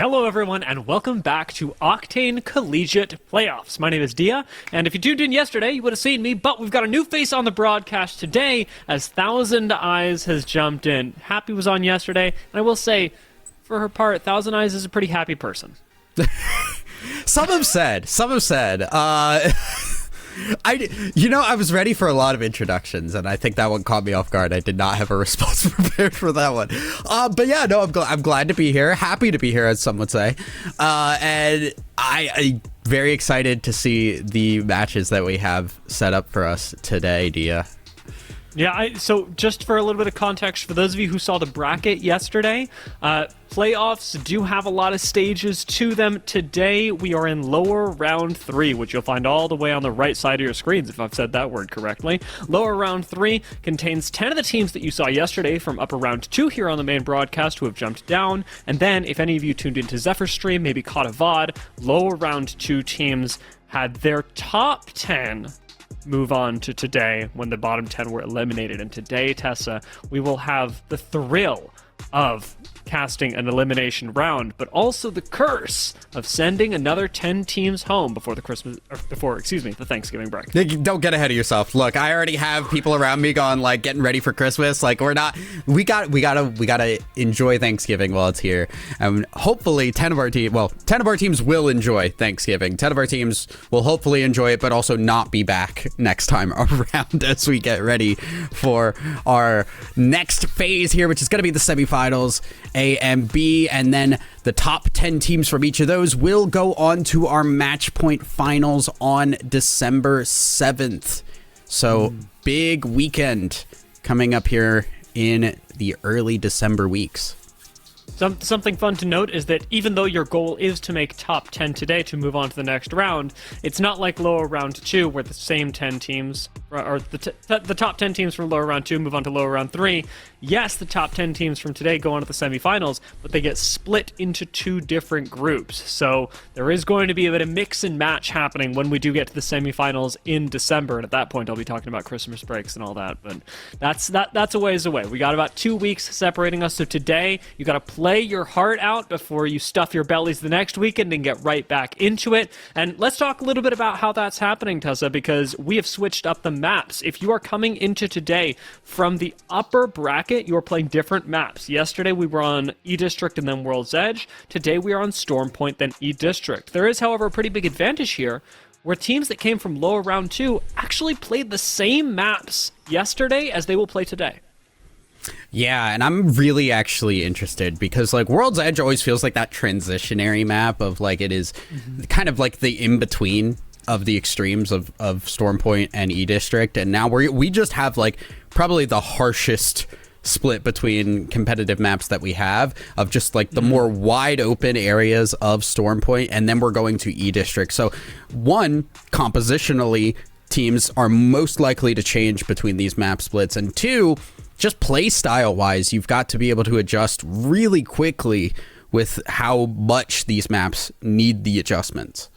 Hello everyone and welcome back to Octane Collegiate Playoffs. My name is Dia, and if you tuned in yesterday, you would have seen me, but we've got a new face on the broadcast today as Thousand Eyes has jumped in. Happy was on yesterday, and I will say, for her part, Thousand Eyes is a pretty happy person. Some have said, I was ready for a lot of introductions, and I think that one caught me off guard. I did not have a response prepared for that one. But yeah, no, I'm glad to be here. Happy to be here, as some would say. And I very excited to see the matches that we have set up for us today, Dia. Yeah, so just for a little bit of context, for those of you who saw the bracket yesterday, playoffs do have a lot of stages to them. Today, we are in lower round 3, which you'll find all the way on the right side of your screens, if I've said that word correctly. Lower round 3 contains 10 of the teams that you saw yesterday from upper round 2 here on the main broadcast who have jumped down. And then, if any of you tuned into Zephyr stream, maybe caught a VOD, lower round 2 teams had their top 10 move on to today when the bottom 10 were eliminated. And today, Tessa, we will have the thrill of casting an elimination round, but also the curse of sending another 10 teams home before the the Thanksgiving break. Don't get ahead of yourself. Look, I already have people around me going like getting ready for Christmas. Like we gotta enjoy Thanksgiving while it's here. And hopefully 10 of our teams will enjoy Thanksgiving. 10 of our teams will hopefully enjoy it, but also not be back next time around as we get ready for our next phase here, which is going to be the semifinals, A and B, and then the top 10 teams from each of those will go on to our match point finals on December 7th. So big weekend coming up here in the early December weeks. Something fun to note is that even though your goal is to make top 10 today to move on to the next round, it's not like lower round 2 where the same 10 teams, or the top 10 teams from lower round 2 move on to lower round 3. Yes, the top 10 teams from today go on to the semifinals, but they get split into 2 different groups. So there is going to be a bit of mix and match happening when we do get to the semifinals in December, and at that point I'll be talking about Christmas breaks and all that, but that's a ways away. We got about 2 weeks separating us, so today you got to play your heart out before you stuff your bellies the next weekend and get right back into it. And let's talk a little bit about how that's happening, Tessa, because we have switched up the maps. If you are coming into today from the upper bracket, you are playing different maps. Yesterday we were on E-District and then World's Edge. Today we are on Stormpoint, then E-District. There is, however, a pretty big advantage here, where teams that came from lower round 2 actually played the same maps yesterday as they will play today. Yeah, and I'm really actually interested because like World's Edge always feels like that transitionary map of like it is kind of like the in-between of the extremes of Stormpoint and E-District, and now we just have like probably the harshest split between competitive maps that we have of just like the more wide open areas of Stormpoint, and then we're going to E-District. So one, compositionally, teams are most likely to change between these map splits, and two, just play style wise, you've got to be able to adjust really quickly with how much these maps need the adjustments.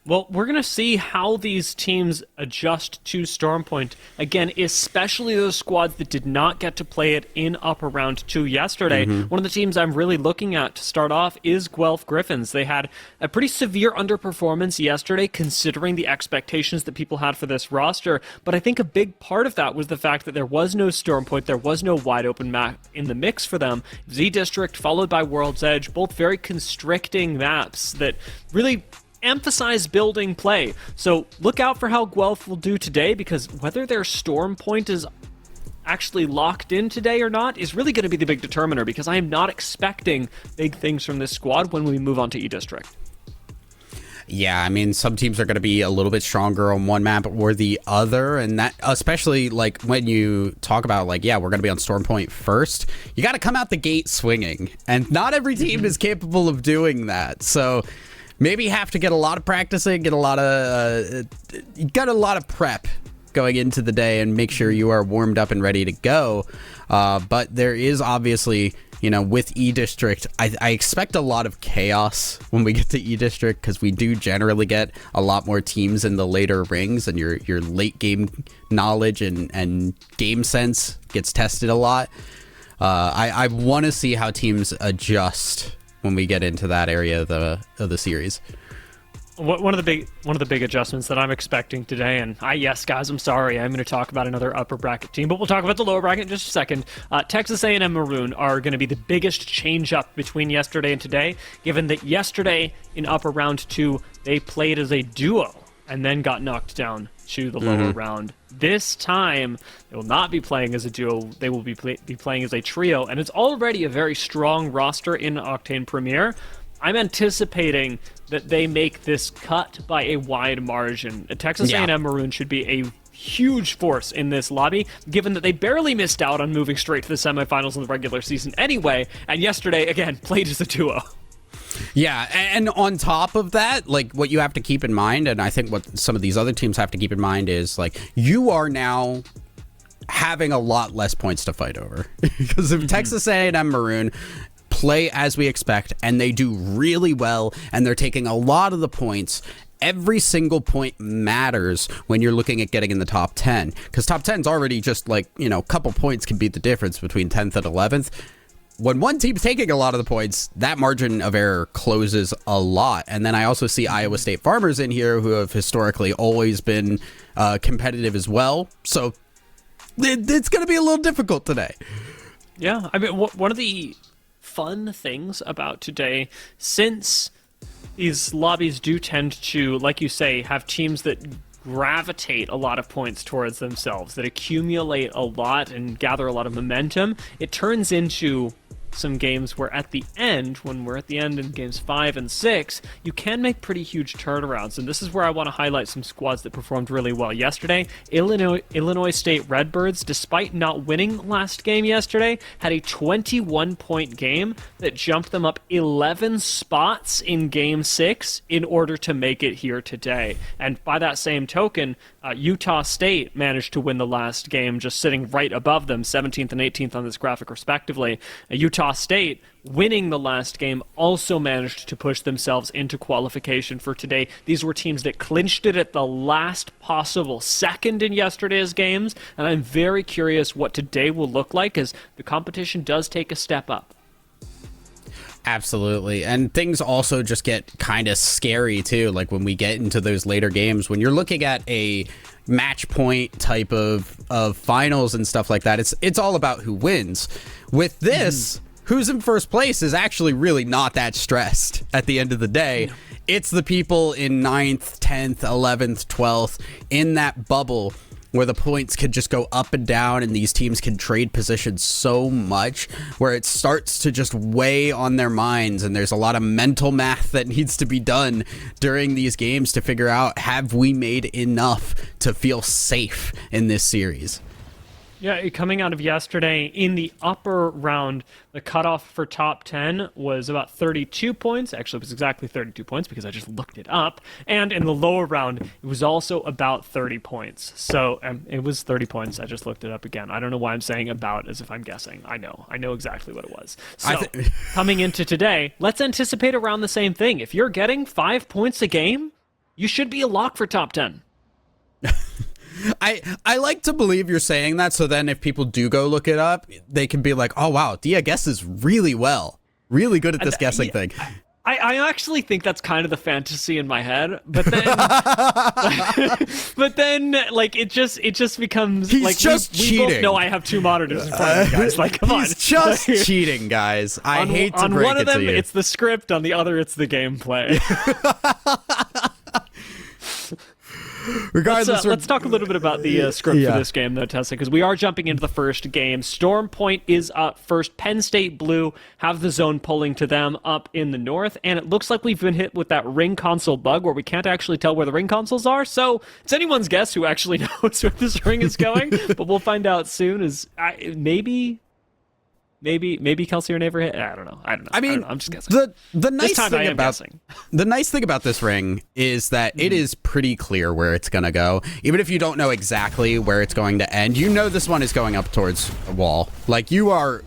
Well, we're going to see how these teams adjust to Stormpoint. Again, especially those squads that did not get to play it in upper round 2 yesterday. One of the teams I'm really looking at to start off is Guelph Griffins. They had a pretty severe underperformance yesterday considering the expectations that people had for this roster. But I think a big part of that was the fact that there was no Stormpoint, there was no wide open map in the mix for them. Z-District followed by World's Edge, both very constricting maps that really emphasize building play. So look out for how Guelph will do today, because whether their Stormpoint is actually locked in today or not is really going to be the big determiner, because I am not expecting big things from this squad when we move on to E-District. Yeah, I mean, some teams are going to be a little bit stronger on one map or the other, and that, especially like when you talk about like, yeah, we're going to be on Stormpoint first, you got to come out the gate swinging, and not every team is capable of doing that. So maybe have to get a lot of practicing, get a lot of prep going into the day, and make sure you are warmed up and ready to go. But there is obviously, with E-District, I expect a lot of chaos when we get to E-District, because we do generally get a lot more teams in the later rings, and your late game knowledge and game sense gets tested a lot. I want to see how teams adjust when we get into that area of the series. One of the big adjustments that I'm expecting today, and yes, guys, I'm sorry, I'm going to talk about another upper bracket team, but we'll talk about the lower bracket in just a second. Texas A&M Maroon are going to be the biggest change up between yesterday and today, given that yesterday in upper round 2 they played as a duo and then got knocked down to the lower round. This time they will not be playing as a duo; they will be playing as a trio, and it's already a very strong roster in Octane Premier. I'm anticipating that they make this cut by a wide margin. Texas A&M Maroon should be a huge force in this lobby, given that they barely missed out on moving straight to the semifinals in the regular season anyway, and yesterday, again, played as a duo. Yeah, and on top of that, like, what you have to keep in mind, and I think what some of these other teams have to keep in mind is, like, you are now having a lot less points to fight over. Because if Texas A&M Maroon play as we expect and they do really well and they're taking a lot of the points, every single point matters when you're looking at getting in the top 10, because top 10 is already just like, you know, a couple points can be the difference between 10th and 11th. When one team's taking a lot of the points, that margin of error closes a lot. And then I also see Iowa State Farmers in here, who have historically always been competitive as well, so it's going to be a little difficult today. Yeah, I mean, one of the fun things about today, since these lobbies do tend to, like you say, have teams that gravitate a lot of points towards themselves, that accumulate a lot and gather a lot of momentum, it turns into some games where at the end, when we're at the end in games 5 and 6, you can make pretty huge turnarounds. And this is where I want to highlight some squads that performed really well yesterday. Illinois State Redbirds, despite not winning last game yesterday, had a 21-point game that jumped them up 11 spots in game 6 in order to make it here today. And by that same token, Utah State managed to win the last game, just sitting right above them, 17th and 18th on this graphic respectively. Utah State, winning the last game, also managed to push themselves into qualification for today. These were teams that clinched it at the last possible second in yesterday's games, and I'm very curious what today will look like, as the competition does take a step up. Absolutely. And things also just get kind of scary too, like when we get into those later games, when you're looking at a match point type of finals and stuff like that, it's all about who wins. With this, who's in first place is actually really not that stressed at the end of the day. No. It's the people in 9th, 10th, 11th, 12th in that bubble where the points could just go up and down and these teams can trade positions so much, where it starts to just weigh on their minds, and there's a lot of mental math that needs to be done during these games to figure out, have we made enough to feel safe in this series? Yeah, coming out of yesterday, in the upper round, the cutoff for top 10 was about 32 points. Actually, it was exactly 32 points because I just looked it up. And in the lower round, it was also about 30 points. So it was 30 points. I just looked it up again. I don't know why I'm saying about as if I'm guessing. I know exactly what it was. So coming into today, let's anticipate around the same thing. If you're getting 5 points a game, you should be a lock for top 10. I like to believe you're saying that, so then if people do go look it up, they can be like, oh wow, Dia guesses really well. Really good at this guessing thing. I actually think that's kind of the fantasy in my head, but then like it just becomes he's like just cheating. We both know I have 2 monitors in front of me, guys. Like, come on. He's just cheating, guys. I hate to break it to you. On one of them, it's the script. On the other, it's the gameplay. Regardless, let's talk a little bit about the script for this game, though, Tessa, because we are jumping into the first game. Storm Point is up first. Penn State Blue have the zone pulling to them up in the north, and it looks like we've been hit with that ring console bug where we can't actually tell where the ring consoles are, so it's anyone's guess who actually knows where this ring is going, but we'll find out soon. Maybe Kelsey or Naver hit. I don't know. I mean, I'm just guessing. The nice thing about this ring is that it is pretty clear where it's gonna go. Even if you don't know exactly where it's going to end, you know this one is going up towards a wall. Like, you are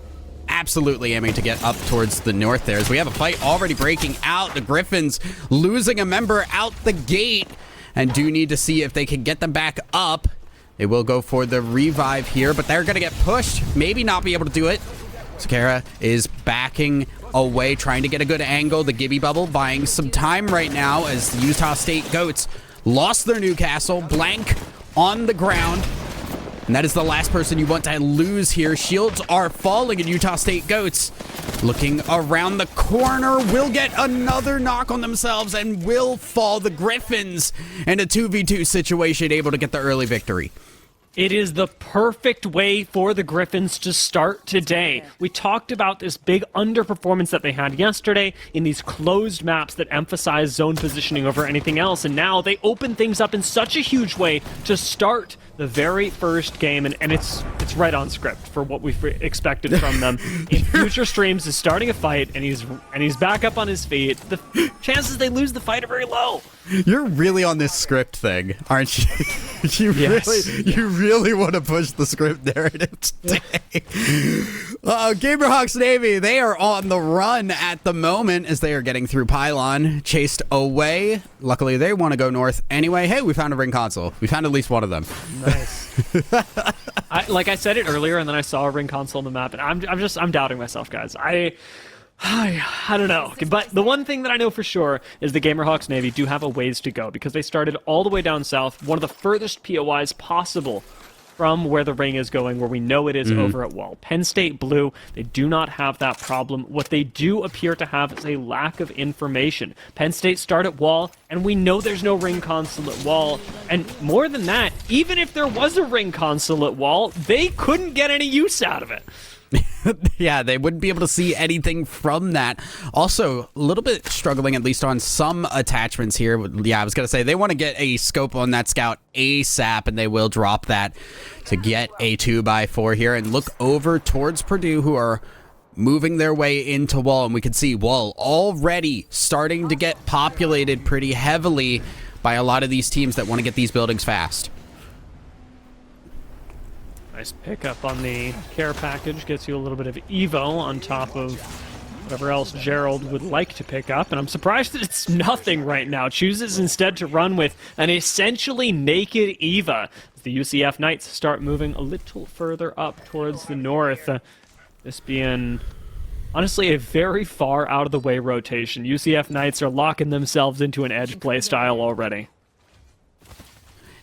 absolutely aiming to get up towards the north there. As we have a fight already breaking out. The Griffins losing a member out the gate, and do need to see if they can get them back up. They will go for the revive here, but they're gonna get pushed. Maybe not be able to do it. Sakara is backing away, trying to get a good angle. The Gibby Bubble buying some time right now as the Utah State Goats lost their Newcastle. Blank on the ground. And that is the last person you want to lose here. Shields are falling, and Utah State Goats looking around the corner will get another knock on themselves and will fall. The Griffins in a 2v2 situation, able to get the early victory. It is the perfect way for the Griffins to start today. We talked about this big underperformance that they had yesterday in these closed maps that emphasize zone positioning over anything else, and now they open things up in such a huge way to start the very first game, and it's right on script for what we've expected from them. In future streams, is starting a fight, and he's back up on his feet. The chances they lose the fight are very low. You're really on this script thing, aren't you? You really want to push the script narrative today. Gamerhawks Navy, they are on the run at the moment as they are getting through Pylon, chased away. Luckily, they want to go north anyway. Hey, we found a ring console. We found at least one of them. Nice. Like I said it earlier, and then I saw a ring console on the map, and I'm doubting myself, guys. I don't know. But the one thing that I know for sure is the Gamerhawks Navy do have a ways to go because they started all the way down south, one of the furthest POIs possible from where the ring is going, where we know it is over at Wall. Penn State Blue, they do not have that problem. What they do appear to have is a lack of information. Penn State start at Wall, and we know there's no ring console at Wall. And more than that, even if there was a ring console at Wall, they couldn't get any use out of it. Yeah, they wouldn't be able to see anything from that. Also, a little bit struggling, at least on some attachments here. Yeah, I was going to say, they want to get a scope on that scout ASAP, and they will drop that to get a 2x4 here and look over towards Purdue, who are moving their way into Wall. And we can see Wall already starting to get populated pretty heavily by a lot of these teams that want to get these buildings fast. Nice pickup on the care package, gets you a little bit of Evo on top of whatever else Gerald would like to pick up, and I'm surprised that it's nothing right now. Chooses instead to run with an essentially naked Eva. The UCF Knights start moving a little further up towards the north, this being honestly a very far out of the way rotation. UCF Knights are locking themselves into an edge play style already.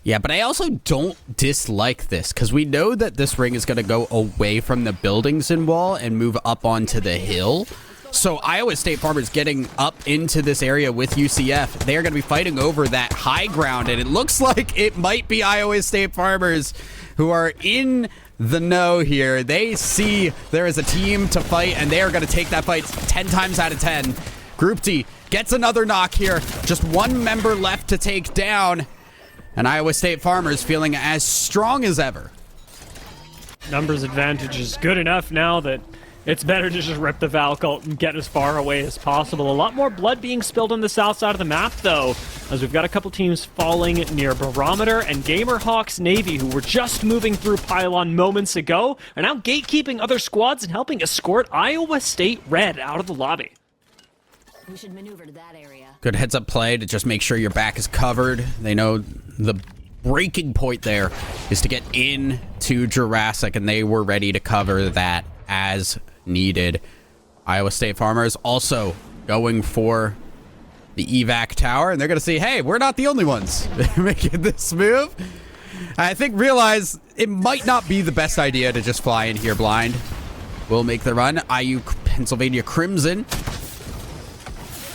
Yeah, but I also don't dislike this, because we know that this ring is going to go away from the buildings in Wall and move up onto the hill. So Iowa State Farmers getting up into this area with UCF, they are going to be fighting over that high ground, and it looks like it might be Iowa State Farmers who are in the know here. They see there is a team to fight, and they are going to take that fight 10 times out of 10. Group D gets another knock here. Just one member left to take down. And Iowa State Farmers feeling as strong as ever. Numbers advantage is good enough now that it's better to just rip the Valcult and get as far away as possible. A lot more blood being spilled on the south side of the map, though, as we've got a couple teams falling near Barometer, and Gamerhawks Navy, who were just moving through Pylon moments ago, are now gatekeeping other squads and helping escort Iowa State Red out of the lobby. We should maneuver to that area. Good heads up play to just make sure your back is covered. They know the breaking point there is to get into Jurassic, and they were ready to cover that as needed. Iowa State Farmers also going for the evac tower, and they're going to see, hey, we're not the only ones making this move. I think realize it might not be the best idea to just fly in here blind. We'll make the run. IU Pennsylvania Crimson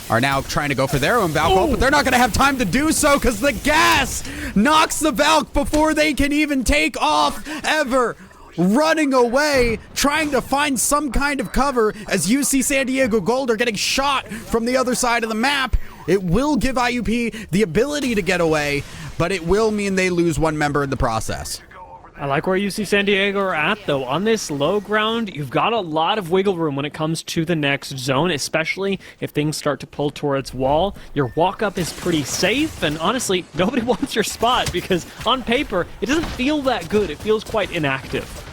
are now trying to go for their own Valk, but they're not going to have time to do so because the gas knocks the Valk before they can even take off ever. Running away, trying to find some kind of cover as UC San Diego Gold are getting shot from the other side of the map. It will give IUP the ability to get away, but it will mean they lose one member in the process. I like where UC San Diego are at, though. On this low ground, you've got a lot of wiggle room when it comes to the next zone, especially if things start to pull towards Wall. Your walk-up is pretty safe, and honestly, nobody wants your spot because on paper, it doesn't feel that good. It feels quite inactive.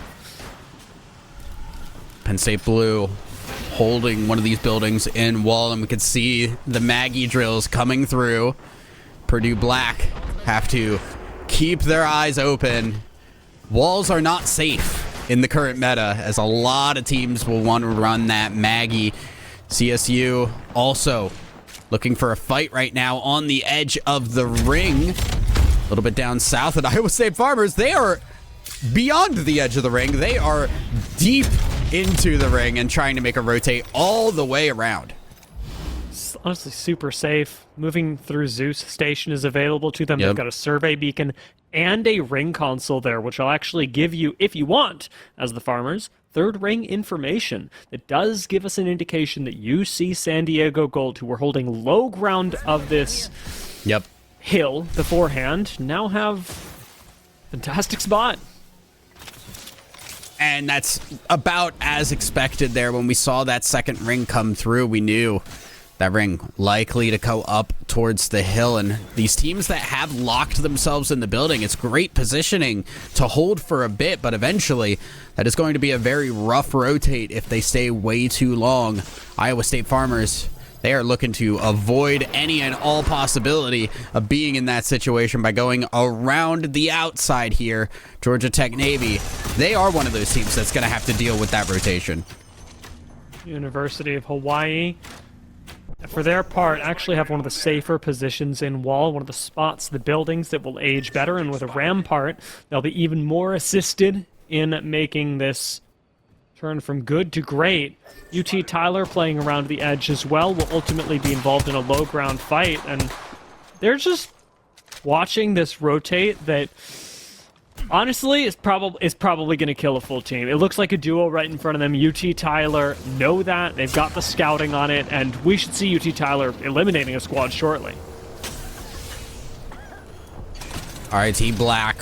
Penn State Blue holding one of these buildings in Wall, and we can see the Maggie drills coming through. Purdue Black have to keep their eyes open. Walls are not safe in the current meta, as a lot of teams will want to run that Maggie CSU also looking for a fight right now on the edge of the ring. A little bit down south at Iowa State Farmers. They are beyond the edge of the ring. They are deep into the ring and trying to make a rotate all the way around. It's honestly super safe. Moving through Zeus Station is available to them. Yep. They've got a survey beacon and a ring console there, which I'll actually give you, if you want, as the Farmers, third ring information that does give us an indication that UC San Diego Gold, who were holding low ground of this Yep. hill beforehand, now have fantastic spot. And that's about as expected there. When we saw that second ring come through, we knew that ring likely to go up towards the hill. And these teams that have locked themselves in the building, it's great positioning to hold for a bit, but eventually that is going to be a very rough rotate if they stay way too long. Iowa State Farmers, they are looking to avoid any and all possibility of being in that situation by going around the outside here. Georgia Tech Navy, they are one of those teams that's going to have to deal with that rotation. University of Hawaii, for their part, actually have one of the safer positions in wall, one of the spots, the buildings that will age better, and with a rampart, they'll be even more assisted in making this turn from good to great. UT Tyler playing around the edge as well will ultimately be involved in a low ground fight, and they're just watching this rotate that honestly is probably going to kill a full team. It looks like a duo right in front of them. UT Tyler know that. They've got the scouting on it, and we should see UT Tyler eliminating a squad shortly. All right, Team Black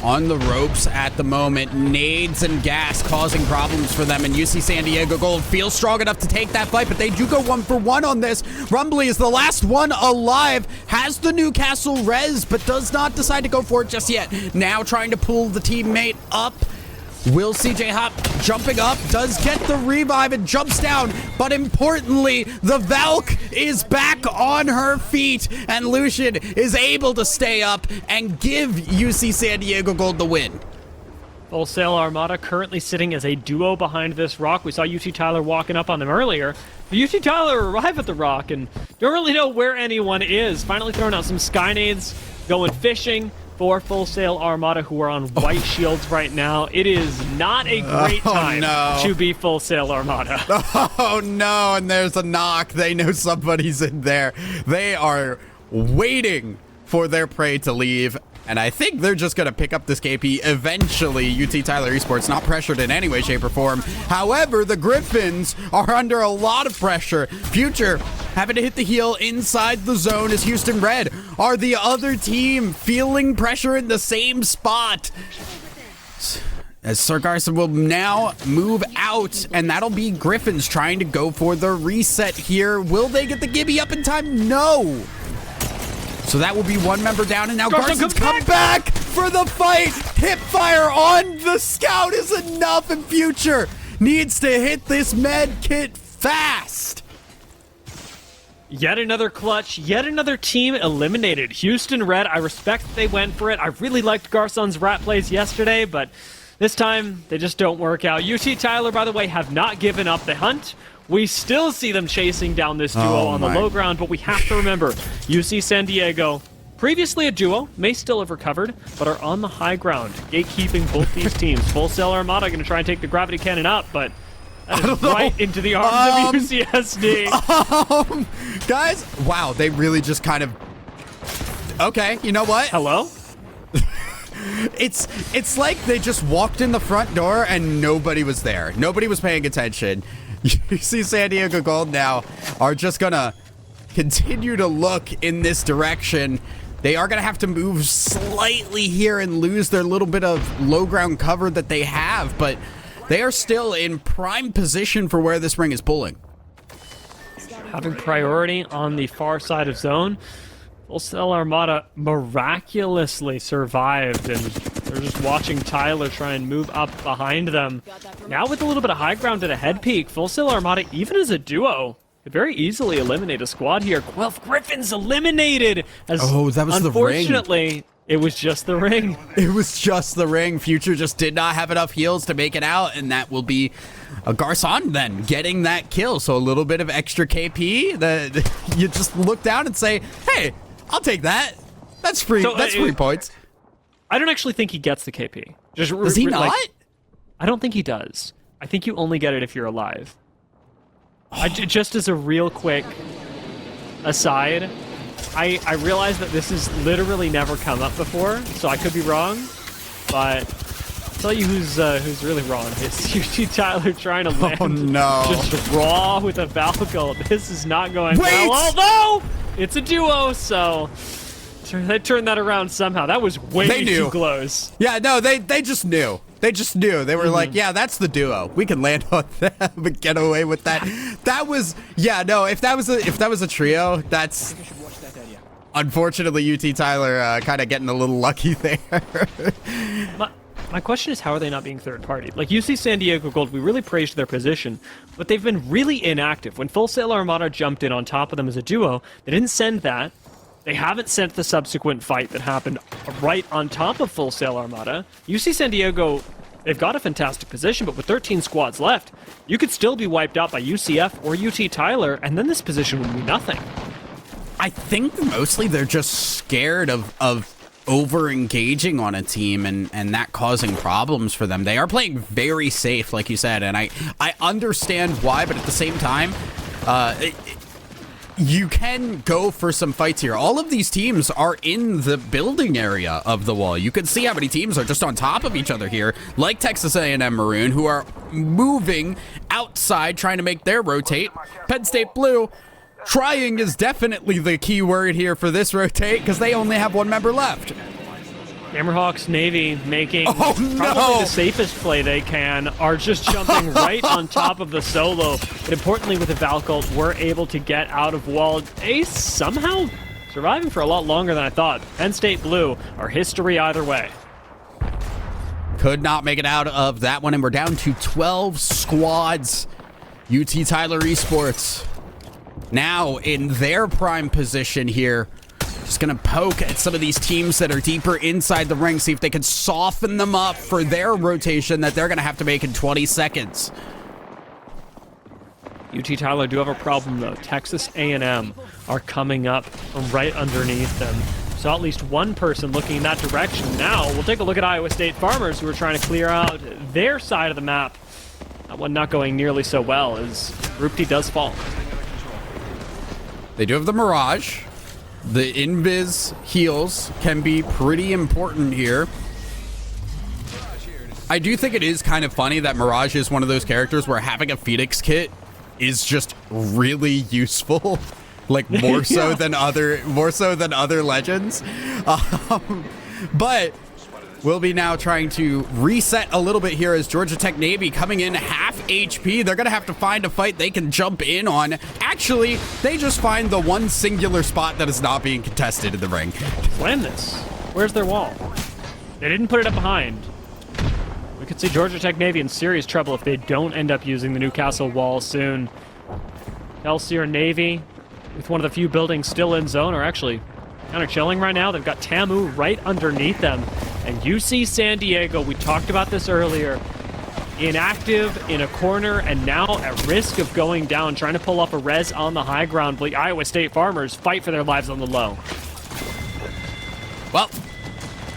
on the ropes at the moment. Nades and gas causing problems for them, and UC San Diego Gold feels strong enough to take that fight, but they do go 1-for-1 on this. Rumbly is the last one alive, has the Newcastle res, but does not decide to go for it just yet. Now trying to pull the teammate up. Will CJ Hop jumping up, does get the revive and jumps down, but importantly, the Valk is back on her feet, and Lucian is able to stay up and give UC San Diego Gold the win. Full Sail Armada currently sitting as a duo behind this rock. We saw UT Tyler walking up on them earlier. But UT Tyler arrive at the rock and don't really know where anyone is. Finally throwing out some Skynades, going fishing for Full Sail Armada, who are on white shields right now. It is not a great time to be Full Sail Armada. Oh no, and there's a knock. They know somebody's in there. They are waiting for their prey to leave. And I think they're just going to pick up this KP eventually. UT Tyler Esports not pressured in any way, shape, or form. However, the Griffins are under a lot of pressure. Future having to hit the heel inside the zone as Houston Red are the other team feeling pressure in the same spot. As Sir Garson will now move out, and that'll be Griffins trying to go for the reset here. Will they get the Gibby up in time? No. So that will be one member down, and now Garson's come back for the fight. Hip fire on the scout is enough, and Future needs to hit this med kit fast. Yet another clutch, yet another team eliminated. Houston Red, I respect that they went for it. I really liked Garson's rat plays yesterday, but this time they just don't work out. UT Tyler, by the way, have not given up the hunt. We still see them chasing down this duo on the low ground, but we have to remember, UC San Diego, previously a duo, may still have recovered, but are on the high ground, gatekeeping both these teams. Full Sail Armada going to try and take the gravity cannon up, but that is right into the arms of UCSD. Guys, wow, they really just kind of... Okay, you know what? Hello? It's like they just walked in the front door and nobody was there. Nobody was paying attention. You see San Diego Gold now are just gonna continue to look in this direction. They are gonna have to move slightly here and lose their little bit of low ground cover that they have, but they are still in prime position for where this ring is pulling. Having priority on the far side of zone, Full Sail Armada miraculously survived, and they're just watching Tyler try and move up behind them. Now with a little bit of high ground at a head peak, Full Sail Armada, even as a duo, could very easily eliminate a squad here. Guelph Griffins eliminated, as that was the ring. unfortunately It was just the ring. It was just the ring. Future just did not have enough heals to make it out, and that will be a Garçon then getting that kill. So a little bit of extra KP that you just look down and say, hey, I'll take that. That's free. So, That's free points. I don't actually think he gets the KP. Does he not? I don't think he does. I think you only get it if you're alive. Just as a real quick aside, I realize that this has literally never come up before, so I could be wrong, but I'll tell you who's really wrong. It's UT Tyler trying to land just raw with a Valkyrie. This is not going well, although it's a duo, so they turned that around somehow. That was way too close. Yeah, no, they just knew. They just knew. They were like, yeah, that's the duo. We can land on them and get away with that. That was, yeah, no, if that was a trio, that's unfortunately UT Tyler kind of getting a little lucky there. My question is, how are they not being third party? Like, UC San Diego Gold, we really praised their position, but they've been really inactive. When Full Sail Armada jumped in on top of them as a duo, they didn't send that. They haven't sent the subsequent fight that happened right on top of Full Sail Armada. UC San Diego, they've got a fantastic position, but with 13 squads left, you could still be wiped out by UCF or UT Tyler, and then this position would be nothing. I think mostly they're just scared of over-engaging on a team and that causing problems for them. They are playing very safe, like you said, and I understand why, but at the same time, you can go for some fights here. All of these teams are in the building area of the wall. You can see how many teams are just on top of each other here, like Texas A&M Maroon, who are moving outside, trying to make their rotate. Penn State Blue, trying is definitely the key word here for this rotate, because they only have one member left. Hammerhawks Navy making probably the safest play they can, are just jumping right on top of the solo. But importantly, with the Valkyrie, we're able to get out of wall. Ace somehow surviving for a lot longer than I thought. Penn State Blue are history either way. Could not make it out of that one, and we're down to 12 squads. UT Tyler Esports now in their prime position here. Just gonna poke at some of these teams that are deeper inside the ring, see if they can soften them up for their rotation that they're gonna have to make in 20 seconds. UT Tyler do have a problem though. Texas A&M are coming up from right underneath them. So at least one person looking in that direction. Now we'll take a look at Iowa State Farmers, who are trying to clear out their side of the map. That one not going nearly so well as Group D does fall. They do have the Mirage. The invis heals can be pretty important here. I do think it is kind of funny that Mirage is one of those characters where having a Phoenix kit is just really useful, like more so than other legends. But we'll be now trying to reset a little bit here as Georgia Tech Navy coming in half HP. They're gonna have to find a fight they can jump in on. Actually, they just find the one singular spot that is not being contested in the ring. Slam this. Where's their wall? They didn't put it up behind. We could see Georgia Tech Navy in serious trouble if they don't end up using the Newcastle wall soon. Elsier Navy, with one of the few buildings still in zone, are actually kind of chilling right now. They've got Tamu right underneath them. And UC San Diego, we talked about this earlier, inactive in a corner and now at risk of going down, trying to pull off a res on the high ground. But Iowa State Farmers fight for their lives on the low. Well,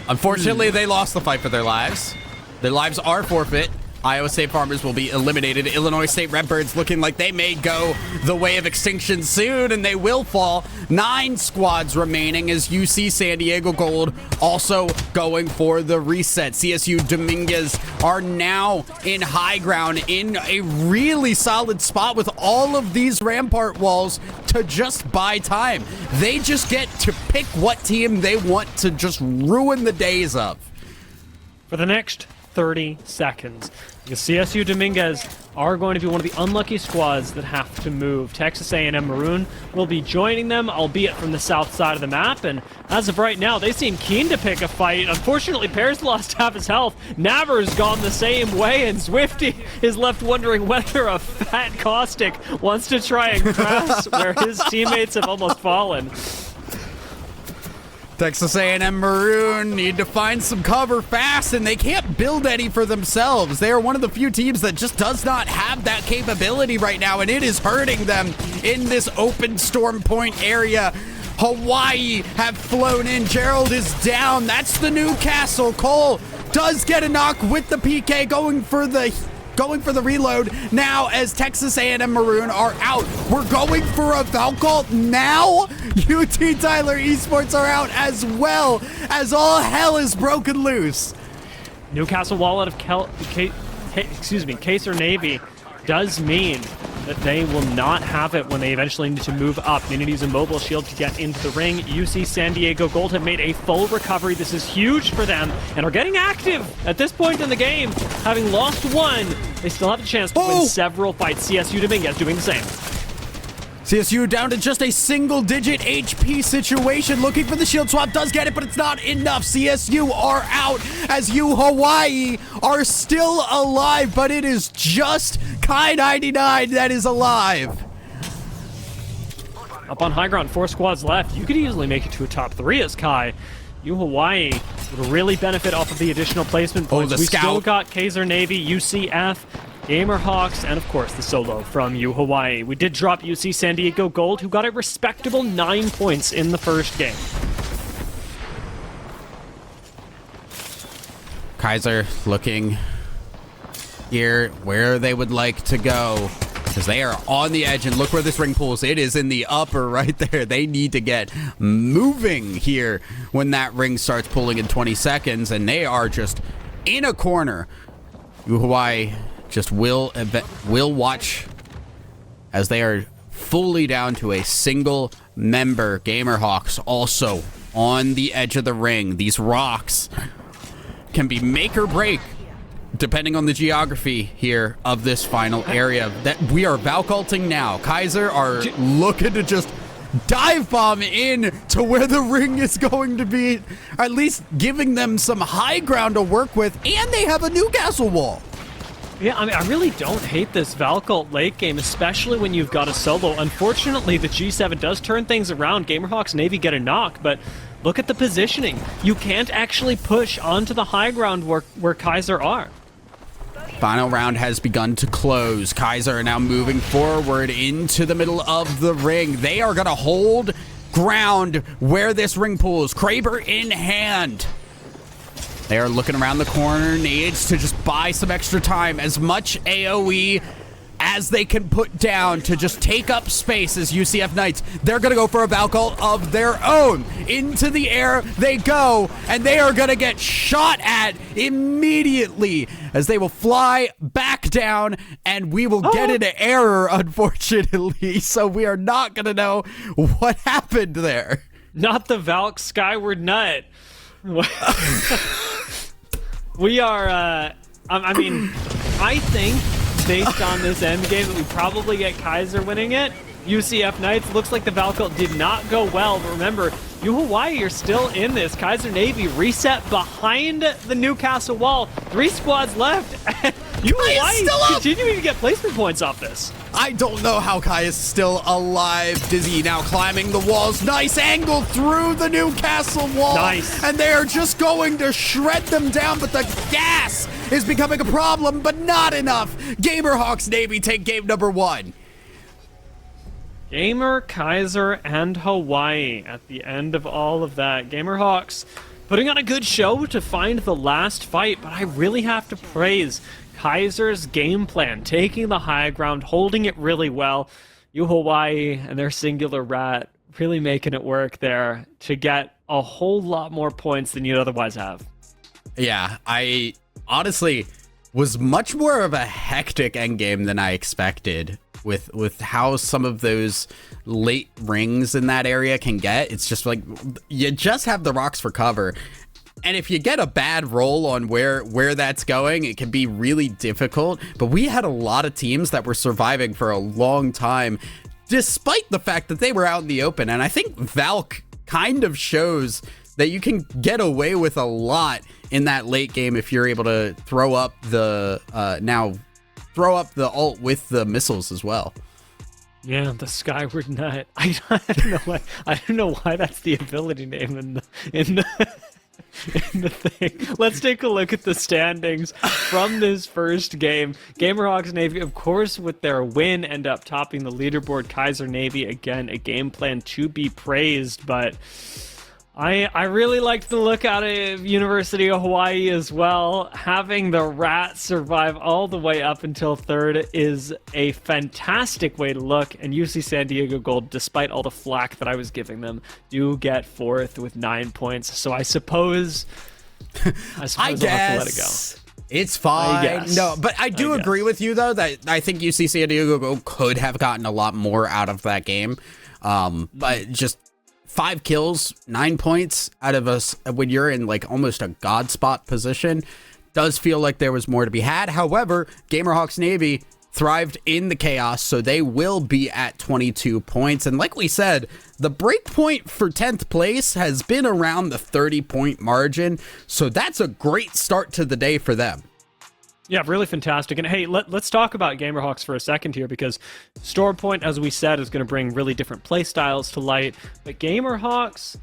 unfortunately, they lost the fight for their lives. Their lives are forfeit. Iowa State Farmers will be eliminated. Illinois State Redbirds looking like they may go the way of extinction soon, and they will fall. 9 squads remaining as UC San Diego Gold also going for the reset. CSU Dominguez are now in high ground in a really solid spot with all of these rampart walls to just buy time. They just get to pick what team they want to just ruin the days of. For the next 30 seconds. Because CSU Dominguez are going to be one of the unlucky squads that have to move. Texas A&M Maroon will be joining them, albeit from the south side of the map, and as of right now, they seem keen to pick a fight. Unfortunately, Pear's lost half his health. Navar's gone the same way, and Swifty is left wondering whether a fat Caustic wants to try and crash where his teammates have almost fallen. Texas A&M Maroon need to find some cover fast, and they can't build any for themselves. They are one of the few teams that just does not have that capability right now, and it is hurting them in this open Storm Point area. Hawaii have flown in. Gerald is down. That's the Newcastle. Cole does get a knock with the PK, going for the reload now as Texas A&M Maroon are out. We're going for a Valcult now. UT Tyler Esports are out as well, as all hell is broken loose. Newcastle wall out of Kaser Navy does mean that they will not have it when they eventually need to move up. Unity's Immobile Shield to get into the ring. UC San Diego Gold have made a full recovery. This is huge for them and are getting active at this point in the game. Having lost one, they still have a chance to win several fights. CSU Dominguez doing the same. CSU down to just a single-digit HP situation, looking for the shield swap, does get it, but it's not enough. CSU are out as Hawaii are still alive, but it is just Kai99 that is alive. Up on high ground, 4 squads left. You could easily make it to a top 3 as Kai. Hawaii would really benefit off of the additional placement points. The We scout. still got Kaiser Navy, UCF, Gamerhawks, and of course the solo from Hawaii. We did drop UC San Diego Gold, who got a respectable 9 points in the first game. Kaiser looking here where they would like to go, because they are on the edge, and look where this ring pulls. It is in the upper right there. They need to get moving here when that ring starts pulling in 20 seconds, and they are just in a corner. Hawaii just will watch as they are fully down to a single member. Gamerhawks also on the edge of the ring. These rocks can be make or break depending on the geography here of this final area. That we are Valculting now. Kaiser are looking to just dive bomb in to where the ring is going to be, at least giving them some high ground to work with, and they have a Newcastle wall. Yeah, I mean, I really don't hate this Valcult late game, especially when you've got a solo. Unfortunately, the G7 does turn things around. Gamerhawks Navy get a knock, but look at the positioning. You can't actually push onto the high ground where Kaiser are. Final round has begun to close. Kaiser are now moving forward into the middle of the ring. They are going to hold ground where this ring pulls. Kraber in hand. They are looking around the corner, needs to just buy some extra time, as much AoE as they can put down to just take up space as UCF Knights. They're going to go for a Valcult of their own. Into the air they go, and they are going to get shot at immediately as they will fly back down, and we will get an error, unfortunately, so we are not going to know what happened there. Not the Valk Skyward Nut. We are, I mean, I think based on this end game that we probably get Kaiser winning it. UCF Knights, looks like the Valcult did not go well, but remember, Hawaii are still in this. Kaiser Navy reset behind the Newcastle wall. 3 squads left. Hawaii continuing to get placement points off this. I don't know how Kai is still alive. Dizzy now climbing the walls. Nice angle through the Newcastle wall. Nice. And they are just going to shred them down, but the gas is becoming a problem, but not enough. Gamerhawks Navy take game number 1. Gamer, Kaiser, and Hawaii at the end of all of that. Gamerhawks putting on a good show to find the last fight, but I really have to praise Kaiser's game plan, taking the high ground, holding it really well. Hawaii and their singular rat really making it work there to get a whole lot more points than you'd otherwise have. Yeah, I honestly was much more of a hectic endgame than I expected. With how some of those late rings in that area can get. It's just like, you just have the rocks for cover. And if you get a bad roll on where that's going, it can be really difficult. But we had a lot of teams that were surviving for a long time, despite the fact that they were out in the open. And I think Valk kind of shows that you can get away with a lot in that late game if you're able to throw up the ult with the missiles as well. Yeah, the Skyward Nut. I don't know why. I don't know why that's the ability name in the in the thing. Let's take a look at the standings from this first game. Gamerhawks Navy, of course, with their win, end up topping the leaderboard. Kaiser Navy, again, a game plan to be praised, but I really liked the look out of University of Hawaii as well. Having the Rats survive all the way up until third is a fantastic way to look. And UC San Diego Gold, despite all the flack that I was giving them, do get fourth with 9 points. So I suppose I'll have to let it go. It's fine. No, but I do agree with you, though, that I think UC San Diego Gold could have gotten a lot more out of that game. But just 5 kills, 9 points out of us when you're in like almost a god spot position does feel like there was more to be had. However, Gamerhawks Navy thrived in the chaos, so they will be at 22 points. And like we said, the break point for 10th place has been around the 30-point margin, so that's a great start to the day for them. Yeah, really fantastic. And hey, let's talk about Gamerhawks for a second here, because Stormpoint, as we said, is going to bring really different play styles to light. But Gamerhawks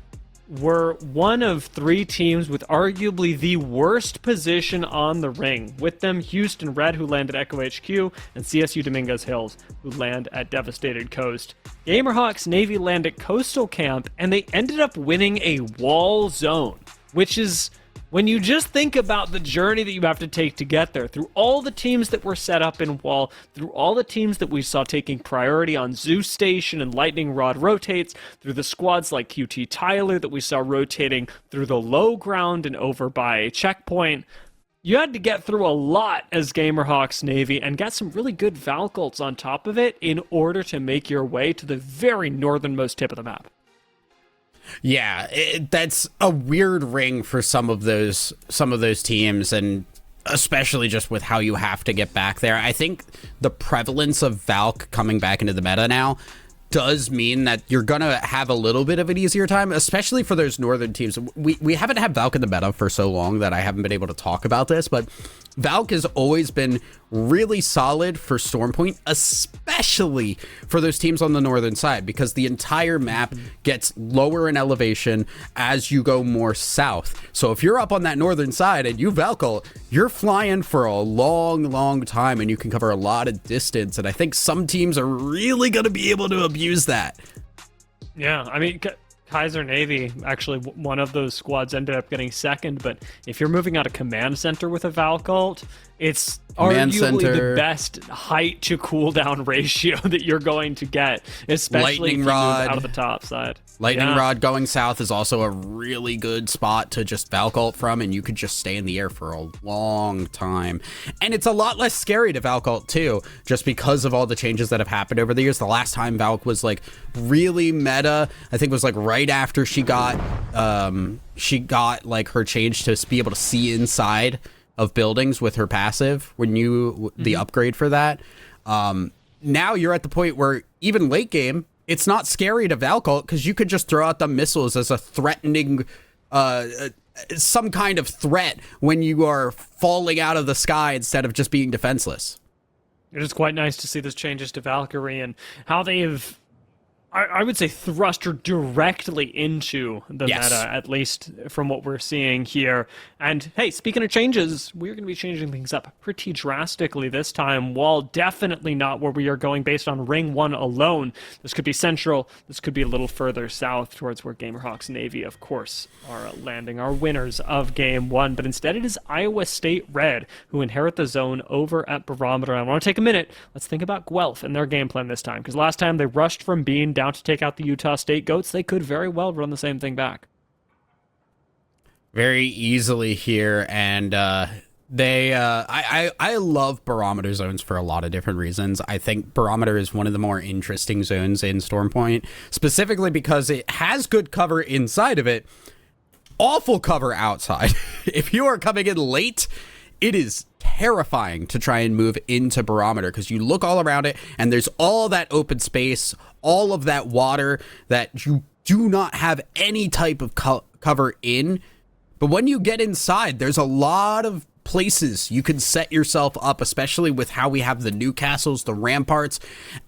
were one of 3 teams with arguably the worst position on the ring. With them, Houston Red, who land at Echo HQ, and CSU Dominguez Hills, who land at Devastated Coast. Gamerhawks Navy land at Coastal Camp, and they ended up winning a wall zone, which is, when you just think about the journey that you have to take to get there, through all the teams that were set up in Wall, through all the teams that we saw taking priority on Zeus Station and Lightning Rod rotates, through the squads like QT Tyler that we saw rotating through the low ground and over by Checkpoint, you had to get through a lot as Gamerhawks Navy and get some really good Valkults on top of it in order to make your way to the very northernmost tip of the map. Yeah, that's a weird ring for some of those teams, and especially just with how you have to get back there. I think the prevalence of Valk coming back into the meta now does mean that you're gonna have a little bit of an easier time, especially for those northern teams. We haven't had Valk in the meta for so long that I haven't been able to talk about this, but Valk has always been really solid for Stormpoint, especially for those teams on the northern side, because the entire map gets lower in elevation as you go more south. So if you're up on that northern side and you Valkyl, you're flying for a long time, and you can cover a lot of distance. And I think some teams are really going to be able to abuse that. Yeah, I mean, Kaiser Navy, actually, one of those squads ended up getting second, but if you're moving out of Command Center with a Valcult, it's arguably the best height to cooldown ratio that you're going to get, especially if you move out of the top side. Lightning Rod going south is also a really good spot to just Valcult from, and you could just stay in the air for a long time. And it's a lot less scary to Valcult too, just because of all the changes that have happened over the years. The last time Valk was like really meta, I think was like right after she got like her change to be able to see inside of buildings with her passive when the upgrade for that. Now you're at the point where even late game, it's not scary to Valcult because you could just throw out the missiles as a threatening, some kind of threat when you are falling out of the sky instead of just being defenseless. It is quite nice to see those changes to Valkyrie and how they've, I would say, thrust her directly into the meta, at least from what we're seeing here. And hey, speaking of changes, we're going to be changing things up pretty drastically this time. While definitely not where we are going based on Ring 1 alone. This could be central. This could be a little further south towards where Gamerhawks Navy, of course, are landing our winners of Game 1. But instead it is Iowa State Red who inherit the zone over at Barometer. I want to take a minute. Let's think about Guelph and their game plan this time. Because last time they rushed from Bean down to take out the Utah State Goats. They could very well run the same thing back. Very easily here, and I love Barometer zones for a lot of different reasons. I think Barometer is one of the more interesting zones in Stormpoint, specifically because it has good cover inside of it, awful cover outside. If you are coming in late, it is terrifying to try and move into Barometer because you look all around it and there's all that open space, all of that water that you do not have any type of cover in. But when you get inside, there's a lot of places you can set yourself up, especially with how we have the Newcastles, the Ramparts.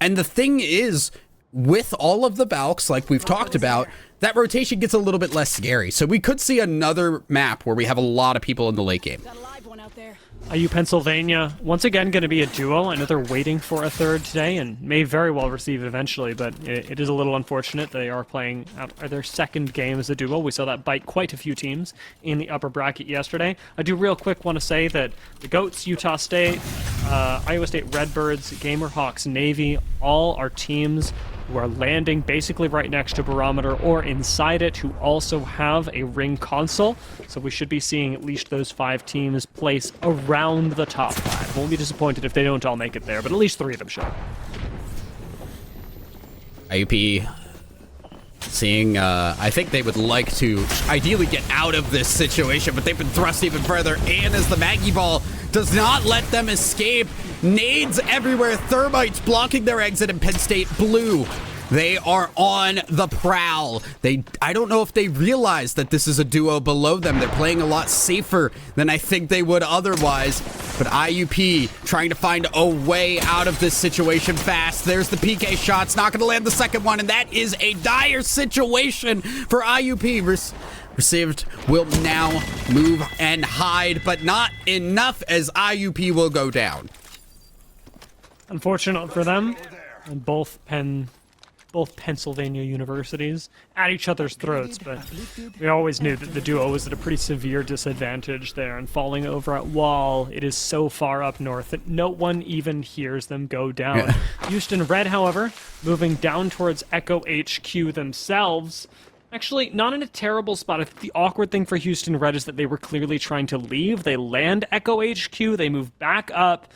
And the thing is, with all of the Valks, like we've talked about, that rotation gets a little bit less scary. So we could see another map where we have a lot of people in the late game. Got a live one out there. IU Pennsylvania, once again going to be a duo. I know they're waiting for a third today and may very well receive it eventually, but it is a little unfortunate. They are playing their second game as a duo. We saw that bite quite a few teams in the upper bracket yesterday. I do real quick want to say that the GOATs, Utah State, Iowa State Redbirds, Gamerhawks, Navy, all are teams who are landing basically right next to Barometer or inside it, who also have a ring console. So we should be seeing at least those 5 teams place around the top 5. Won't be disappointed if they don't all make it there, but at least 3 of them should. IUP seeing, I think they would like to ideally get out of this situation, but they've been thrust even further. And as the Maggie Ball does not let them escape, nades everywhere, thermites blocking their exit, and Penn State Blue, they are on the prowl. I don't know if they realize that this is a duo below them. They're playing a lot safer than I think they would otherwise. But IUP trying to find a way out of this situation fast. There's the PK shot. It's not going to land the second one, and that is a dire situation for IUP. Received will now move and hide, but not enough, as IUP will go down. Unfortunate for them, and both Pennsylvania universities at each other's throats, but we always knew that the duo was at a pretty severe disadvantage there, and falling over at Wall, it is so far up north that no one even hears them go down. Yeah. Houston Red, however, moving down towards Echo HQ themselves. Actually, not in a terrible spot. I think the awkward thing for Houston Red is that they were clearly trying to leave. They land Echo HQ, they move back up,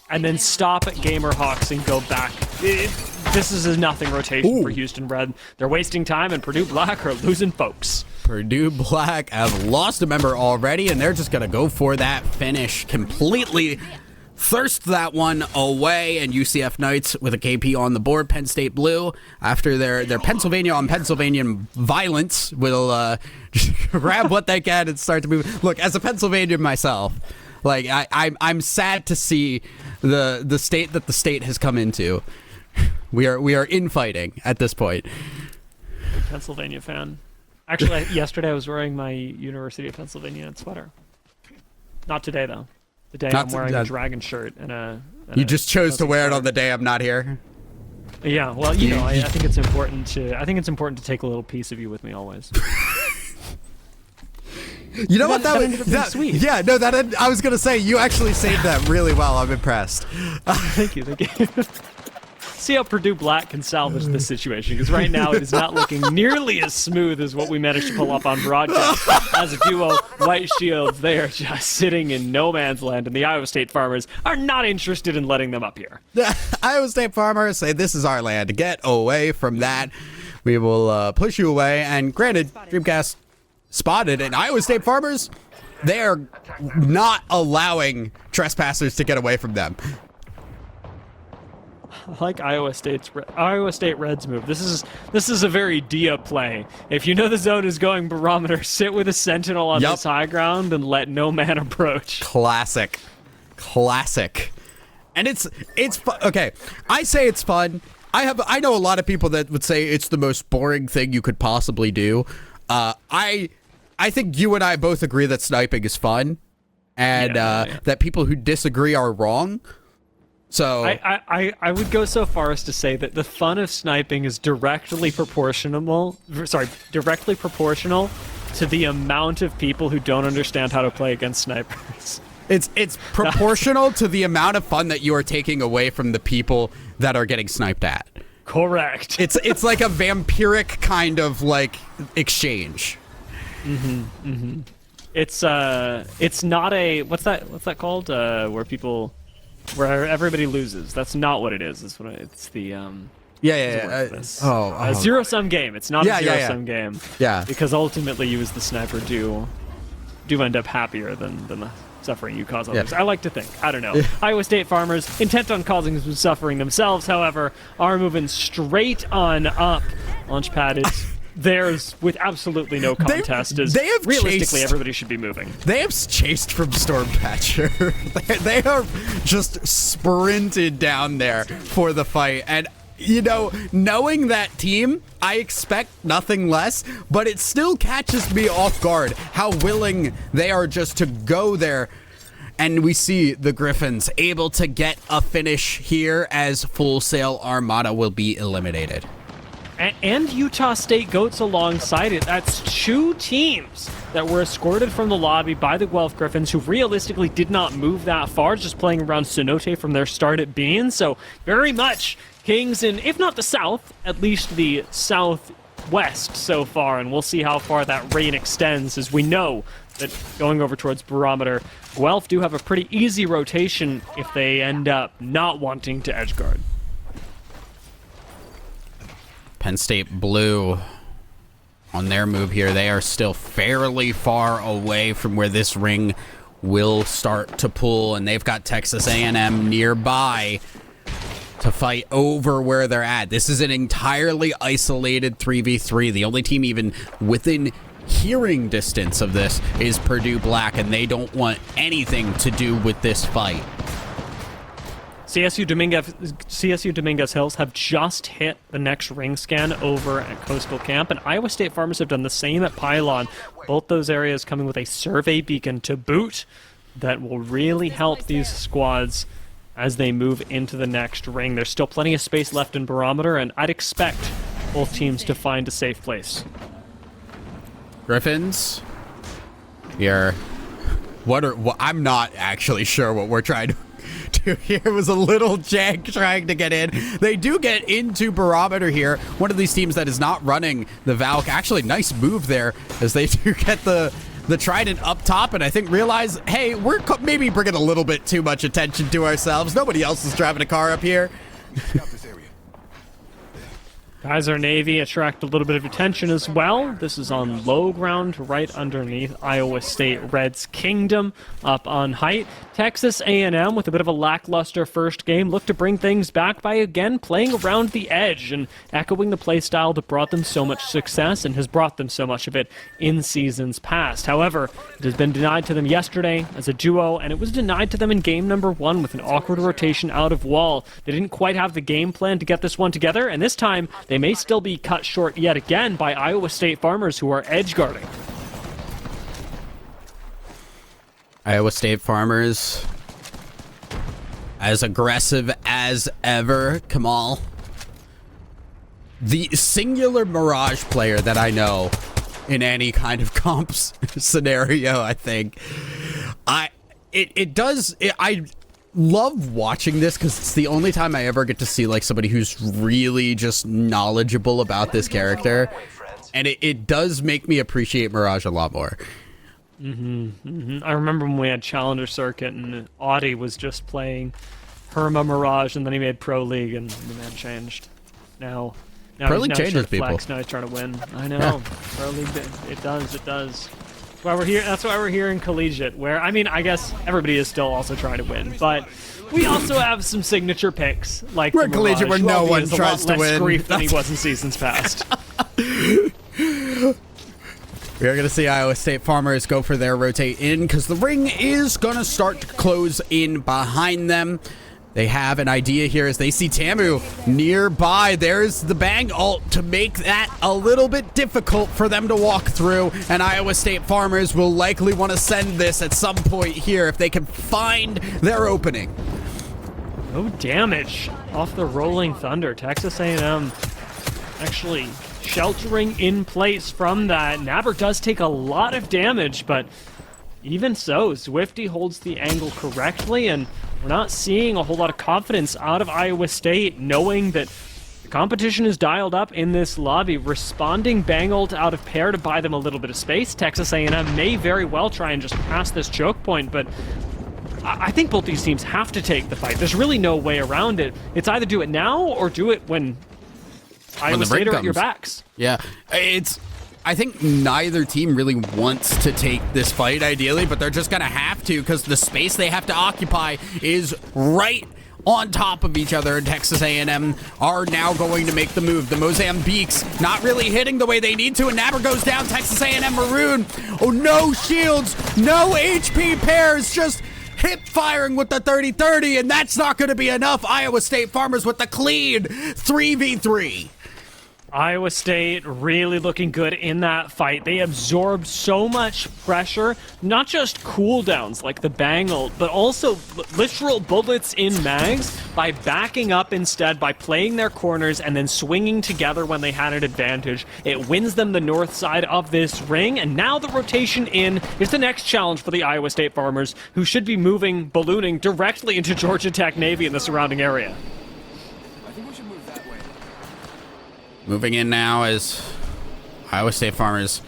and then stop at Gamerhawks and go back. This is a nothing rotation for Houston Red. They're wasting time, and Purdue Black are losing folks. Purdue Black have lost a member already, and they're just going to go for that finish completely. Thirst that one away, and UCF Knights with a KP on the board. Penn State Blue, after their Pennsylvania on Pennsylvania violence, will just grab what they can and start to move. Look, as a Pennsylvanian myself, like I'm sad to see the state that the state has come into. We are infighting at this point. Pennsylvania fan. Actually, yesterday I was wearing my University of Pennsylvania sweater. Not today, though. Today I'm wearing a dragon shirt and a... You just chose to wear it on the day I'm not here? Yeah, well, you know, I think it's important to take a little piece of you with me always. You know what? That ended up being sweet. Yeah, no, I was gonna say you actually saved that really well. I'm impressed. Thank you. See how Purdue Black can salvage this situation, because right now it is not looking nearly as smooth as what we managed to pull up on broadcast. As a duo, White Shields, they are just sitting in no man's land, and the Iowa State Farmers are not interested in letting them up here. The Iowa State Farmers say this is our land. Get away from that. We will push you away. And granted, Dreamcast spotted, and Iowa State Farmers, they are not allowing trespassers to get away from them. I like Iowa State Reds move. This is a very Dia play. If you know the zone is going Barometer, sit with a sentinel on this high ground and let no man approach. Classic. And it's okay. I say it's fun. I know a lot of people that would say it's the most boring thing you could possibly do. I think you and I both agree that sniping is fun, and that people who disagree are wrong. So I would go so far as to say that the fun of sniping is directly proportional to the amount of people who don't understand how to play against snipers. It's proportional to the amount of fun that you are taking away from the people that are getting sniped at. Correct. It's like a vampiric kind of like exchange. It's not a what's that called? Where everybody loses. That's not what it is. It's the zero sum game. It's not a zero sum game. Yeah. Because ultimately you as the sniper do end up happier than the suffering you cause others. I like to think. I don't know. Iowa State Farmers, intent on causing some suffering themselves, however, are moving straight on up. Launchpad is There's with absolutely no contest. Is they have realistically chased- everybody should be moving. They have chased from Stormpatcher. They are just sprinted down there for the fight. And, you know, knowing that team, I expect nothing less, but it still catches me off guard how willing they are just to go there. And we see the Griffins able to get a finish here as Full Sail Armada will be eliminated. And Utah State Goats alongside it. That's two teams that were escorted from the lobby by the Guelph Griffins, who realistically did not move that far, just playing around Cenote from their start at Bean. So very much Kings in, if not the south, at least the southwest so far. And we'll see how far that reign extends, as we know that going over towards Barometer, Guelph do have a pretty easy rotation if they end up not wanting to edgeguard. Penn State Blue on their move here. They are still fairly far away from where this ring will start to pull, and they've got Texas A&M nearby to fight over where they're at. This is an entirely isolated 3v3. The only team even within hearing distance of this is Purdue Black, and they don't want anything to do with this fight. CSU Dominguez Hills have just hit the next ring scan over at Coastal Camp, and Iowa State Farmers have done the same at Pylon. Both those areas coming with a survey beacon to boot that will really help these squads as they move into the next ring. There's still plenty of space left in Barometer, and I'd expect both teams to find a safe place. Griffins, here. I'm not actually sure what we're trying to do here. It was a little jank trying to get in. They do get into Barometer here. One of these teams that is not running the Valk. Actually, nice move there as they do get the Trident up top, and I think realize, hey, we're maybe bringing a little bit too much attention to ourselves. Nobody else is driving a car up here. Kaiser Navy attract a little bit of attention as well. This is on low ground right underneath Iowa State Red's Kingdom up on height. Texas A&M with a bit of a lackluster first game looked to bring things back by again playing around the edge and echoing the play style that brought them so much success and has brought them so much of it in seasons past. However, it has been denied to them yesterday as a duo, and it was denied to them in game number 1 with an awkward rotation out of wall. They didn't quite have the game plan to get this one together, and this time they may still be cut short yet again by Iowa State Farmers, who are edge guarding. Iowa State Farmers, as aggressive as ever. Kamal, the singular Mirage player that I know in any kind of comps scenario, I think. I love watching this because it's the only time I ever get to see like somebody who's really just knowledgeable about this character, and it does make me appreciate Mirage a lot more. I remember when we had Challenger Circuit and Audie was just playing Herma Mirage, and then he made Pro League, and the man changed. Now Pro League he's changes trying to people. flex, now he's trying to win. I know. Pro League, it does. That's why we're here. That's why we're here in Collegiate, where, I mean, I guess everybody is still also trying to win, but we also have some signature picks, like We're the Collegiate Mirage, where no who one is a tries lot to less win. grief than he was in seasons past. We are going to see Iowa State Farmers go for their rotate in because the ring is going to start to close in behind them. They have an idea here as they see Tamu nearby. There's the bang ult to make that a little bit difficult for them to walk through, and Iowa State Farmers will likely want to send this at some point here if they can find their opening. No damage off the Rolling Thunder. Texas A&M actually sheltering in place from that. Naber does take a lot of damage, but even so, Zwifty holds the angle correctly, and we're not seeing a whole lot of confidence out of Iowa State, knowing that the competition is dialed up in this lobby. Responding bang ult out of pair to buy them a little bit of space. Texas A&M may very well try and just pass this choke point, but I think both these teams have to take the fight. There's really no way around it. It's either do it now or do it when Iowa State are at your backs. Yeah, I think neither team really wants to take this fight ideally, but they're just going to have to because the space they have to occupy is right on top of each other. Texas A&M are now going to make the move. The Mozambiques not really hitting the way they need to, and Napper goes down. Texas A&M Maroon. Oh, no shields, no HP pairs, just hip firing with the 30-30, and that's not going to be enough. Iowa State Farmers with the clean 3v3. Iowa State really looking good in that fight. They absorbed so much pressure, not just cooldowns like the Bangle, but also literal bullets in mags by backing up instead, by playing their corners and then swinging together when they had an advantage. It wins them the north side of this ring, and now the rotation in is the next challenge for the Iowa State Farmers, who should be moving, ballooning directly into Georgia Tech Navy in the surrounding area. Moving in now is Iowa State Farmers.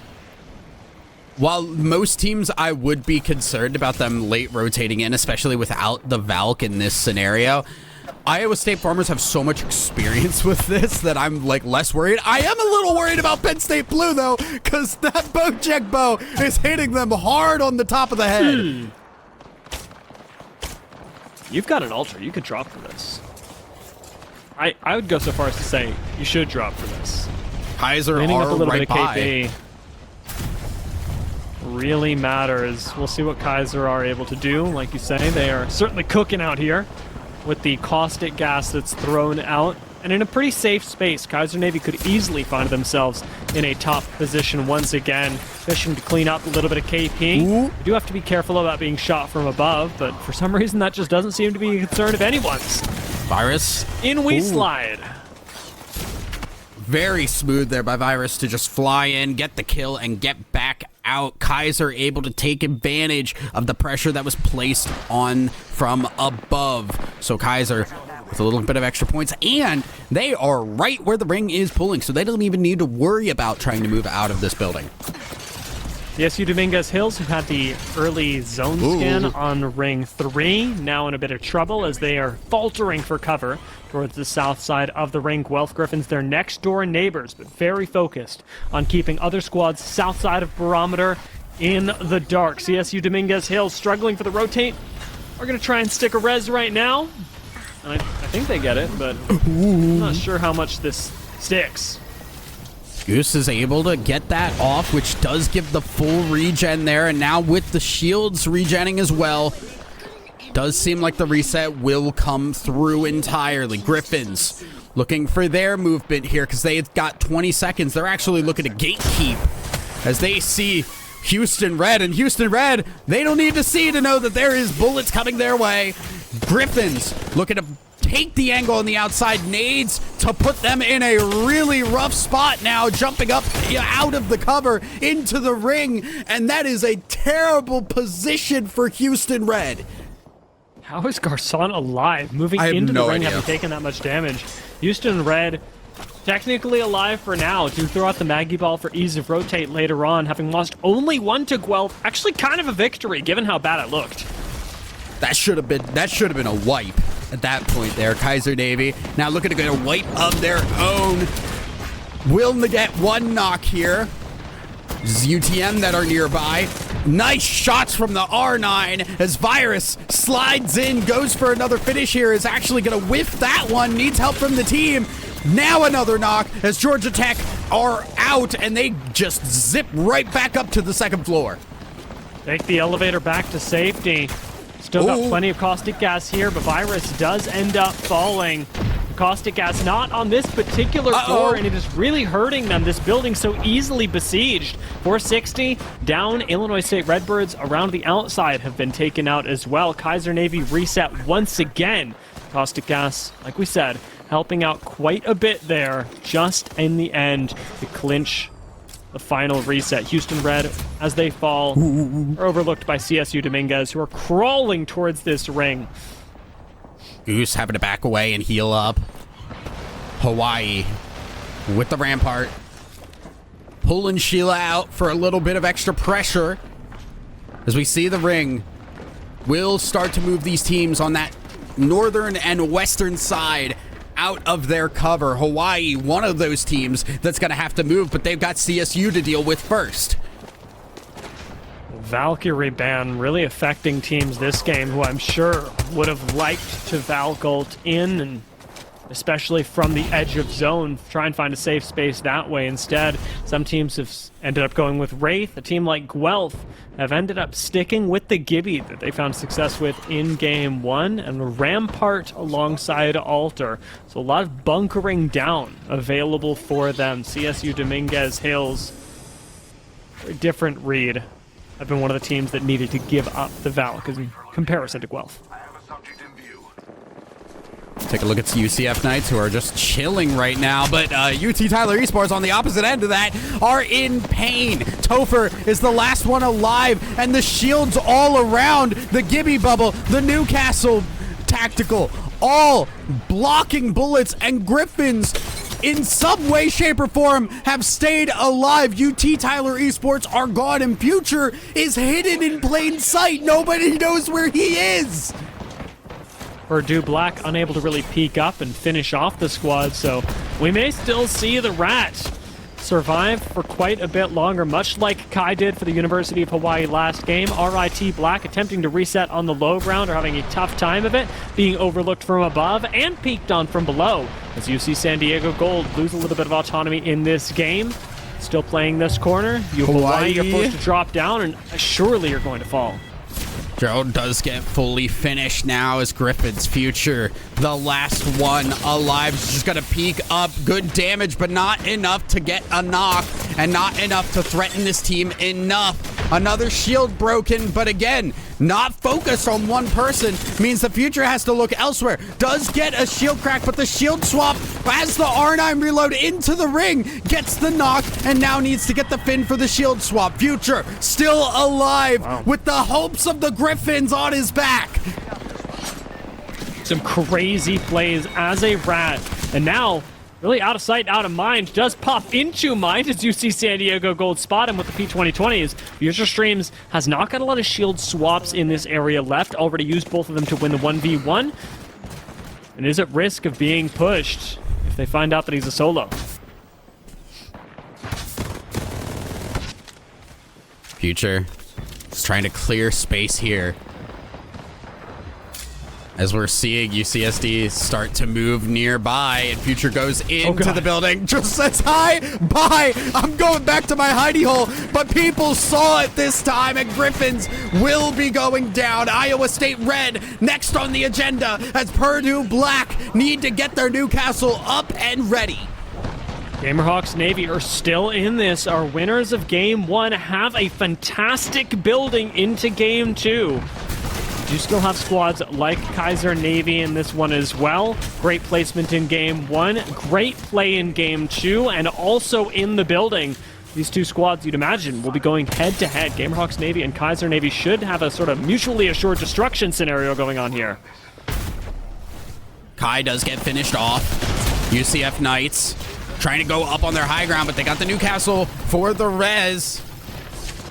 While most teams, I would be concerned about them late rotating in, especially without the Valk in this scenario, Iowa State Farmers have so much experience with this that I'm like less worried. I am a little worried about Penn State Blue though, because that Bojack bow is hitting them hard on the top of the head. You've got an ultra. You could drop for this. I would go so far as to say you should drop for this. Kaiser Cleaning up a are little right bit of by. KP really matters. We'll see what Kaiser are able to do. Like you say, they are certainly cooking out here with the caustic gas that's thrown out. And in a pretty safe space, Kaiser Navy could easily find themselves in a top position once again, fishing to clean up a little bit of KP. Ooh. You do have to be careful about being shot from above, but for some reason that just doesn't seem to be a concern of anyone's. Virus. In we Ooh. slide. Very smooth there by Virus to just fly in, get the kill, and get back out. Kaiser able to take advantage of the pressure that was placed on from above. So Kaiser with a little bit of extra points, and they are right where the ring is pulling, so they don't even need to worry about trying to move out of this building. CSU Dominguez Hills, who had the early zone scan on ring 3, now in a bit of trouble as they are faltering for cover towards the south side of the ring. Guelph Griffins, their next door neighbors, but very focused on keeping other squads south side of Barometer in the dark. CSU Dominguez Hills struggling for the rotate. We're going to try and stick a res right now. And I think they get it, but I'm not sure how much this sticks. Goose is able to get that off, which does give the full regen there, and now with the shields regenning as well, does seem like the reset will come through entirely. Griffins looking for their movement here because they've got 20 seconds. They're actually looking to gatekeep as they see Houston Red, and Houston Red, they don't need to see to know that there is bullets coming their way. Griffins looking to take the angle on the outside, nades to put them in a really rough spot now, jumping up out of the cover into the ring, and that is a terrible position for Houston Red. How is Garcon alive, moving I have into no the ring, idea. having taken that much damage? Houston Red, technically alive for now, to throw out the Maggie Ball for ease of rotate later on, having lost only one to Guelph. Actually kind of a victory, given how bad it looked. That should have been a wipe at that point there. Kaiser Navy now looking to get a wipe of their own. Will get one knock here. This is UTM that are nearby. Nice shots from the R9 as Virus slides in, goes for another finish here, is actually going to whiff that one, needs help from the team. Now another knock as Georgia Tech are out, and they just zip right back up to the second floor. Take the elevator back to safety. Still got plenty of caustic gas here, but Virus does end up falling. Caustic gas not on this particular floor, and it is really hurting them. This building so easily besieged. 460 down. Illinois State Redbirds around the outside have been taken out as well. Kaiser Navy reset once again. Caustic gas, like we said, helping out quite a bit there, just in the end to clinch the final reset. Houston Red, as they fall, are overlooked by CSU Dominguez, who are crawling towards this ring. Goose having to back away and heal up. Hawaii with the Rampart. Pulling Sheila out for a little bit of extra pressure. As we see the ring will start to move these teams on that northern and western side out of their cover. Hawaii, one of those teams that's going to have to move, but they've got CSU to deal with first. Valkyrie ban really affecting teams this game who I'm sure would have liked to Valk ult in, and especially from the edge of zone, try and find a safe space that way. Instead, some teams have ended up going with Wraith. A team like Guelph have ended up sticking with the Gibby that they found success with in Game 1, and Rampart alongside Alter. So a lot of bunkering down available for them. CSU Dominguez Hills, very different read. I've been one of the teams that needed to give up the Valk in comparison to Guelph. Take a look at UCF Knights, who are just chilling right now, but UT Tyler Esports on the opposite end of that are in pain. Topher is the last one alive, and the shields all around the Gibby bubble, the Newcastle tactical, all blocking bullets, and Griffins in some way, shape, or form have stayed alive. UT Tyler Esports are gone, and Future is hidden in plain sight. Nobody knows where he is. Purdue Black unable to really peek up and finish off the squad, so we may still see the Rat survive for quite a bit longer, much like Kai did for the University of Hawaii last game. RIT Black attempting to reset on the low ground are having a tough time of it, being overlooked from above and peeked on from below, as UC San Diego Gold lose a little bit of autonomy in this game. Still playing this corner. Hawaii, you're forced to drop down, and surely you're going to fall. Gerald does get fully finished now as Griffin's Future, the last one alive. He's just gonna peek up. Good damage, but not enough to get a knock, and not enough to threaten this team enough. Another shield broken, but again, not focused on one person means the Future has to look elsewhere. Does get a shield crack, but the shield swap as the R9 reload into the ring gets the knock, and now needs to get the fin for the shield swap. Future still alive with the hopes of the Griffins on his back. Some crazy plays as a Rat, and now really out of sight, out of mind, does pop into mind as you see San Diego Gold spot him with the P2020s. Future Streams has not got a lot of shield swaps in this area left, already used both of them to win the 1v1, and is at risk of being pushed if they find out that he's a solo. Future is trying to clear space here, as we're seeing UCSD start to move nearby, and Future goes into the building, just says, hi, bye, I'm going back to my hidey hole, but people saw it this time, and Griffins will be going down. Iowa State Red next on the agenda, as Purdue Black need to get their Newcastle up and ready. Gamerhawks Navy are still in this. Our winners of Game 1 have a fantastic building into Game 2. You still have squads like Kaiser Navy in this one as well. Great placement in Game 1, great play in Game 2, and also in the building. These two squads, you'd imagine, will be going head-to-head. Gamerhawks Navy and Kaiser Navy should have a sort of mutually assured destruction scenario going on here. Kai does get finished off. UCF Knights trying to go up on their high ground, but they got the Newcastle for the res.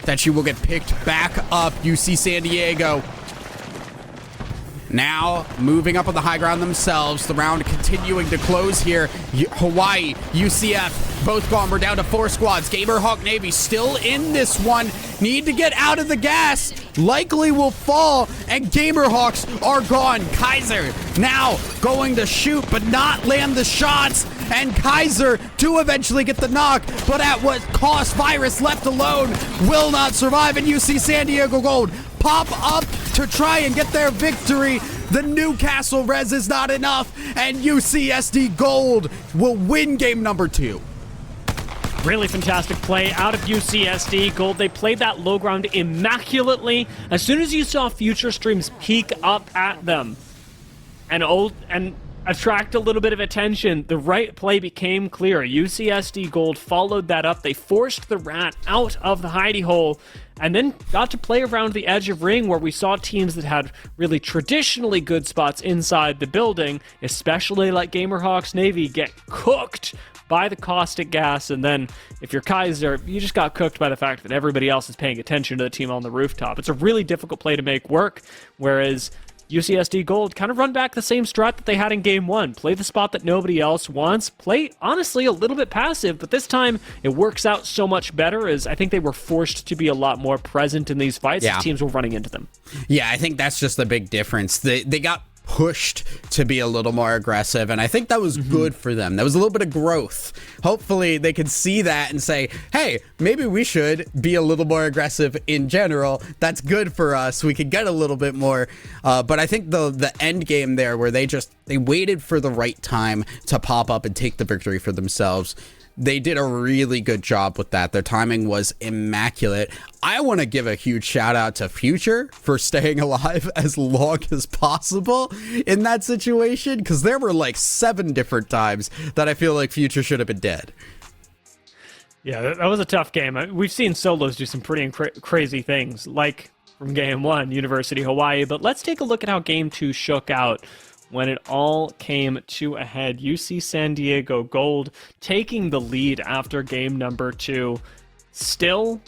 That she will get picked back up. UC San Diego now moving up on the high ground themselves. The round continuing to close here. Hawaii, UCF, both gone. We're down to 4 squads. Gamerhawk Navy still in this one. Need to get out of the gas. Likely will fall, and Gamerhawks are gone. Kaiser now going to shoot, but not land the shots. And Kaiser to eventually get the knock, but at what cost? Virus left alone will not survive, and UC San Diego Gold pop up to try and get their victory. The Newcastle res is not enough, and UCSD Gold will win game number 2. Really fantastic play out of UCSD Gold. They played that low ground immaculately. As soon as you saw Future Streams peek up at them and attract a little bit of attention, the right play became clear. UCSD Gold followed that up. They forced the Rat out of the hidey hole, and then got to play around the edge of ring, where we saw teams that had really traditionally good spots inside the building, especially like Gamerhawks Navy, get cooked by the caustic gas. And then if you're Kaiser, you just got cooked by the fact that everybody else is paying attention to the team on the rooftop. It's a really difficult play to make work, whereas UCSD Gold kind of run back the same strat that they had in game one. Play the spot that nobody else wants. Play, honestly, a little bit passive, but this time it works out so much better as I think they were forced to be a lot more present in these fights as teams were running into them. Yeah, I think that's just the big difference. They got pushed to be a little more aggressive, and I think that was good for them. That was a little bit of growth. Hopefully they can see that and say, hey, maybe we should be a little more aggressive in general. That's good for us. We could get a little bit more, but I think the end game there where they waited for the right time to pop up and take the victory for themselves. They did a really good job with that. Their timing was immaculate. I want to give a huge shout out to Future for staying alive as long as possible in that situation, because there were like 7 different times that I feel like Future should have been dead. Yeah, that was a tough game. We've seen solos do some pretty crazy things, like from game one, University Hawaii, but let's take a look at how game 2 shook out. When it all came to a head, UC San Diego Gold taking the lead after game number 2. Still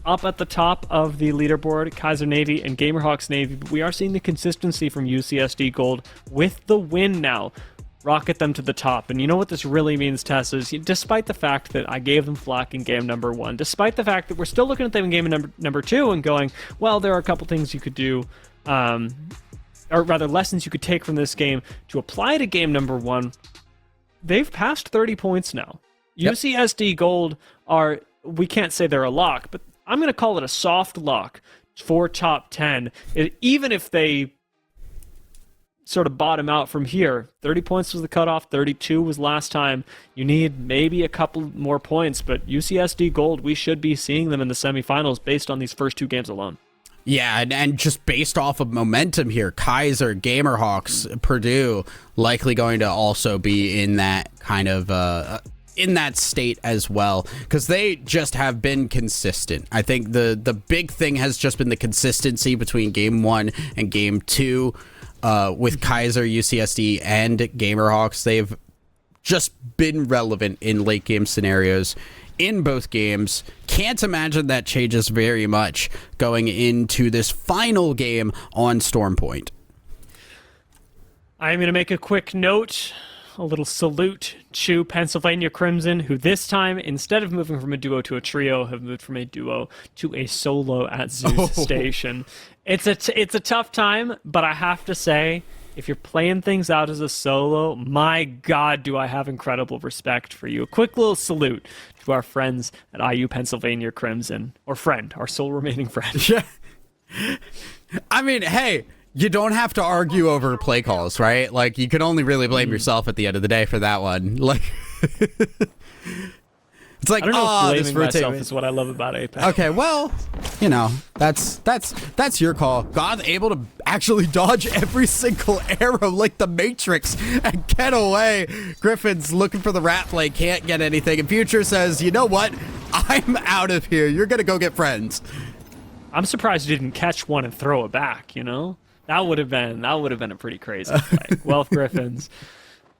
up at the top of the leaderboard, Kaiser Navy and Gamerhawks Navy, but we are seeing the consistency from UCSD Gold with the win now. Rocket them to the top. And you know what this really means, Tess, is despite the fact that I gave them flack in game number 1, despite the fact that we're still looking at them in game number 2 and going, well, there are a couple things you could do, or rather lessons you could take from this game to apply to game number 1, they've passed 30 points now. Yep. UCSD Gold are, we can't say they're a lock, but I'm going to call it a soft lock for top 10. Even if they sort of bottom out from here, 30 points was the cutoff, 32 was last time. You need maybe a couple more points, but UCSD Gold, we should be seeing them in the semifinals based on these first 2 games alone. Yeah, and just based off of momentum here, Kaiser, Gamerhawks, Purdue likely going to also be in that kind of in that state as well, because they just have been consistent. I think the big thing has just been the consistency between game 1 and game 2 with Kaiser, UCSD, and Gamerhawks. They've just been relevant in late game scenarios in both games. Can't imagine that changes very much going into this final game on Storm Point. I'm going to make a quick note, a little salute to Pennsylvania Crimson, who this time, instead of moving from a duo to a trio, have moved from a duo to a solo at Zeus Station. It's a tough time, but I have to say, if you're playing things out as a solo, my God, do I have incredible respect for you. A quick little salute to our friends at IU Pennsylvania Crimson. Or friend, our sole remaining friend. Yeah. I mean, hey, you don't have to argue over play calls, right? Like, you can only really blame yourself at the end of the day for that one. Like, it's like, I don't know if this blaming myself is what I love about Apex. Okay, well, you know, that's your call. God's able to actually dodge every single arrow like the Matrix and get away. Griffin's looking for the rat play, can't get anything. And Future says, you know what? I'm out of here. You're gonna go get friends. I'm surprised you didn't catch one and throw it back, you know? That would have been a pretty crazy play. Guelph Griffins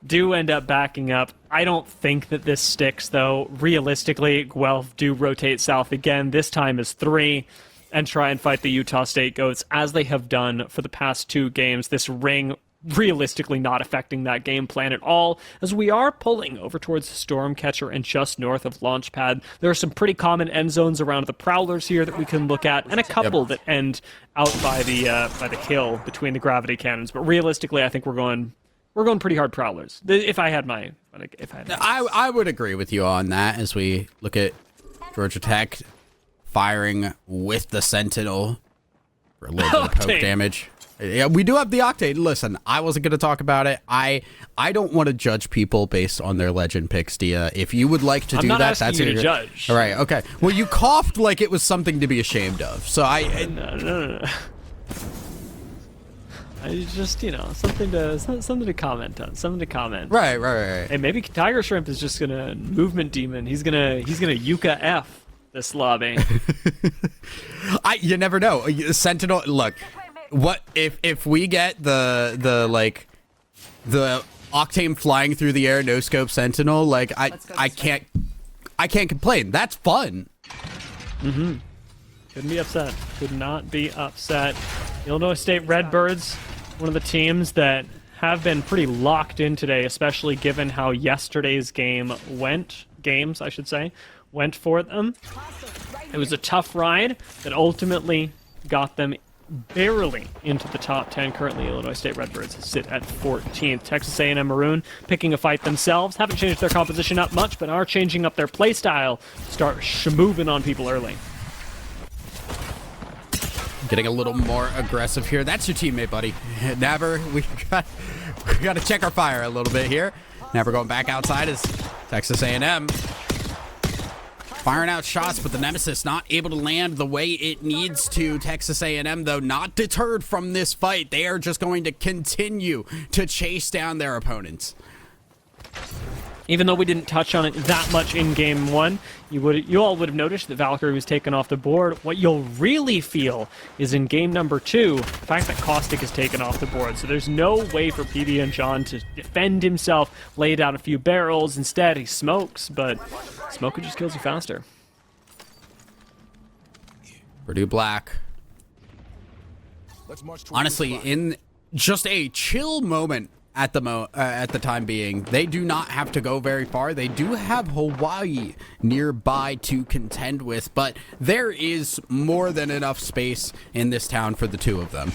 do end up backing up. I don't think that this sticks, though. Realistically, Guelph do rotate south again. This time is 3 and try and fight the Utah State Goats, as they have done for the past 2 games. This ring realistically not affecting that game plan at all, as we are pulling over towards Stormcatcher and just north of Launchpad. There are some pretty common end zones around the Prowlers here that we can look at, and a couple that end out by the hill between the gravity cannons. But realistically, I think we're going pretty hard Prowlers. I would agree with you on that as we look at Georgia Tech firing with the Sentinel for a little bit of poke damage. Yeah, we do have the Octane. Listen, I wasn't going to talk about it. I don't want to judge people based on their legend picks, Dia. If you would like to do that, that's you to judge. All right, okay. Well, you coughed like it was something to be ashamed of. So No. I just, something to comment on. Something to comment. Right. And maybe Tiger Shrimp is just gonna movement demon. He's gonna Yuka F this lobby. You never know. Sentinel, look. What if we get the Octane flying through the air, no scope Sentinel? Like I can't complain. That's fun. Couldn't be upset. Could not be upset. Illinois State Redbirds, one of the teams that have been pretty locked in today, especially given how yesterday's games, I should say, went for them. It was a tough ride that ultimately got them barely into the top 10. Currently, Illinois State Redbirds sit at 14th. Texas A&M Maroon picking a fight themselves. Haven't changed their composition up much, but are changing up their play style to start moving on people early. Getting a little more aggressive here. That's your teammate, buddy. Naber, we got to check our fire a little bit here. Naber going back outside is Texas A&M. Firing out shots, but the Nemesis not able to land the way it needs to. Texas A&M, though, not deterred from this fight. They are just going to continue to chase down their opponents. Even though we didn't touch on it that much in Game 1, you all would have noticed that Valkyrie was taken off the board. What you'll really feel is in Game number 2, the fact that Caustic is taken off the board. So there's no way for PBNJON to defend himself, lay down a few barrels. Instead, he smokes, but smoke just kills you faster. Purdue Black. Honestly, in just a chill moment at the time being, they do not have to go very far. They do have Hawaii nearby to contend with, but there is more than enough space in this town for the two of them.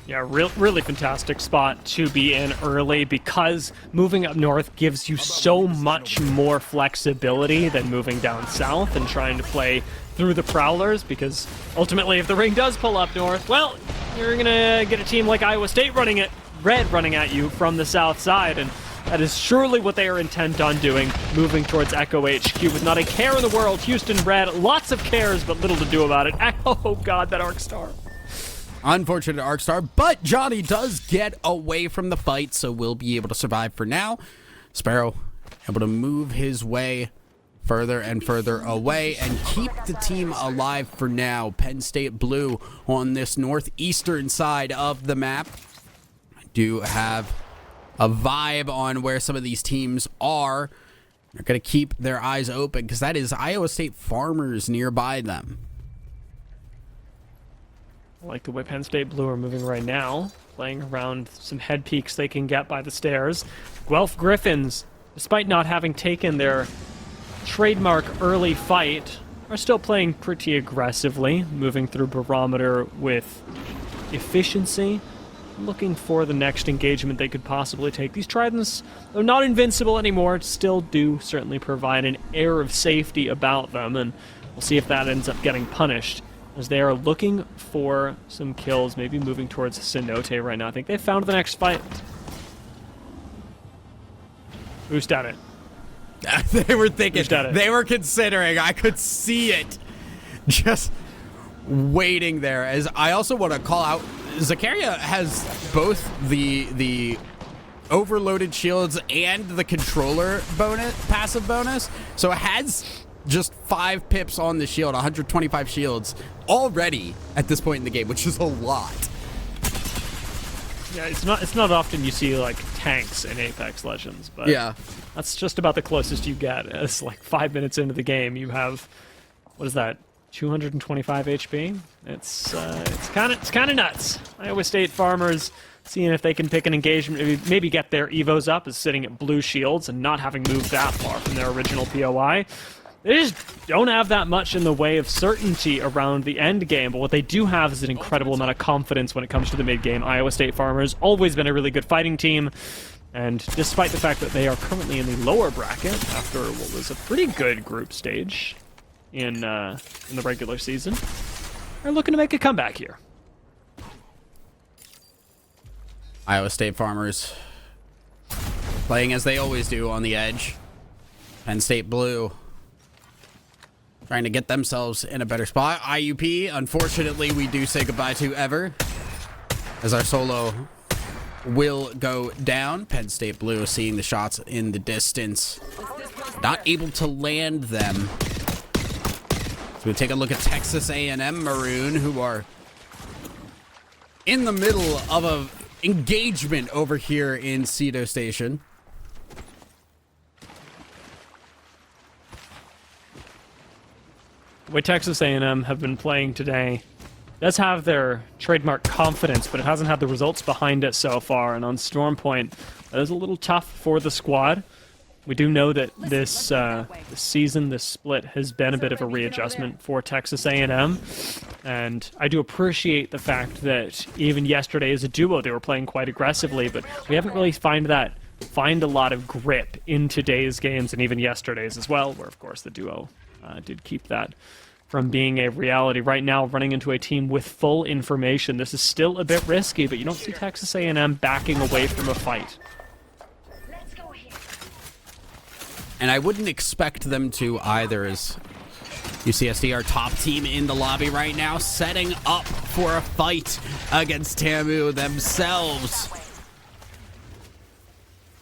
Yeah, really fantastic spot to be in early, because moving up north gives you so much more flexibility than moving down south and trying to play through the Prowlers, because ultimately if the ring does pull up north, well, you're gonna get a team like Iowa State running at you from the south side, and that is surely what they are intent on doing, moving towards Echo HQ with not a care in the world. Houston Red, lots of cares, but little to do about it. Oh god, that Arc Star. Unfortunate Arc Star, but Johnny does get away from the fight, so we'll be able to survive for now. Sparrow able to move his way further and further away and keep the team alive for now. Penn State Blue on this northeastern side of the map do have a vibe on where some of these teams are. They're going to keep their eyes open because that is Iowa State Farmers nearby them. I like the way Penn State Blue are moving right now, playing around some head peaks they can get by the stairs. Guelph Griffins, despite not having taken their trademark early fight, are still playing pretty aggressively, moving through Barometer with efficiency, looking for the next engagement they could possibly take. These Tridents, though not invincible anymore, still do certainly provide an air of safety about them, and we'll see if that ends up getting punished, as they are looking for some kills, maybe moving towards Cenote right now. I think they found the next fight. Boost at it. They were thinking, they were considering, I could see it. Just waiting there. As I also want to call out, Zakaria has both the overloaded shields and the controller passive bonus. So it has just 5 pips on the shield, 125 shields already at this point in the game, which is a lot. Yeah, it's not often you see like tanks in Apex Legends, but yeah, that's just about the closest you get. It's like 5 minutes into the game, you have, what is that, 225 HP? It's kind of nuts. Iowa State Farmers seeing if they can pick an engagement, maybe get their evos up, is sitting at blue shields and not having moved that far from their original POI. They just don't have that much in the way of certainty around the end game, but what they do have is an incredible amount of confidence when it comes to the mid game. Iowa State Farmers always been a really good fighting team, and despite the fact that they are currently in the lower bracket after what was a pretty good group stage in the regular season, they're looking to make a comeback here. Iowa State Farmers playing as they always do on the edge. Penn State Blue trying to get themselves in a better spot. IUP, unfortunately, we do say goodbye to Ever, as our solo will go down. Penn State Blue seeing the shots in the distance, not able to land them. So we take a look at Texas A&M Maroon, who are in the middle of an engagement over here in Cedo Station. The way Texas A&M have been playing today, does have their trademark confidence, but it hasn't had the results behind it so far. And on Storm Point, that is a little tough for the squad. We do know that this season, this split, has been a bit of a readjustment for Texas A&M. And I do appreciate the fact that even yesterday as a duo, they were playing quite aggressively, but we haven't really find a lot of grip in today's games and even yesterday's as well, where, of course, the duo did keep that from being a reality. Right now, running into a team with full information, this is still a bit risky, but you don't see Texas A&M backing away from a fight. And I wouldn't expect them to either, as UCSD, our top team in the lobby right now, setting up for a fight against TAMU themselves.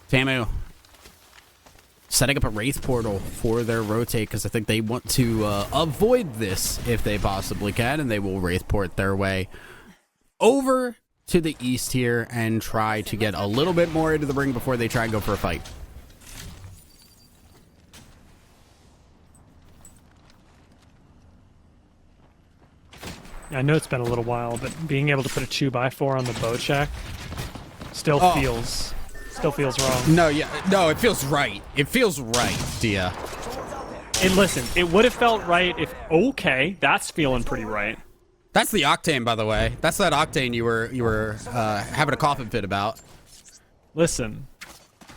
TAMU setting up a Wraith portal for their rotate, because I think they want to avoid this if they possibly can, and they will Wraith port their way over to the east here and try to get a little bit more into the ring before they try and go for a fight. I know it's been a little while, but being able to put a 2x4 on the bow check still feels wrong. No, it feels right. It feels right, Dia. And listen, it would have felt right if that's feeling pretty right. That's the Octane, by the way. That's that Octane you were having a coughing fit about. Listen,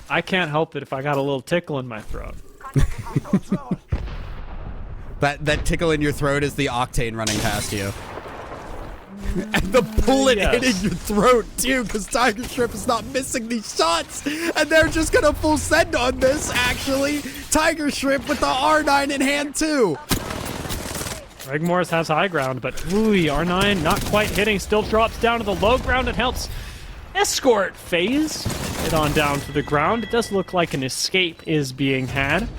I can't help it if I got a little tickle in my throat. That tickle in your throat is the Octane running past you. And the bullet hitting your throat, too, because Tiger Shrimp is not missing these shots. And they're just going to full send on this, actually. Tiger Shrimp with the R9 in hand, too. Greg Morris has high ground, but R9 not quite hitting. Still drops down to the low ground and helps escort FaZe it on down to the ground. It does look like an escape is being had.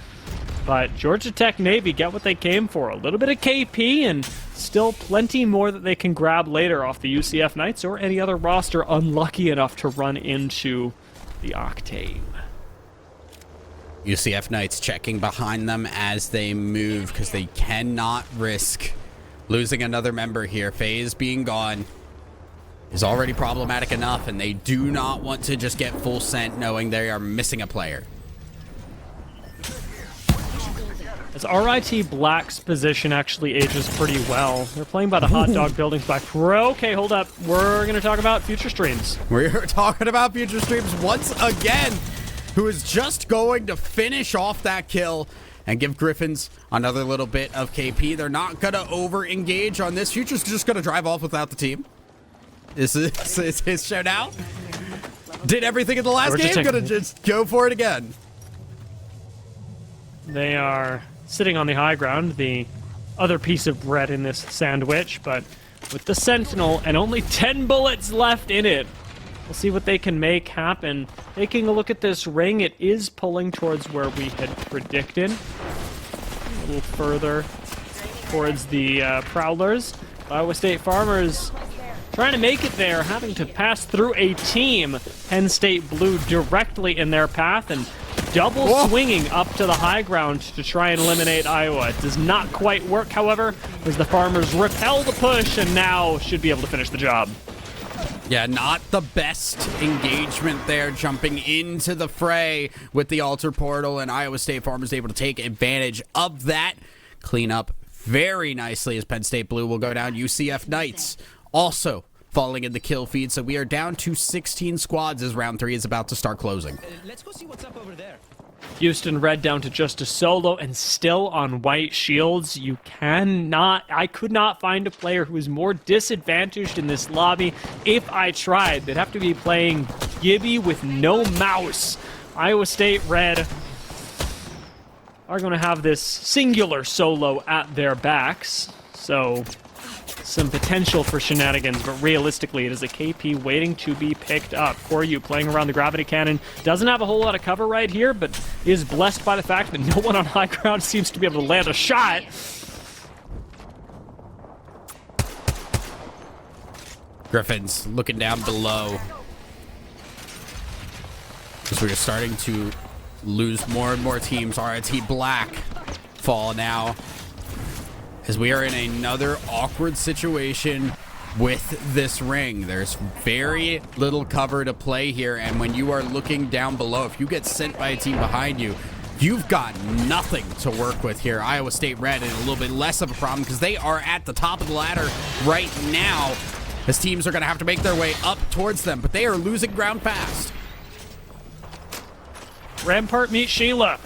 But Georgia Tech Navy get what they came for. A little bit of KP and still plenty more that they can grab later off the UCF Knights or any other roster unlucky enough to run into the Octane. UCF Knights checking behind them as they move because they cannot risk losing another member here. FaZe being gone is already problematic enough, and they do not want to just get full sent knowing they are missing a player. As RIT Black's position actually ages pretty well. They're playing by the Hot Dog Buildings by Pro. Okay, hold up. We're going to talk about Future Streams. We're talking about Future Streams once again, who is just going to finish off that kill and give Griffins another little bit of KP. They're not going to over-engage on this. Future's just going to drive off without the team. This is his show now. Did everything in the last game. Going to just go for it again. They are sitting on the high ground, the other piece of bread in this sandwich, but with the Sentinel and only 10 bullets left in it, we'll see what they can make happen. Taking a look at this ring, it is pulling towards where we had predicted. A little further towards the Prowlers. Iowa State Farmers trying to make it there, having to pass through a team. Penn State Blue directly in their path and double swinging up to the high ground to try and eliminate Iowa. It does not quite work, however, as the Farmers repel the push and now should be able to finish the job. Yeah, not the best engagement there, jumping into the fray with the Altar Portal, and Iowa State Farmers able to take advantage of that. Clean up very nicely as Penn State Blue will go down. UCF Knights also falling in the kill feed, so we are down to 16 squads as round 3 is about to start closing. Let's go see what's up over there. Houston Red down to just a solo and still on white shields. I could not find a player who is more disadvantaged in this lobby if I tried. They'd have to be playing Gibby with no mouse. Iowa State Red are going to have this singular solo at their backs, so some potential for shenanigans, but realistically it is a KP waiting to be picked up. Koryu playing around the gravity cannon, doesn't have a whole lot of cover right here, but is blessed by the fact that no one on high ground seems to be able to land a shot. Griffins looking down below as we are starting to lose more and more teams. RIT Black fall now, as we are in another awkward situation with this ring. There's very little cover to play here, and when you are looking down below, if you get sent by a team behind you, you've got nothing to work with here. Iowa State Red in a little bit less of a problem because they are at the top of the ladder right now, as teams are going to have to make their way up towards them, but they are losing ground fast. Rampart meets Sheila.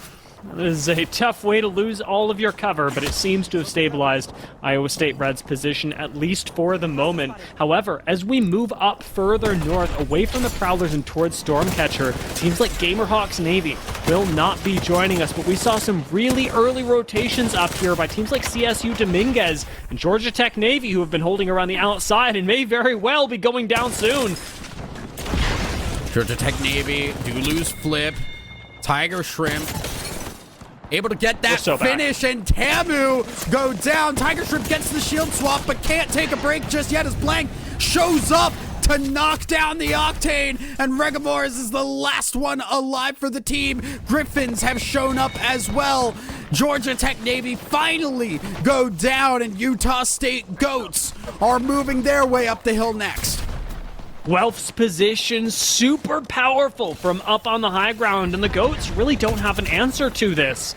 This is a tough way to lose all of your cover, but it seems to have stabilized Iowa State Red's position, at least for the moment. However, as we move up further north, away from the Prowlers and towards Stormcatcher, teams like Gamerhawks Navy will not be joining us, but we saw some really early rotations up here by teams like CSU Dominguez and Georgia Tech Navy, who have been holding around the outside and may very well be going down soon. Georgia Tech Navy do lose Flip. Tiger Shrimp able to get that finish, and Tamu go down. Tiger Shrimp gets the shield swap, but can't take a break just yet as Blank shows up to knock down the Octane, and Regamores is the last one alive for the team. Griffins have shown up as well. Georgia Tech Navy finally go down, and Utah State Goats are moving their way up the hill next. Guelph's position super powerful from up on the high ground, and the Goats really don't have an answer to this.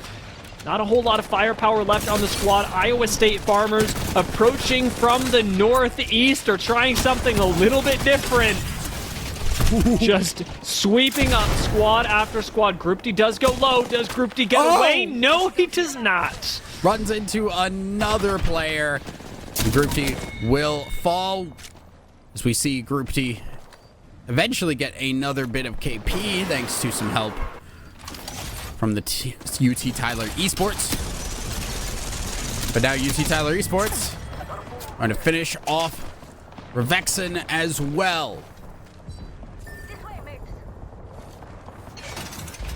Not a whole lot of firepower left on the squad. Iowa State Farmers approaching from the northeast are trying something a little bit different. Just sweeping up squad after squad. Group D does go low. Does Group D get away? No, he does not. Runs into another player. Group D will fall, as we see Group D eventually get another bit of KP thanks to some help from the UT Tyler Esports. But now UT Tyler Esports are going to finish off Revexen as well.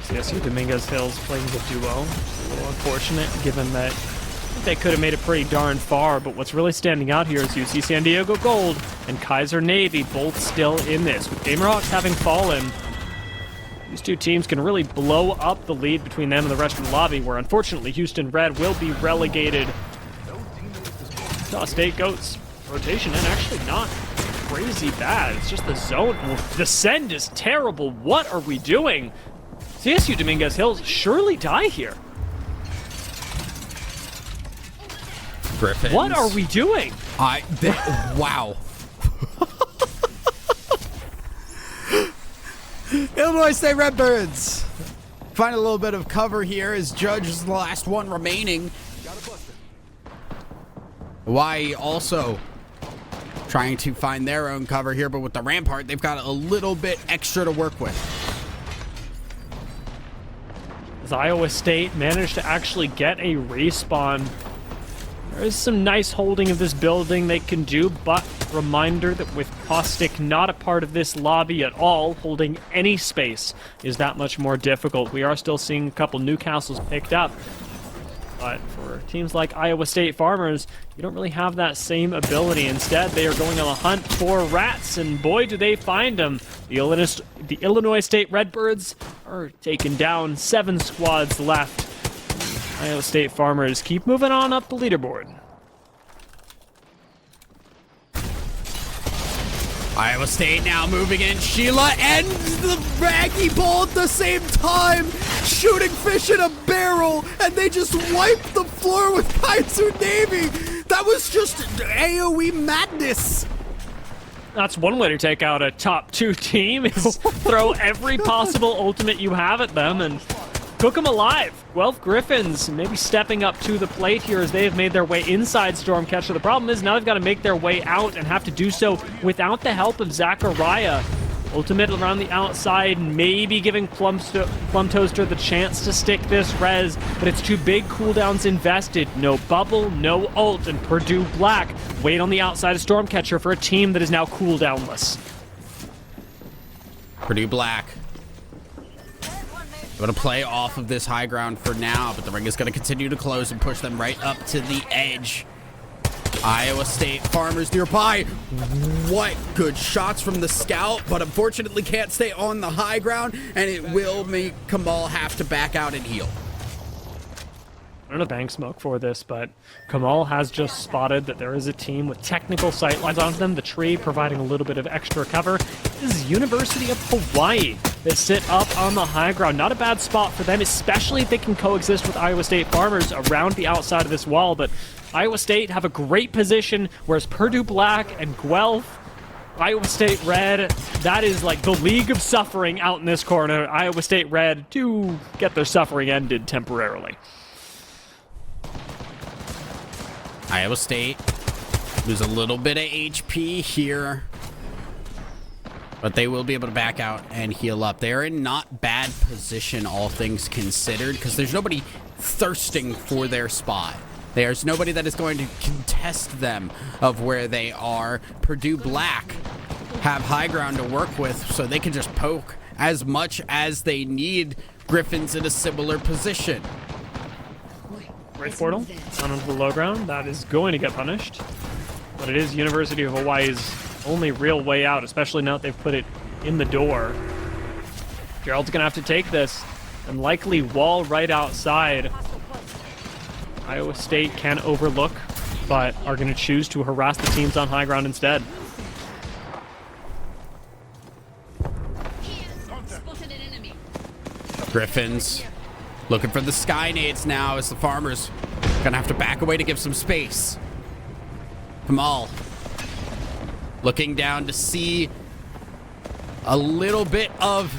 CSU Dominguez Hills playing the duo. A little unfortunate given that they could have made it pretty darn far, but what's really standing out here is UC San Diego Gold and Kaiser Navy both still in this. With Gamerhawks having fallen, these two teams can really blow up the lead between them and the rest of the lobby, where unfortunately Houston Red will be relegated. Utah State Goats rotation, and actually not crazy bad. It's just the zone. The send is terrible. What are we doing? CSU Dominguez Hills surely die here. Griffins. What are we doing? Wow. Illinois State Redbirds find a little bit of cover here as Judge is the last one remaining. Hawaii also trying to find their own cover here, but with the Rampart, they've got a little bit extra to work with. As Iowa State managed to actually get a respawn. There is some nice holding of this building they can do, but reminder that with Caustic not a part of this lobby at all, holding any space is that much more difficult. We are still seeing a couple Newcastles picked up, but for teams like Iowa State Farmers, you don't really have that same ability. Instead, they are going on a hunt for rats, and boy, do they find them. The Illinois State Redbirds are taken down. 7 squads left. Iowa State Farmers keep moving on up the leaderboard. Iowa State now moving in. Sheila and the Maggie Ball at the same time, shooting fish in a barrel, and they just wiped the floor with Kaiser Navy. That was just AoE madness. That's one way to take out a top 2 team, is throw every possible ultimate you have at them and cook them alive. Guelph Griffins maybe stepping up to the plate here as they have made their way inside Stormcatcher. The problem is now they've got to make their way out and have to do so without the help of Zachariah. Ultimate around the outside, maybe giving Plum Toaster the chance to stick this res, but it's too big cooldowns invested. No bubble, no ult, and Purdue Black wait on the outside of Stormcatcher for a team that is now cooldownless. Purdue Black going to play off of this high ground for now, but the ring is going to continue to close and push them right up to the edge. Iowa State Farmers nearby. What good shots from the scout, but unfortunately can't stay on the high ground, and it will make Kamal have to back out and heal. I don't know bank smoke for this, but Kamal has just spotted that there is a team with technical sight lines onto them. The tree providing a little bit of extra cover. This is University of Hawaii that sit up on the high ground. Not a bad spot for them, especially if they can coexist with Iowa State Farmers around the outside of this wall. But Iowa State have a great position, whereas Purdue Black and Guelph, Iowa State Red, that is like the league of suffering out in this corner. Iowa State Red to get their suffering ended temporarily. Iowa State lose a little bit of HP here, but they will be able to back out and heal up. They're in not bad position, all things considered, because there's nobody thirsting for their spot. There's nobody that is going to contest them of where they are. Purdue Black have high ground to work with, so they can just poke as much as they need. Griffin's in a similar position. Wraith Portal down onto the low ground. That is going to get punished. But it is University of Hawaii's only real way out, especially now that they've put it in the door. Gerald's going to have to take this and likely wall right outside. Iowa State can overlook, but are going to choose to harass the teams on high ground instead. Griffins looking for the sky nades now as the Farmers gonna have to back away to give some space. Kamal looking down to see a little bit of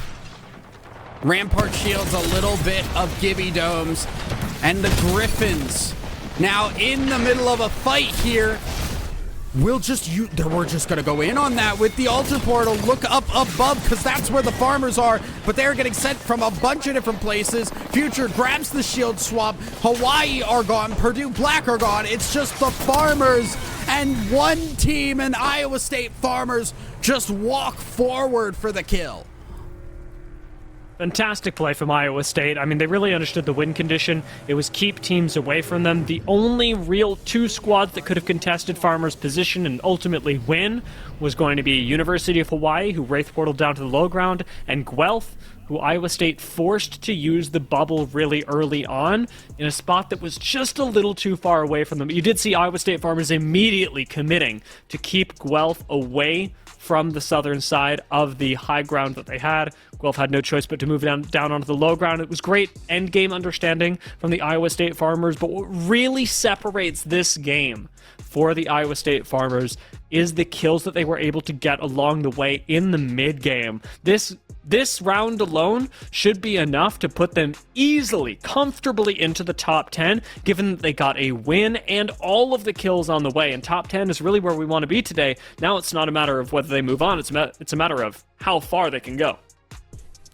Rampart shields, a little bit of Gibby domes, and the Griffins now in the middle of a fight here. We're just gonna go in on that with the altar portal. Look up above, because that's where the Farmers are, but they're getting sent from a bunch of different places. Future grabs the shield swap. Hawaii are gone. Purdue Black are gone. It's just the Farmers and one team, and Iowa State Farmers just walk forward for the kill. Fantastic play from Iowa State. I mean, they really understood the win condition. It was keep teams away from them. The only real two squads that could have contested Farmers' position and ultimately win was going to be University of Hawaii, who Wraith portaled down to the low ground, and Guelph, who Iowa State forced to use the bubble really early on in a spot that was just a little too far away from them. You did see Iowa State Farmers immediately committing to keep Guelph away from the southern side of the high ground that they had. Guelph had no choice but to move down onto the low ground. It was great end game understanding from the Iowa State Farmers, but what really separates this game for the Iowa State Farmers is the kills that they were able to get along the way in the mid game. This round alone should be enough to put them easily, comfortably into the top 10, given that they got a win and all of the kills on the way. And top 10 is really where we want to be today. Now it's not a matter of whether they move on, it's a matter of how far they can go.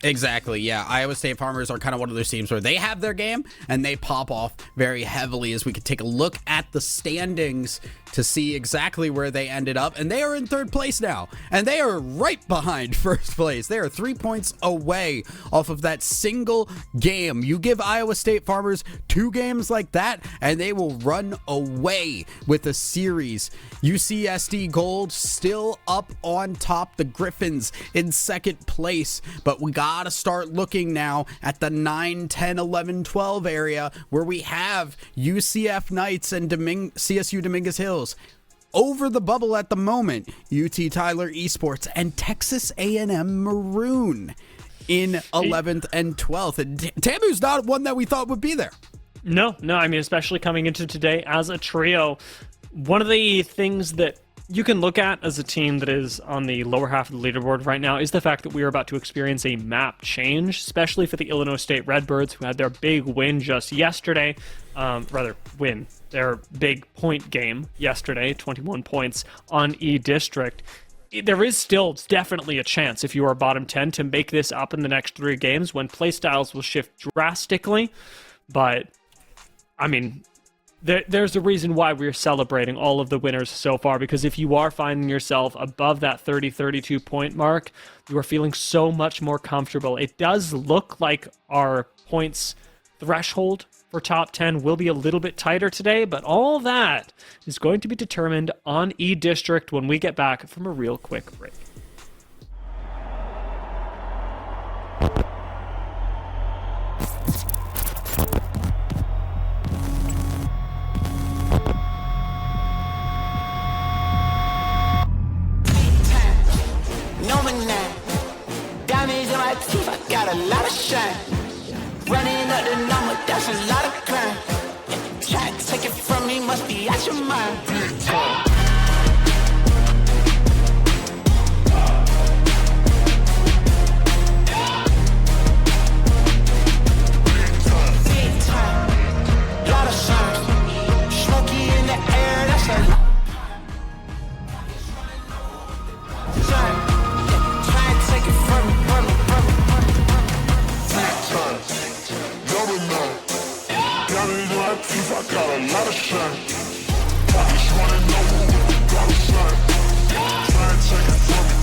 Exactly, yeah. Iowa State Farmers are kind of one of those teams where they have their game and they pop off very heavily, as we could take a look at the standings to see exactly where they ended up. And they are in third place now, and they are right behind first place. They are 3 points away off of that single game. You give Iowa State Farmers 2 games like that, and they will run away with a series. UCSD Gold still up on top. The Griffins in second place, but we gotta start looking now at the 9, 10, 11, 12 area, where we have UCF Knights and CSU Dominguez Hills. Over the bubble at the moment, UT Tyler Esports and Texas A&M Maroon in 11th and 12th. And Tamu's not one that we thought would be there. No, I mean, especially coming into today as a trio. One of the things that you can look at as a team that is on the lower half of the leaderboard right now is the fact that we are about to experience a map change, especially for the Illinois State Redbirds, who had their big win just yesterday. Their big point game yesterday, 21 points on E-District. There is still definitely a chance, if you are bottom 10, to make this up in the next 3 games when playstyles will shift drastically. But, I mean, there's a reason why we're celebrating all of the winners so far, because if you are finding yourself above that 30-32 point mark, you are feeling so much more comfortable. It does look like our points threshold for top 10 will be a little bit tighter today, but all that is going to be determined on E-District when we get back from a real quick break. shine. Running up the number, that's a lot of crime. Try to take it from me, must be out your mind. Big time. Lot of signs, smoky in the air, that's a sign. Try and take it from me. Big time, double nine. Got it in my teeth, I got a lot of shine. I just wanna know who with the dollar sign. Try and take it from me.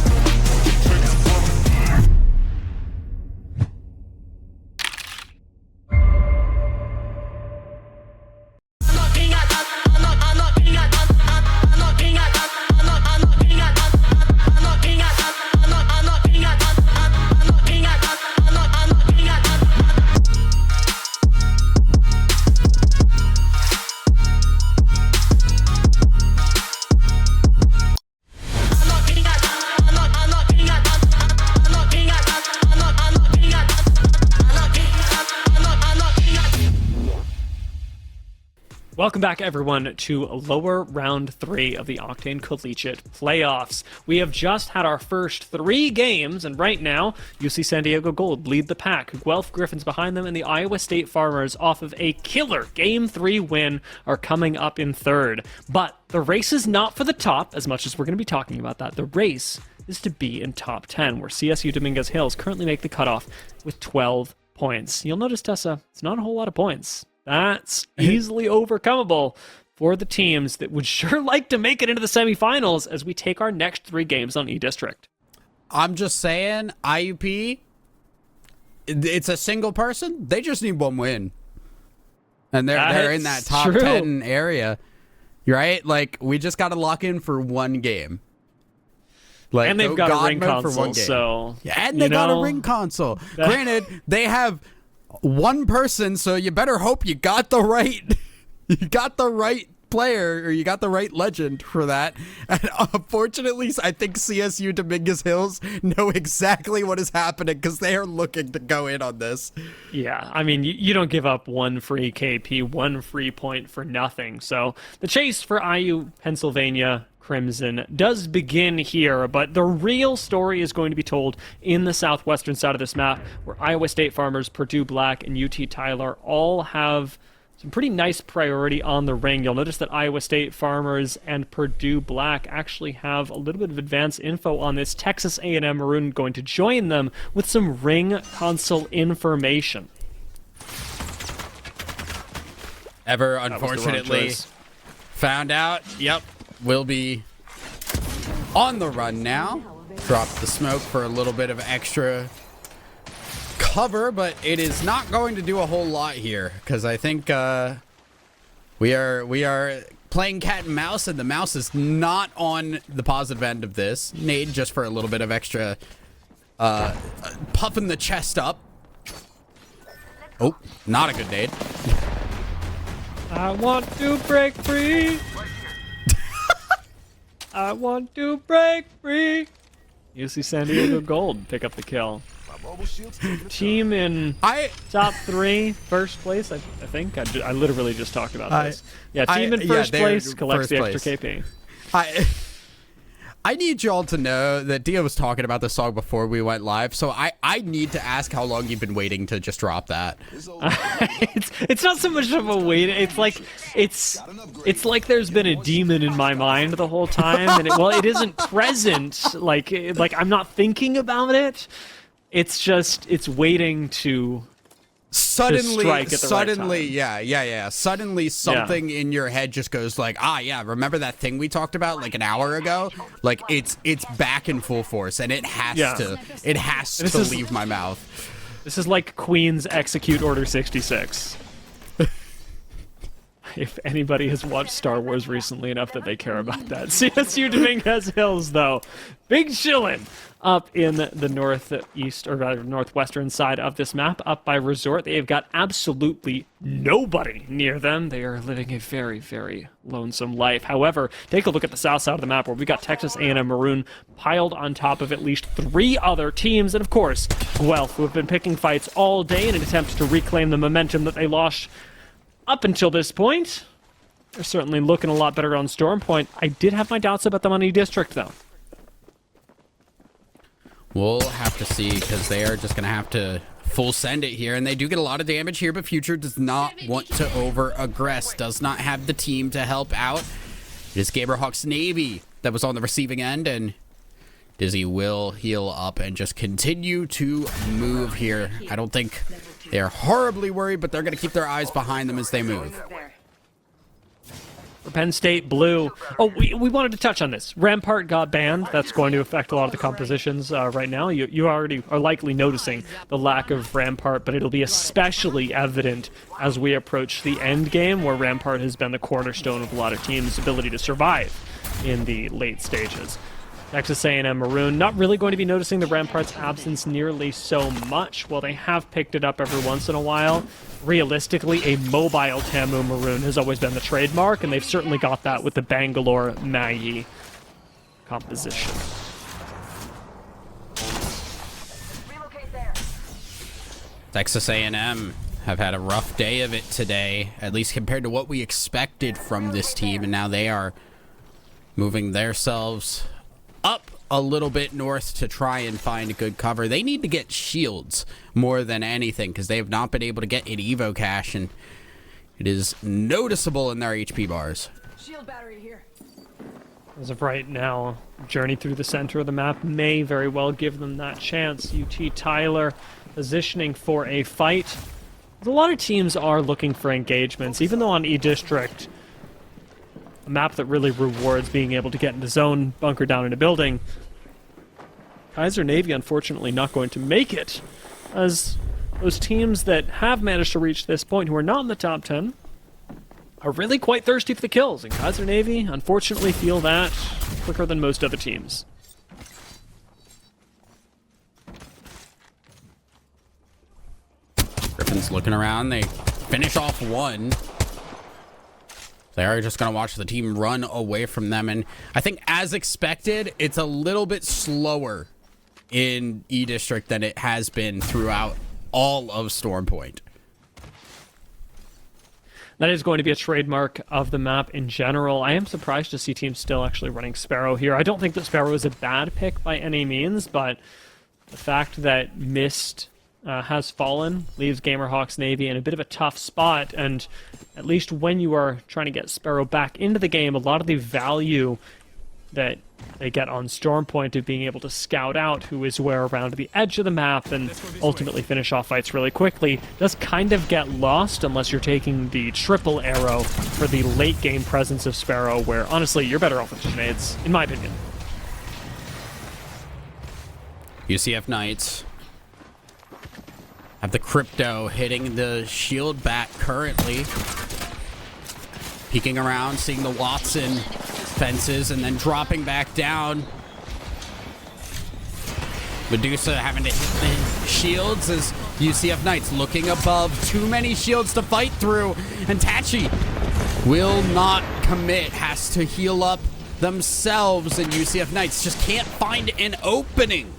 Take it from me. Welcome back, everyone, to lower round 3 of the Octane Collegiate Playoffs. We have just had our first 3 games, and right now, UC San Diego Gold lead the pack. Guelph Griffins behind them, and the Iowa State Farmers, off of a killer Game 3 win, are coming up in third. But the race is not for the top, as much as we're going to be talking about that. The race is to be in top 10, where CSU Dominguez Hills currently make the cutoff with 12 points. You'll notice, Tessa, it's not a whole lot of points. That's easily overcomable for the teams that would sure like to make it into the semifinals as we take our next 3 games on E-District. I'm just saying, IUP, it's a single person. They just need one win. And they're in that top 10 area, right? Like, we just got to lock in for one game. Like, And they've got a ring console, so... Yeah, and they got a ring console. Granted, they have one person, so you better hope you got the right player, or you got the right legend for that. And unfortunately, I think CSU Dominguez Hills know exactly what is happening because they are looking to go in on this. Yeah, I mean, you don't give up one free KP, one free point for nothing. So the chase for IU Pennsylvania Crimson does begin here, but the real story is going to be told in the southwestern side of this map, where Iowa State Farmers, Purdue Black, and UT Tyler all have some pretty nice priority on the ring. You'll notice that Iowa State Farmers and Purdue Black actually have a little bit of advanced info on this. Texas A&M Maroon going to join them with some ring console information. Ever, unfortunately, found out. Yep. Will be on the run now. Drop the smoke for a little bit of extra cover, but it is not going to do a whole lot here because I think we are playing cat and mouse, and the mouse is not on the positive end of this. Nade just for a little bit of extra puffing the chest up. Oh, not a good nade. I want to break free. I want to break free. UC San Diego Gold pick up the kill. Team in top 3, first place, I think. I literally just talked about this. Yeah, team in first place collects the extra KP. I need y'all to know that Dia was talking about this song before we went live, so I need to ask how long you've been waiting to just drop that. It's not so much of a wait. It's like there's been a demon in my mind the whole time, and it isn't present. Like I'm not thinking about it. It's waiting to suddenly strike at the right time. Yeah. Suddenly something in your head just goes like, remember that thing we talked about like an hour ago? Like it's back in full force, and it has to leave my mouth. This is like Queen's Execute Order 66. if anybody has watched Star Wars recently enough that they care about that. CSU Dominguez Hills, though, big shillin' up in the northeast, or rather northwestern side of this map, up by Resort. They have got absolutely nobody near them. They are living a very, very lonesome life. However, take a look at the south side of the map, where we got Texas A&M Maroon piled on top of at least 3 other teams, and of course, Guelph, who have been picking fights all day in an attempt to reclaim the momentum that they lost up until this point. They're certainly looking a lot better on Storm Point. I did have my doubts about them on E-District, though. We'll have to see, because they are just going to have to full send it here, and they do get a lot of damage here, but Future does not want to over-aggress, does not have the team to help out. It is Gamerhawks Navy that was on the receiving end, and Dizzy will heal up and just continue to move here. I don't think they're horribly worried, but they're going to keep their eyes behind them as they move. For Penn State Blue, we wanted to touch on this. Rampart got banned. That's going to affect a lot of the compositions right now. You already are likely noticing the lack of Rampart, but it'll be especially evident as we approach the end game, where Rampart has been the cornerstone of a lot of teams' ability to survive in the late stages. Texas A&M Maroon not really going to be noticing the Rampart's absence nearly so much. While they have picked it up every once in a while, realistically, a mobile Tamu Maroon has always been the trademark, and they've certainly got that with the Bangalore Maggie composition. Texas A&M have had a rough day of it today, at least compared to what we expected from this team, and now they are moving themselves up a little bit north to try and find a good cover. They need to get shields more than anything, because they have not been able to get an Evo cache, and it is noticeable in their HP bars. Shield battery here. As of right now, journey through the center of the map may very well give them that chance. UT Tyler positioning for a fight. A lot of teams are looking for engagements, even though on E-District, a map that really rewards being able to get into zone, bunker down in a building, Kaiser Navy unfortunately not going to make it, as those teams that have managed to reach this point, who are not in the top 10, are really quite thirsty for the kills, and Kaiser Navy unfortunately feel that quicker than most other teams. Griffin's looking around. They finish off one. They are just going to watch the team run away from them. And I think, as expected, it's a little bit slower in E-District than it has been throughout all of Storm Point. That is going to be a trademark of the map in general. I am surprised to see teams still actually running Sparrow here. I don't think that Sparrow is a bad pick by any means, but the fact that Mist has fallen leaves Gamerhawks Navy in a bit of a tough spot, and at least when you are trying to get Sparrow back into the game, a lot of the value that they get on Storm Point of being able to scout out who is where around the edge of the map and ultimately finish off fights really quickly does kind of get lost unless you're taking the triple arrow for the late game presence of Sparrow, where honestly you're better off with grenades, in my opinion. UCF Knights have the Crypto hitting the shield back currently. Peeking around, seeing the Watson fences, and then dropping back down. Medusa having to hit the shields as UCF Knights looking above. Too many shields to fight through, and Tachi will not commit. Has to heal up themselves, and UCF Knights just can't find an opening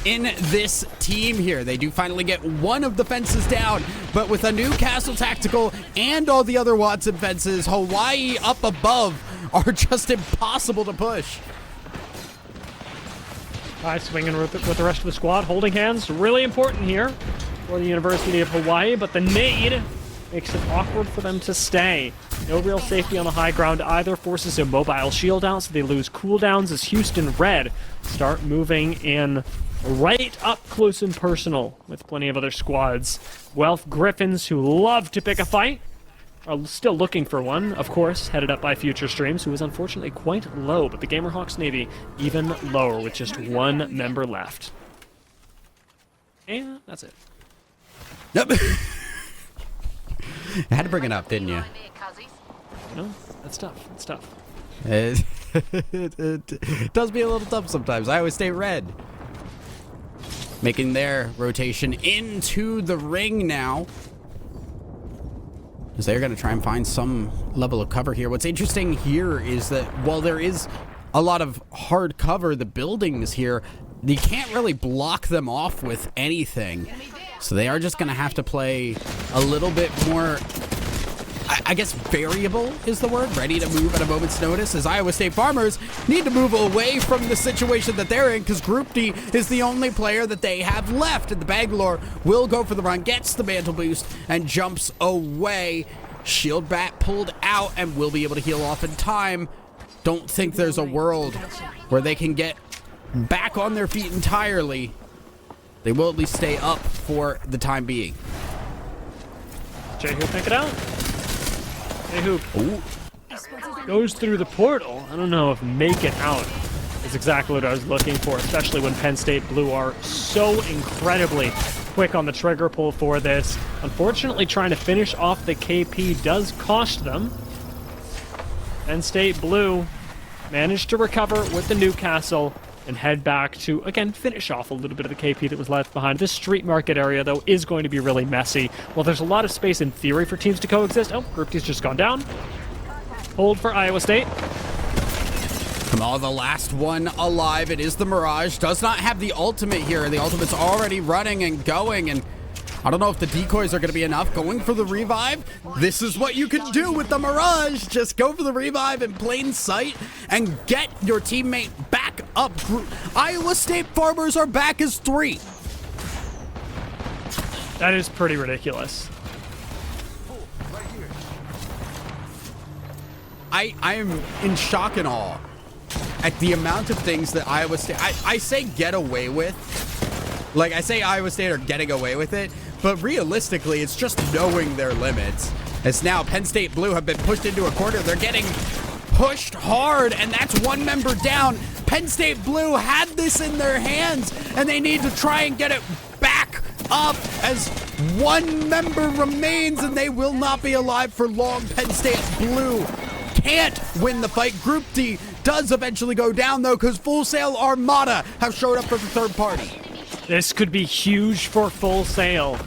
in this team here. They do finally get one of the fences down, but with a new Castle Tactical and all the other Watson fences, Hawaii up above are just impossible to push. Swinging with the rest of the squad, holding hands, really important here for the University of Hawaii, but the nade makes it awkward for them to stay. No real safety on the high ground either, forces a mobile shield out, so they lose cooldowns as Houston Red start moving in right up close and personal with plenty of other squads. Guelph Griffins, who love to pick a fight, are still looking for one, of course, headed up by Future Streams, who is unfortunately quite low, but the Gamerhawks Navy even lower with just one member left. And that's it. Yep. I had to bring it up, didn't you? No, that's tough. That's tough. It does be a little tough sometimes. Iowa State red. Making their rotation into the ring now. As they're going to try and find some level of cover here. What's interesting here is that while there is a lot of hard cover, the buildings here, you can't really block them off with anything. So they are just going to have to play a little bit more, I guess variable is the word, ready to move at a moment's notice, as Iowa State Farmers need to move away from the situation that they're in, because Group D is the only player that they have left, and the Bangalore will go for the run, gets the mantle boost, and jumps away. Shield Bat pulled out and will be able to heal off in time. Don't think there's a world where they can get back on their feet entirely. They will at least stay up for the time being. J-Hoop pick it out. J-Hoop goes through the portal. I don't know if make it out is exactly what I was looking for, especially when Penn State Blue are so incredibly quick on the trigger pull for this. Unfortunately, trying to finish off the KP does cost them. Penn State Blue managed to recover with the Newcastle and head back to, again, finish off a little bit of the KP that was left behind. This street market area, though, is going to be really messy. While there's a lot of space in theory for teams to coexist. Oh, Group D's just gone down. Hold for Iowa State. Kamal, the last one alive. It is the Mirage. Does not have the ultimate here. The ultimate's already running and going, and I don't know if the decoys are going to be enough. Going for the revive. This is what you can do with the Mirage. Just go for the revive in plain sight and get your teammate back up. Iowa State Farmers are back as 3. That is pretty ridiculous. I am in shock and awe at the amount of things that Iowa State, I say get away with. Like, I say Iowa State are getting away with it, but realistically, it's just knowing their limits. As now Penn State Blue have been pushed into a corner. They're getting pushed hard, and that's one member down. Penn State Blue had this in their hands, and they need to try and get it back up as one member remains, and they will not be alive for long. Penn State Blue can't win the fight. Group D does eventually go down, though, because Full Sail Armada have showed up for the third party. This could be huge for Full Sail.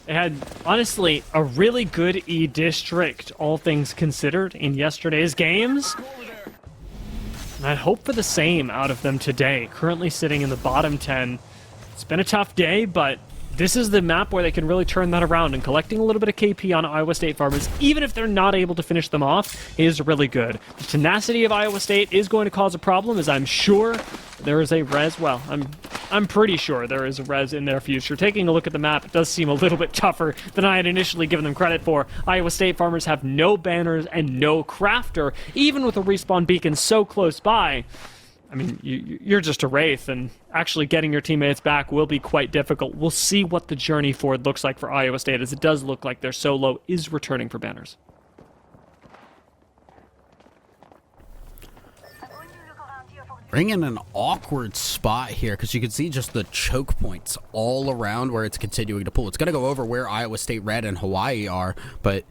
It had, honestly, a really good E-District, all things considered, in yesterday's games. And I'd hope for the same out of them today, currently sitting in the bottom 10. It's been a tough day, but this is the map where they can really turn that around, and collecting a little bit of KP on Iowa State Farmers, even if they're not able to finish them off, is really good. The tenacity of Iowa State is going to cause a problem, as I'm sure there is a res. Well, I'm pretty sure there is a res in their future. Taking a look at the map, it does seem a little bit tougher than I had initially given them credit for. Iowa State Farmers have no banners and no crafter, even with a respawn beacon so close by. I mean, you're just a Wraith, and actually getting your teammates back will be quite difficult. We'll see what the journey forward looks like for Iowa State, as it does look like their solo is returning for banners. We're in an awkward spot here, because you can see just the choke points all around where it's continuing to pull. It's going to go over where Iowa State Red and Hawaii are, but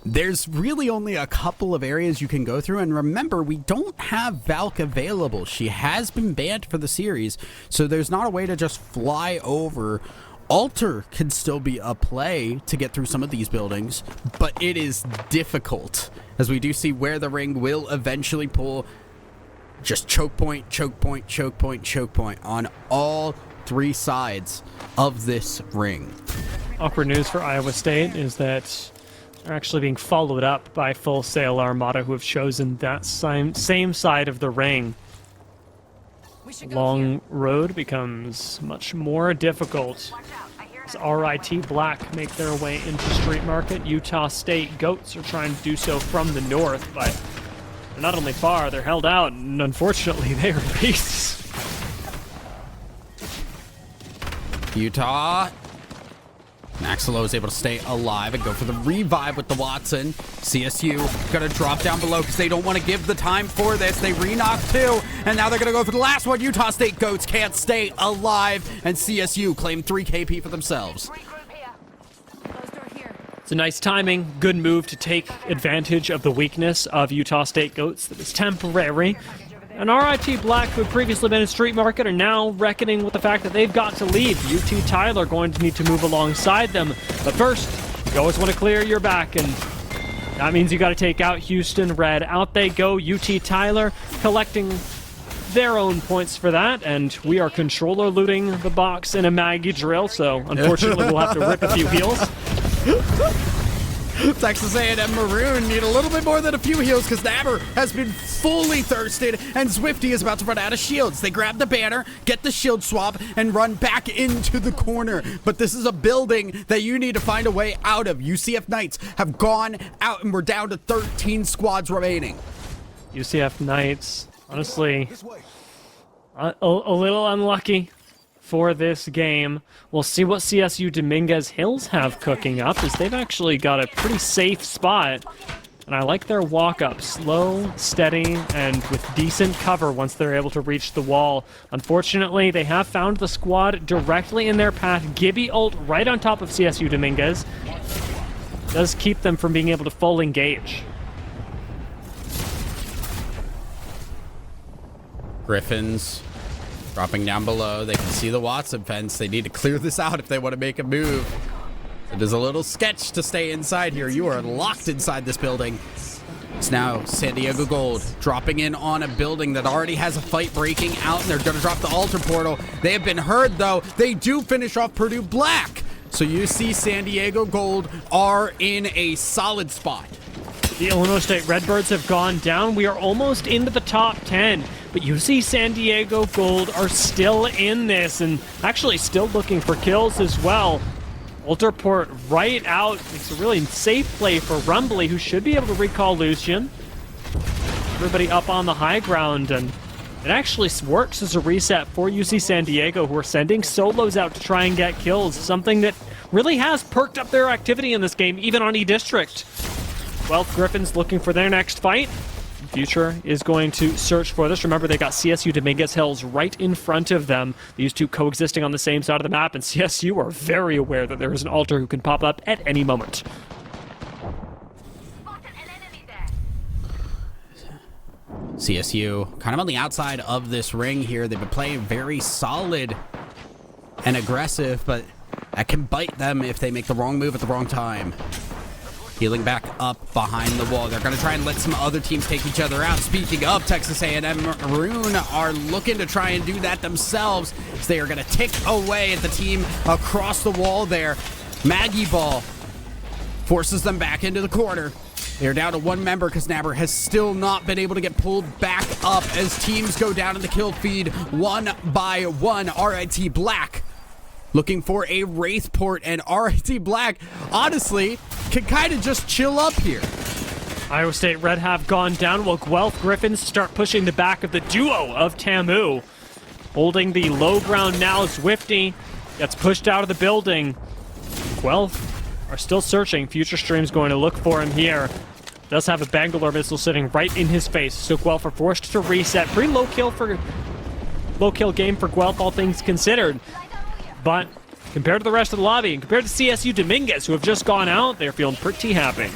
there's really only a couple of areas you can go through. And remember, we don't have Valk available. She has been banned for the series, so there's not a way to just fly over. Alter can still be a play to get through some of these buildings, but it is difficult, as we do see where the ring will eventually pull. Just choke point, choke point, choke point, choke point on all 3 sides of this ring. Awkward news for Iowa State is that they're actually being followed up by Full Sail Armada, who have chosen that same side of the ring. Long road becomes much more difficult as RIT Black make their way into Street Market. Utah State Goats are trying to do so from the north, but they're not only far, they're held out, and unfortunately they are beasts. Utah. Naxalo is able to stay alive and go for the revive with the Watson. CSU gonna drop down below because they don't want to give the time for this. They re-knock 2, and now they're gonna go for the last one. Utah State Goats can't stay alive, and CSU claim 3 KP for themselves. It's It's a nice timing, good move to take advantage of the weakness of Utah State Goats that is temporary. And RIT Black, who had previously been in Street Market, are now reckoning with the fact that they've got to leave. UT Tyler going to need to move alongside them. But first, you always want to clear your back, and that means you got to take out Houston Red. Out they go, UT Tyler collecting their own points for that, and we are controller looting the box in a Maggie drill, so unfortunately we'll have to rip a few heals. Texas A&M Maroon need a little bit more than a few heals because Nabber has been fully thirsted and Zwifty is about to run out of shields. They grab the banner, get the shield swap, and run back into the corner. But this is a building that you need to find a way out of. UCF Knights have gone out and we're down to 13 squads remaining. UCF Knights, honestly, a little unlucky for this game. We'll see what CSU Dominguez Hills have cooking up, as they've actually got a pretty safe spot. And I like their walk-up. Slow, steady, and with decent cover once they're able to reach the wall. Unfortunately, they have found the squad directly in their path. Gibby ult right on top of CSU Dominguez. Does keep them from being able to full engage. Griffins dropping down below. They can see the Watson fence. They need to clear this out if they want to make a move. It is a little sketch to stay inside here. You are locked inside this building. It's now San Diego Gold dropping in on a building that already has a fight breaking out, and they're going to drop the altar portal. They have been heard, though. They do finish off Purdue Black. So you see San Diego Gold are in a solid spot. The Illinois State Redbirds have gone down. We are almost into the top 10, but you see San Diego Gold are still in this and actually still looking for kills as well. Ultraport right out. Makes a really safe play for Rumbly, who should be able to recall Lucian. Everybody up on the high ground, and it actually works as a reset for UC San Diego, who are sending solos out to try and get kills, something that really has perked up their activity in this game, even on E-District. Wealth Griffins looking for their next fight. Future is going to search for this. Remember, they got CSU Dominguez Hills right in front of them. These two coexisting on the same side of the map, and CSU are very aware that there is an altar who can pop up at any moment. CSU kind of on the outside of this ring here. They've been playing very solid and aggressive, but that can bite them if they make the wrong move at the wrong time. Healing back up behind the wall. They're going to try and let some other teams take each other out. Speaking of, Texas A&M Maroon are looking to try and do that themselves, as they are going to tick away at the team across the wall there. Maggie Ball forces them back into the corner. They're down to one member because Nabber has still not been able to get pulled back up as teams go down in the kill feed one by one. RIT Black looking for a Wraith port, and RIT Black, honestly, can kind of just chill up here. Iowa State Red have gone down, while Guelph Griffins start pushing the back of the duo of Tamu. Holding the low ground now, Zwifty gets pushed out of the building. Guelph are still searching. Future Stream's going to look for him here. Does have a Bangalore missile sitting right in his face, so Guelph are forced to reset. Pretty low kill game for Guelph, all things considered. But compared to the rest of the lobby, and compared to CSU Dominguez, who have just gone out, they're feeling pretty happy.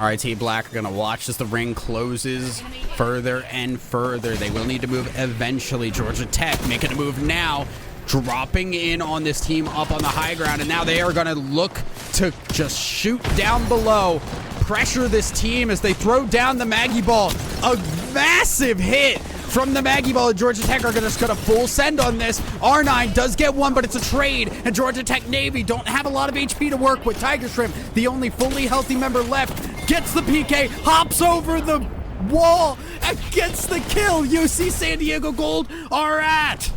RIT Black are going to watch as the ring closes further and further. They will need to move eventually. Georgia Tech making a move now, dropping in on this team up on the high ground, and now they are going to look to just shoot down below, pressure this team as they throw down the Maggie Ball. A massive hit from the Maggie Ball. Georgia Tech are just going to full send on this. R9 does get one, but it's a trade, and Georgia Tech Navy don't have a lot of HP to work with. Tiger Shrimp, the only fully healthy member left, gets the PK, hops over the wall, and gets the kill. UC San Diego Gold are at.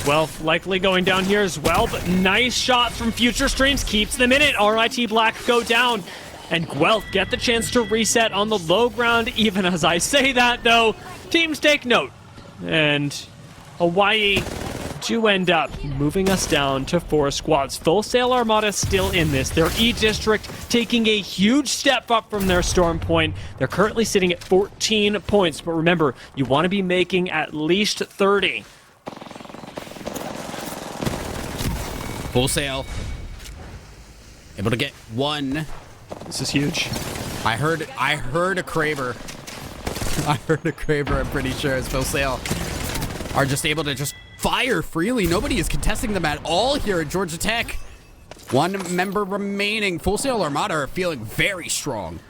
Well, likely going down here as well, but nice shot from Future Streams keeps them in it. RIT Black go down, and Guelph get the chance to reset on the low ground. Even as I say that, though, teams take note, and Hawaii do end up moving us down to 4 squads. Full Sail Armada still in this. Their E-District taking a huge step up from their Storm Point. They're currently sitting at 14 points, but remember, you want to be making at least 30. Full Sail. Able to get one. This is huge. I heard a Kraber. I heard a Kraber, I'm pretty sure, as Full Sail are just able to just fire freely. Nobody is contesting them at all here at Georgia Tech. One member remaining. Full Sail Armada are feeling very strong.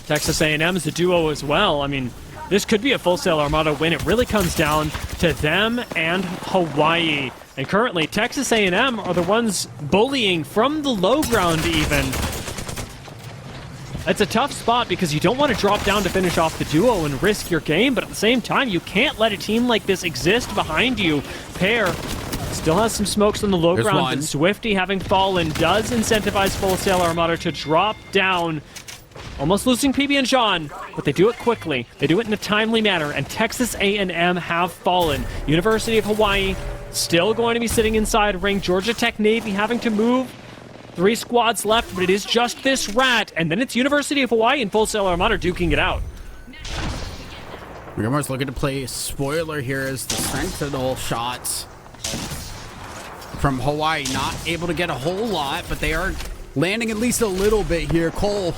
Texas A&M is a duo as well. I mean, this could be a Full Sail Armada win. It really comes down to them and Hawaii. And currently, Texas A&M are the ones bullying from the low ground even. It's a tough spot because you don't want to drop down to finish off the duo and risk your game, but at the same time, you can't let a team like this exist behind you. Pair still has some smokes on the low ground, one. but Swifty, having fallen, does incentivize Full Sail Armada to drop down. Almost losing PB and John, but they do it quickly. They do it in a timely manner, and Texas A&M have fallen. University of Hawaii still going to be sitting inside ring. Georgia Tech Navy having to move. 3 squads left, but it is just this rat, and then it's University of Hawaii and Full Sail Armada duking it out. Rigamor's looking to play spoiler here as the Sentinel shots from Hawaii. Not able to get a whole lot, but they are landing at least a little bit here. Cole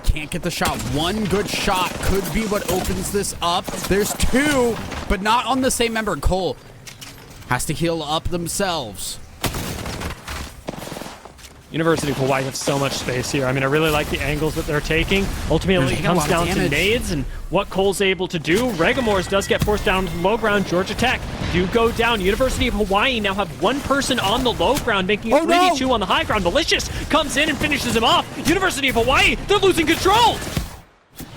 can't get the shot. One good shot could be what opens this up. There's 2, but not on the same member. Cole has to heal up themselves. University of Hawaii have so much space here. I mean, I really like the angles that they're taking. Ultimately, it comes down to nades and what Cole's able to do. Regamors does get forced down to the low ground. Georgia Tech do go down. University of Hawaii now have one person on the low ground, making it 3v2 on the high ground. Malicious comes in and finishes him off. University of Hawaii, they're losing control.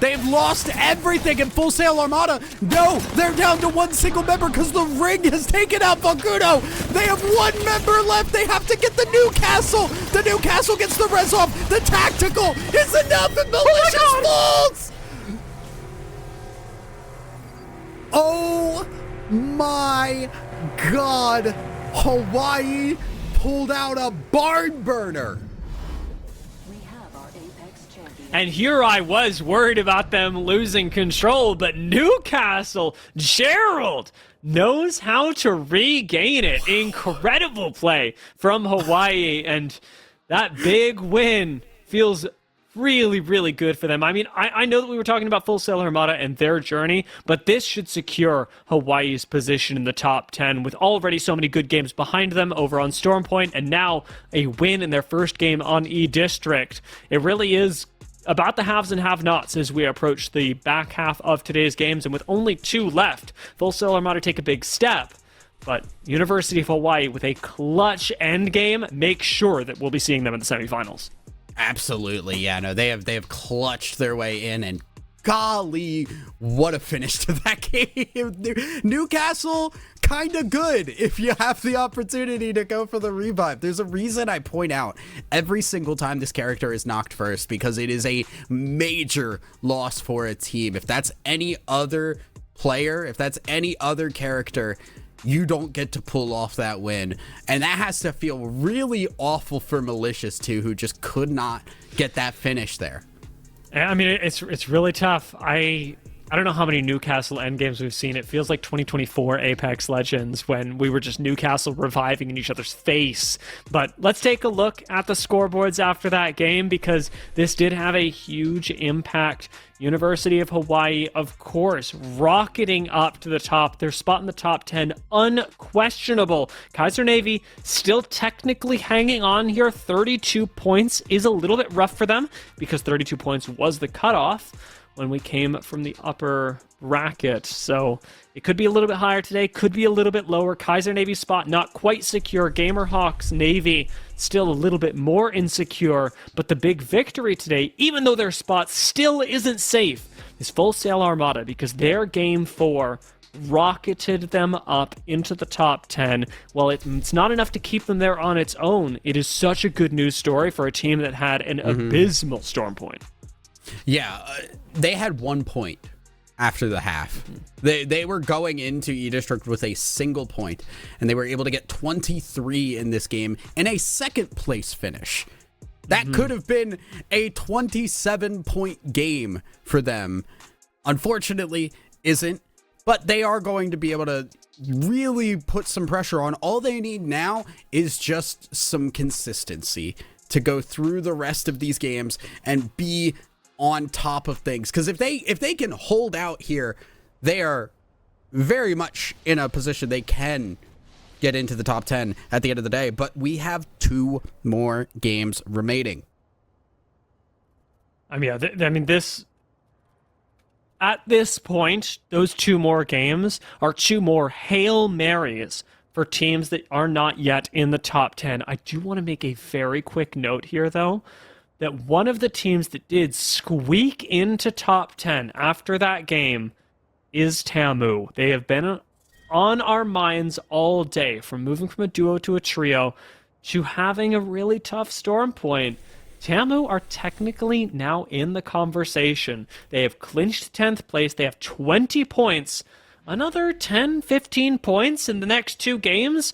They've lost everything in Full Sail Armada. No, they're down to one single member because the ring has taken out Volcuno. They have one member left. They have to get the Newcastle. The Newcastle gets the res off. The tactical is enough and Malicious falls. Oh my God. Hawaii pulled out a barn burner. And here I was worried about them losing control, but Newcastle, Gerald knows how to regain it. Incredible play from Hawaii, and that big win feels really, really good for them. I mean, I know that we were talking about Full Sail Armada and their journey, but this should secure Hawaii's position in the top 10 with already so many good games behind them over on Storm Point, and now a win in their first game on E-District. It really is about the haves and have-nots as we approach the back half of today's games, and with only 2 left, Full Sail Armada take a big step, but University of Hawaii with a clutch end game make sure that we'll be seeing them in the semifinals. Absolutely, yeah, no, they have clutched their way in, and golly, what a finish to that game. Newcastle, kind of good if you have the opportunity to go for the revive. There's a reason I point out every single time this character is knocked first, because it is a major loss for a team. If that's any other player, if that's any other character, you don't get to pull off that win. And that has to feel really awful for Malicious too, who just could not get that finish there. I mean, it's really tough. I don't know how many Newcastle endgames we've seen. It feels like 2024 Apex Legends when we were just Newcastle reviving in each other's face. But let's take a look at the scoreboards after that game, because this did have a huge impact. University of Hawaii, of course, rocketing up to the top. Their spot in the top 10, unquestionable. Kaiser Navy still technically hanging on here. 32 points is a little bit rough for them because 32 points was the cutoff when we came from the upper bracket. So it could be a little bit higher today, could be a little bit lower. Kaiser Navy spot not quite secure. Gamerhawks Navy still a little bit more insecure, but the big victory today, even though their spot still isn't safe, is Full Sail Armada, because their game 4 rocketed them up into the top 10. While it's not enough to keep them there on its own, it is such a good news story for a team that had an abysmal Storm Point. Yeah, they had 1 point after the half. They were going into E-District with a single point, and they were able to get 23 in this game in a second place finish. That could have been a 27-point game for them. Unfortunately, isn't. But they are going to be able to really put some pressure on. All they need now is just some consistency to go through the rest of these games and be on top of things. Because if they can hold out here, they are very much in a position they can get into the top 10 at the end of the day. But we have 2 more games remaining. This at this point, those 2 more games are 2 more Hail Marys for teams that are not yet in the top 10. I do want to make a very quick note here, though, that one of the teams that did squeak into top 10 after that game is Tamu. They have been on our minds all day, from moving from a duo to a trio to having a really tough storm point. Tamu are technically now in the conversation. They have clinched 10th place. They have 20 points. Another 10, 15 points in the next 2 games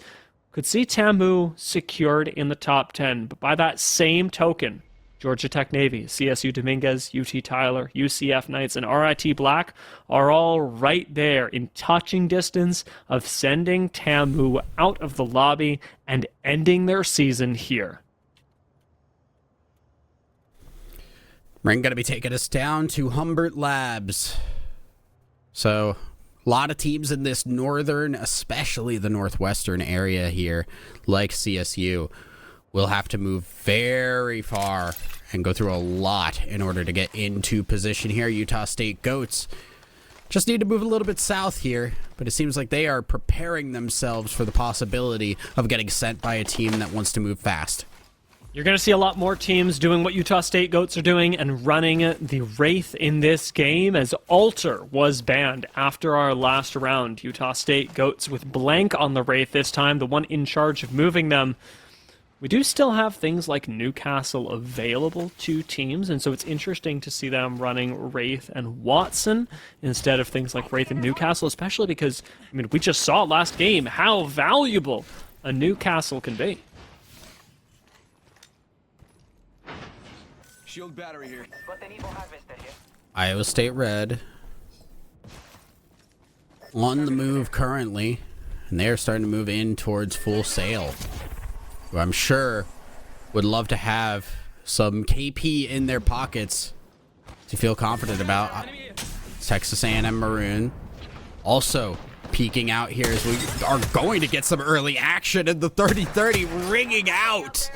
could see Tamu secured in the top 10. But by that same token, Georgia Tech Navy, CSU Dominguez, UT Tyler, UCF Knights, and RIT Black are all right there in touching distance of sending Tamu out of the lobby and ending their season here. Ring going to be taking us down to Humbert Labs. So, a lot of teams in this northern, especially the northwestern area here, like CSU, will have to move very far and go through a lot in order to get into position here. Utah State Goats just need to move a little bit south here, but it seems like they are preparing themselves for the possibility of getting sent by a team that wants to move fast. You're going to see a lot more teams doing what Utah State Goats are doing and running the Wraith in this game, as Alter was banned after our last round. Utah State Goats with Blank on the Wraith this time, the one in charge of moving them. We do still have things like Newcastle available to teams, and so it's interesting to see them running Wraith and Watson instead of things like Wraith and Newcastle, especially because, we just saw last game how valuable a Newcastle can be. Shield battery here. Iowa State Red on the move currently, and they're starting to move in towards Full Sail, who I'm sure would love to have some KP in their pockets to feel confident about. Texas A&M Maroon also peeking out here as we are going to get some early action in the 30-30 ringing out.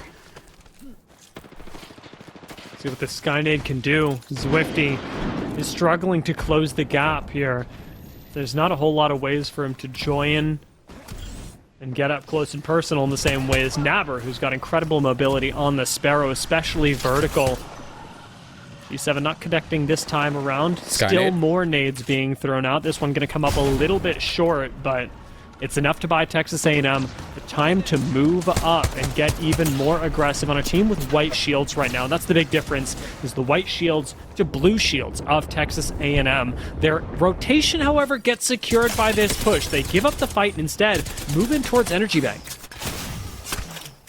See what the Skynade can do. Zwifty is struggling to close the gap here. There's not a whole lot of ways for him to join and get up close and personal in the same way as Naber, who's got incredible mobility on the Sparrow, especially vertical. G7 not connecting this time around. Skynade. Still more nades being thrown out. This one going to come up a little bit short, but it's enough to buy Texas A&M the time to move up and get even more aggressive on a team with white shields right now. That's the big difference, is the white shields to blue shields of Texas A&M. Their rotation, however, gets secured by this push. They give up the fight and instead move in towards Energy Bank.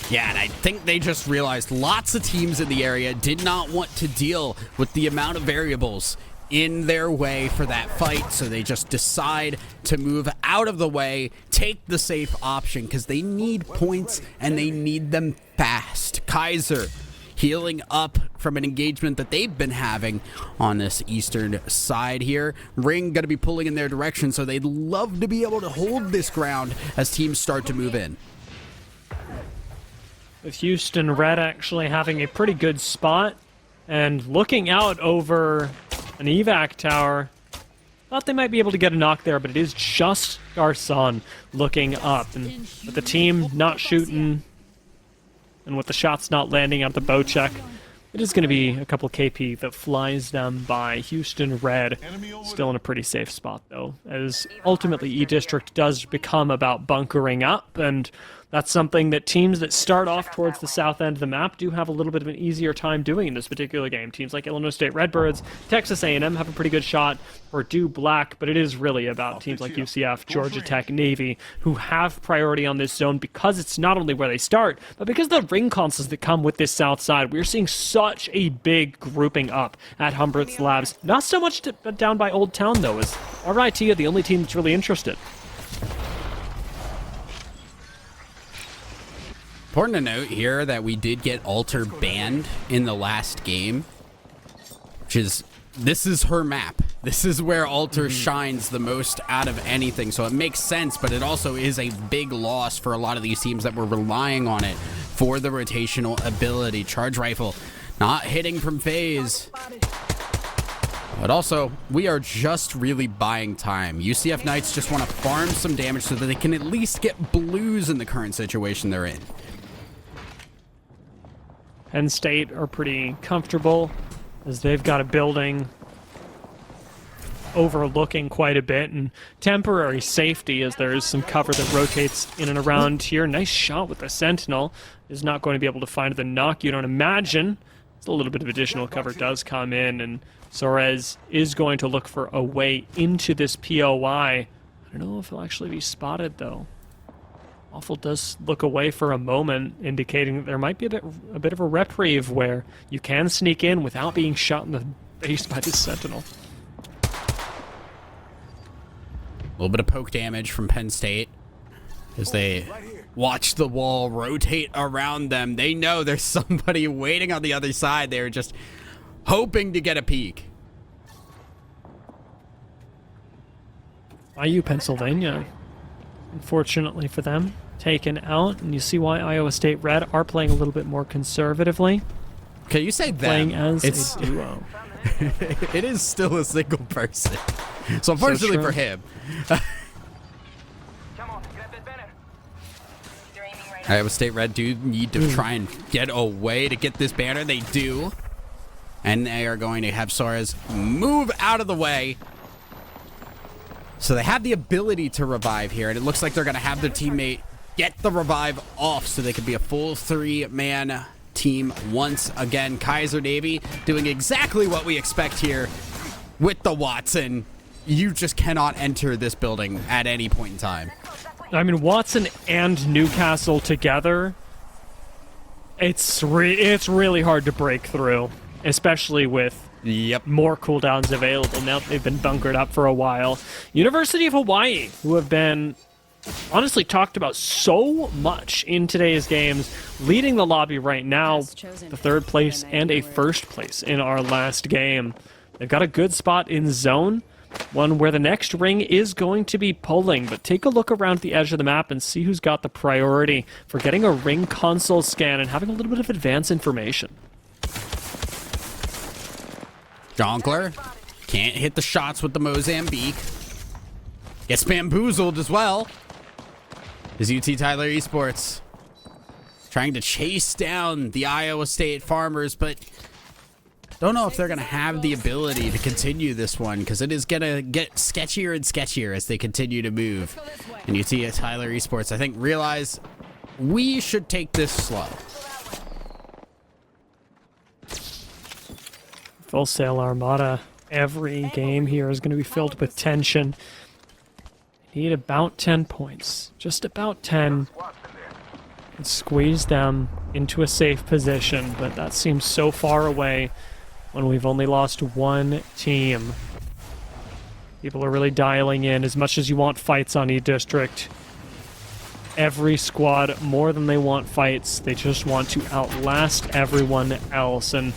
Yeah, and I think they just realized lots of teams in the area did not want to deal with the amount of variables in their way for that fight, so they just decide to move out of the way, take the safe option, because they need points and they need them fast. Kaiser healing up from an engagement that they've been having on this eastern side here. Ring going to be pulling in their direction, so they'd love to be able to hold this ground as teams start to move in. With Houston Red actually having a pretty good spot and looking out over an evac tower. Thought they might be able to get a knock there, but it is just Garcon looking up. And with the team not shooting and with the shots not landing out the bow check, it is going to be a couple KP that flies them by. Houston Red still in a pretty safe spot, though, as ultimately E-District does become about bunkering up, and that's something that teams that start off towards the south end of the map do have a little bit of an easier time doing in this particular game. Teams like Illinois State Redbirds, Texas A&M have a pretty good shot, or do Black, but it is really about teams like UCF, Georgia Tech, Navy, who have priority on this zone because it's not only where they start, but because of the ring consoles that come with this south side. We're seeing such a big grouping up at Humbert's Labs. Not so much down by Old Town, though, as RIT are the only team that's really interested. Important to note here that we did get Alter banned in the last game, which is, this is her map. This is where Alter shines the most out of anything, so it makes sense, but it also is a big loss for a lot of these teams that were relying on it for the rotational ability. Charge Rifle not hitting from phase. But also, we are just really buying time. UCF Knights just want to farm some damage so that they can at least get blues in the current situation they're in. Penn State are pretty comfortable as they've got a building overlooking quite a bit and temporary safety as there is some cover that rotates in and around here. Nice shot with the Sentinel. Is not going to be able to find the knock, you don't imagine. It's a little bit of additional cover does come in, and Soares is going to look for a way into this POI. I don't know if he'll actually be spotted, though. Awful does look away for a moment, indicating that there might be a bit of a reprieve where you can sneak in without being shot in the face by this Sentinel. A little bit of poke damage from Penn State as they watch the wall rotate around them. They know there's somebody waiting on the other side. They're just hoping to get a peek. IU Pennsylvania, unfortunately for them, taken out, and you see why Iowa State Red are playing a little bit more conservatively. Okay, you say that. Playing as It's a duo. it is still a single person. So unfortunately true. for him, Iowa State Red do need to try and get a way to get this banner. They do. And they are going to have Soares move out of the way. So they have the ability to revive here, and it looks like they're going to have their teammate get the revive off so they could be a full 3-man team once again. Kaiser Navy doing exactly what we expect here with the Watson. You just cannot enter this building at any point in time. I mean, Watson and Newcastle together, it's really hard to break through, especially with more cooldowns available. Now they've been bunkered up for a while. University of Hawaii, who have been honestly talked about so much in today's games, leading the lobby right now, the third place and a first place in our last game. They've got a good spot in zone, one where the next ring is going to be pulling, but take a look around the edge of the map and see who's got the priority for getting a ring console scan and having a little bit of advance information. Jonkler can't hit the shots with the Mozambique. Gets bamboozled as well. Is UT Tyler Esports trying to chase down the Iowa State Farmers, but don't know if they're going to have the ability to continue this one because it is going to get sketchier and sketchier as they continue to move. And UT Tyler Esports, I think, realize we should take this slow. Full Sail Armada. Every game here is going to be filled with tension. Need about 10 points. Just about 10. And squeeze them into a safe position, but that seems so far away when we've only lost one team. People are really dialing in. As much as you want fights on E-District, every squad, more than they want fights, they just want to outlast everyone else. And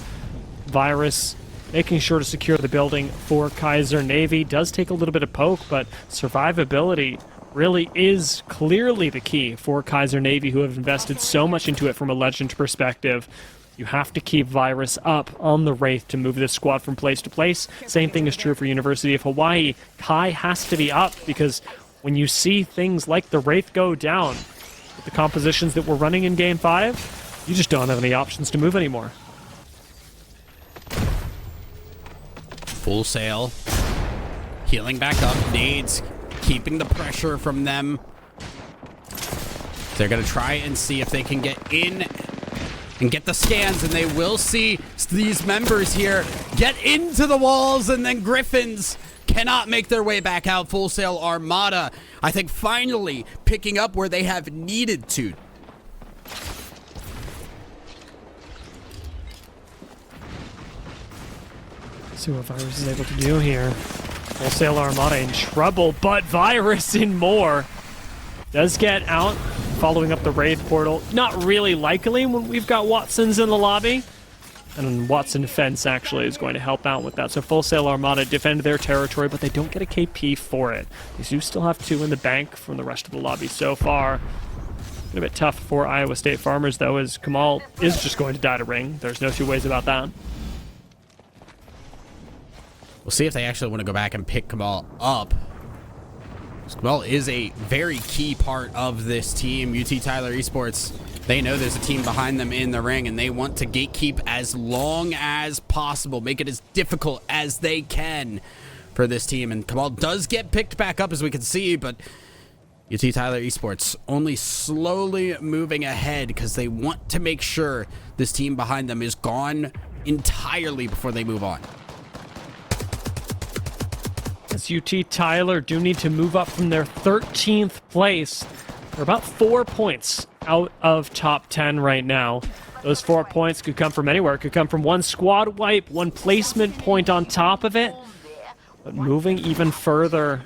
Virus making sure to secure the building for Kaiser Navy does take a little bit of poke, but survivability really is clearly the key for Kaiser Navy, who have invested so much into it from a Legend perspective. You have to keep Virus up on the Wraith to move this squad from place to place. Same thing is true for University of Hawaii. Kai has to be up because when you see things like the Wraith go down, with the compositions that we're running in Game 5, you just don't have any options to move anymore. Full Sail. Healing back up. Nades keeping the pressure from them. They're going to try and see if they can get in and get the scans, and they will see these members here get into the walls, and then Griffins cannot make their way back out. Full Sail Armada, I think, finally picking up where they have needed to. See what Virus is able to do here. Full Sail Armada in trouble, but Virus in more. Does get out following up the raid portal. Not really likely when we've got Watsons in the lobby. And Watson Defense actually is going to help out with that. So Full Sail Armada defend their territory, but they don't get a KP for it. They do still have 2 in the bank from the rest of the lobby so far. Been a bit tough for Iowa State Farmers, though, as Kamal is just going to die to ring. There's no two ways about that. We'll see if they actually want to go back and pick Kamal up. Kamal is a very key part of this team. UT Tyler Esports, they know there's a team behind them in the ring, and they want to gatekeep as long as possible, make it as difficult as they can for this team. And Kamal does get picked back up, as we can see, but UT Tyler Esports only slowly moving ahead because they want to make sure this team behind them is gone entirely before they move on. As UT Tyler do need to move up from their 13th place. They're about 4 points out of top 10 right now. Those 4 points could come from anywhere. It could come from one squad wipe, one placement point on top of it. But moving even further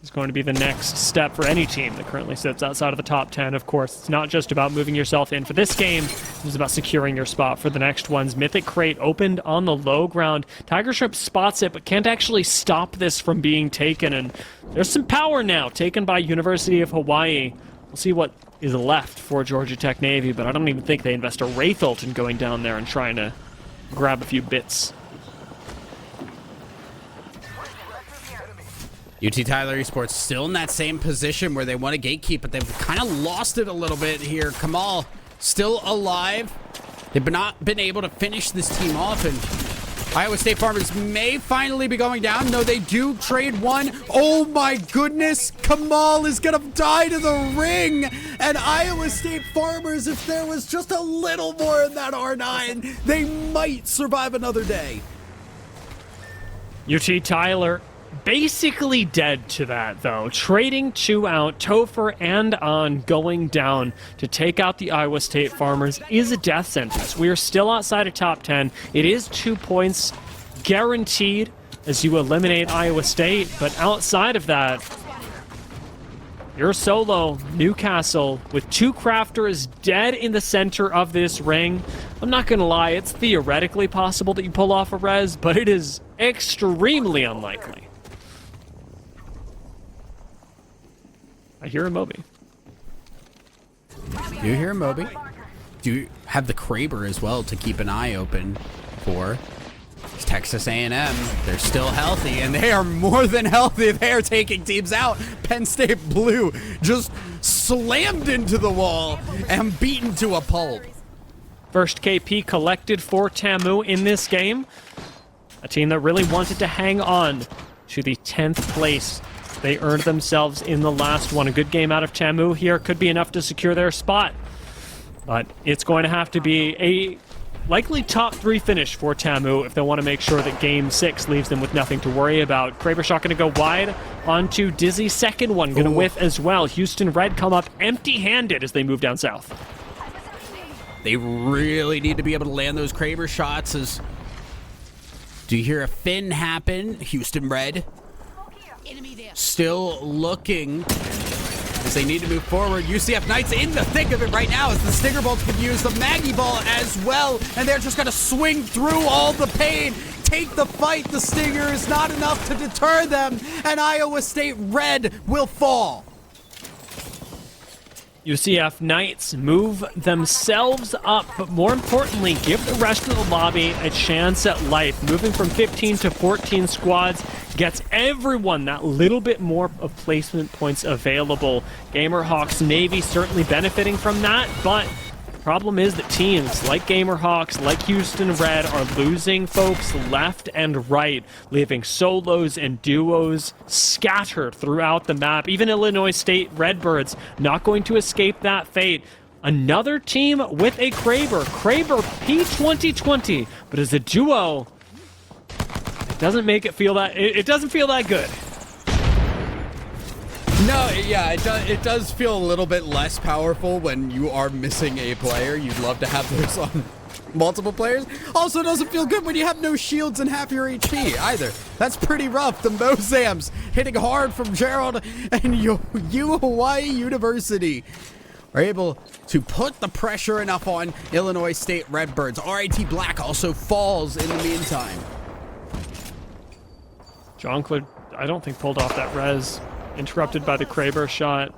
is going to be the next step for any team that currently sits outside of the top 10. Of course, it's not just about moving yourself in for this game. It's about securing your spot for the next ones. Mythic Crate opened on the low ground. Tiger Shrimp spots it, but can't actually stop this from being taken. And there's some power now taken by University of Hawaii. We'll see what is left for Georgia Tech Navy, but I don't even think they invest a Wraith ult in going down there and trying to grab a few bits. UT Tyler Esports still in that same position where they want to gatekeep, but they've kind of lost it a little bit here. Kamal still alive. They've not been able to finish this team off, and Iowa State Farmers may finally be going down. No, they do trade one. Oh my goodness, Kamal is gonna die to the ring. And Iowa State Farmers, if there was just a little more in that R9, they might survive another day. UT Tyler basically dead to that, though. Trading 2 out, Topher and On going down to take out the Iowa State Farmers is a death sentence. We are still outside of top 10. It is 2 points guaranteed as you eliminate Iowa State, but outside of that, you're solo, Newcastle, with 2 crafters dead in the center of this ring. I'm not gonna lie, it's theoretically possible that you pull off a res, but it is extremely unlikely. I hear a Moby. Do you hear a Moby? Do you have the Kraber as well to keep an eye open for? It's Texas A&M. They're still healthy, and they are more than healthy. They are taking teams out. Penn State Blue just slammed into the wall and beaten to a pulp. First KP collected for Tamu in this game. A team that really wanted to hang on to the 10th place they earned themselves in the last one. A good game out of Tamu here could be enough to secure their spot. But it's going to have to be a likely top 3 finish for Tamu if they want to make sure that Game 6 leaves them with nothing to worry about. Kraber shot going to go wide onto Dizzy. Second one going to whiff as well. Houston Red come up empty-handed as they move down south. They really need to be able to land those Kraber shots. As do you hear a Finn happen? Houston Red still looking as they need to move forward. UCF Knights in the thick of it right now as the Stinger Bolts can use the Maggie Ball as well, and they're just going to swing through all the pain, take the fight. The Stinger is not enough to deter them, and Iowa State Red will fall. UCF Knights move themselves up, but more importantly, give the rest of the lobby a chance at life. Moving from 15 to 14 squads gets everyone that little bit more of placement points available. Gamerhawks Navy certainly benefiting from that, but the problem is that teams like Gamerhawks, like Houston Red, are losing folks left and right, leaving solos and duos scattered throughout the map. Even Illinois State Redbirds not going to escape that fate. Another team with a Kraber P2020, but as a duo, it doesn't make it feel that, it doesn't feel that good. No, yeah, it does feel a little bit less powerful when you are missing a player. You'd love to have those on multiple players. Also, doesn't feel good when you have no shields and half your HP either. That's pretty rough. The Mozams hitting hard from Gerald and U Hawaii University. are able to put the pressure enough on Illinois State Redbirds. RIT Black also falls in the meantime. Jonklid, I don't think, pulled off that res. Interrupted by the Kraber shot.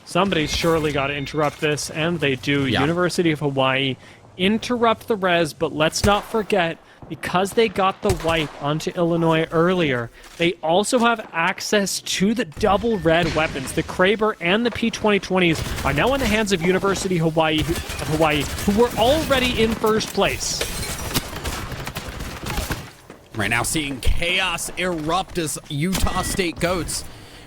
Somebody's surely got to interrupt this, and they do. Yeah. University of Hawaii interrupt the res, but let's not forget, because they got the wipe onto Illinois earlier, they also have access to the double red weapons. The Kraber and the P2020s are now in the hands of University of Hawaii, who were already in first place. Right now seeing chaos erupt as Utah State Goats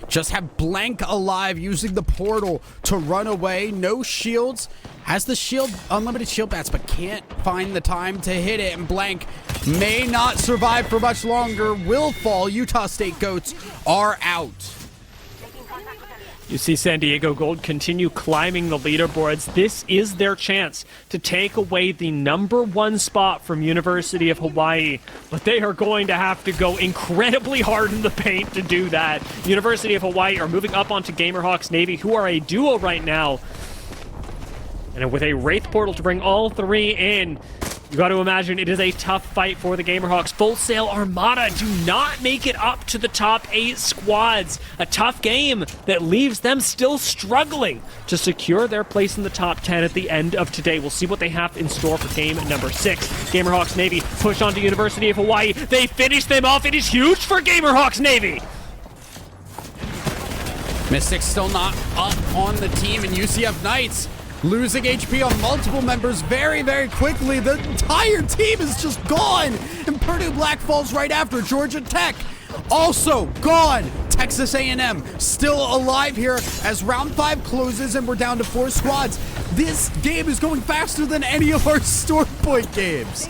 just have Blank alive, using the portal to run away. No shields. Has the shield, unlimited shield bats, but can't find the time to hit it. And Blank may not survive for much longer. Will fall. Utah State Goats are out. You see San Diego Gold continue climbing the leaderboards. This is their chance to take away the #1 spot from University of Hawaii, but they are going to have to go incredibly hard in the paint to do that. University of Hawaii are moving up onto Gamerhawks Navy, who are a duo right now. And with a Wraith Portal to bring all three in, you got to imagine it is a tough fight for the Gamerhawks. Full Sail Armada do not make it up to the top 8 squads. A tough game that leaves them still struggling to secure their place in the top 10 at the end of today. We'll see what they have in store for game number 6. Gamerhawks Navy push on to University of Hawaii. They finish them off. It is huge for Gamerhawks Navy. Mystics still not up on the team, and UCF Knights losing HP on multiple members very, very quickly. The entire team is just gone. And Purdue Black falls right after. Georgia Tech also gone. Texas A&M still alive here as round 5 closes and we're down to 4 squads. This game is going faster than any of our Storm Point games.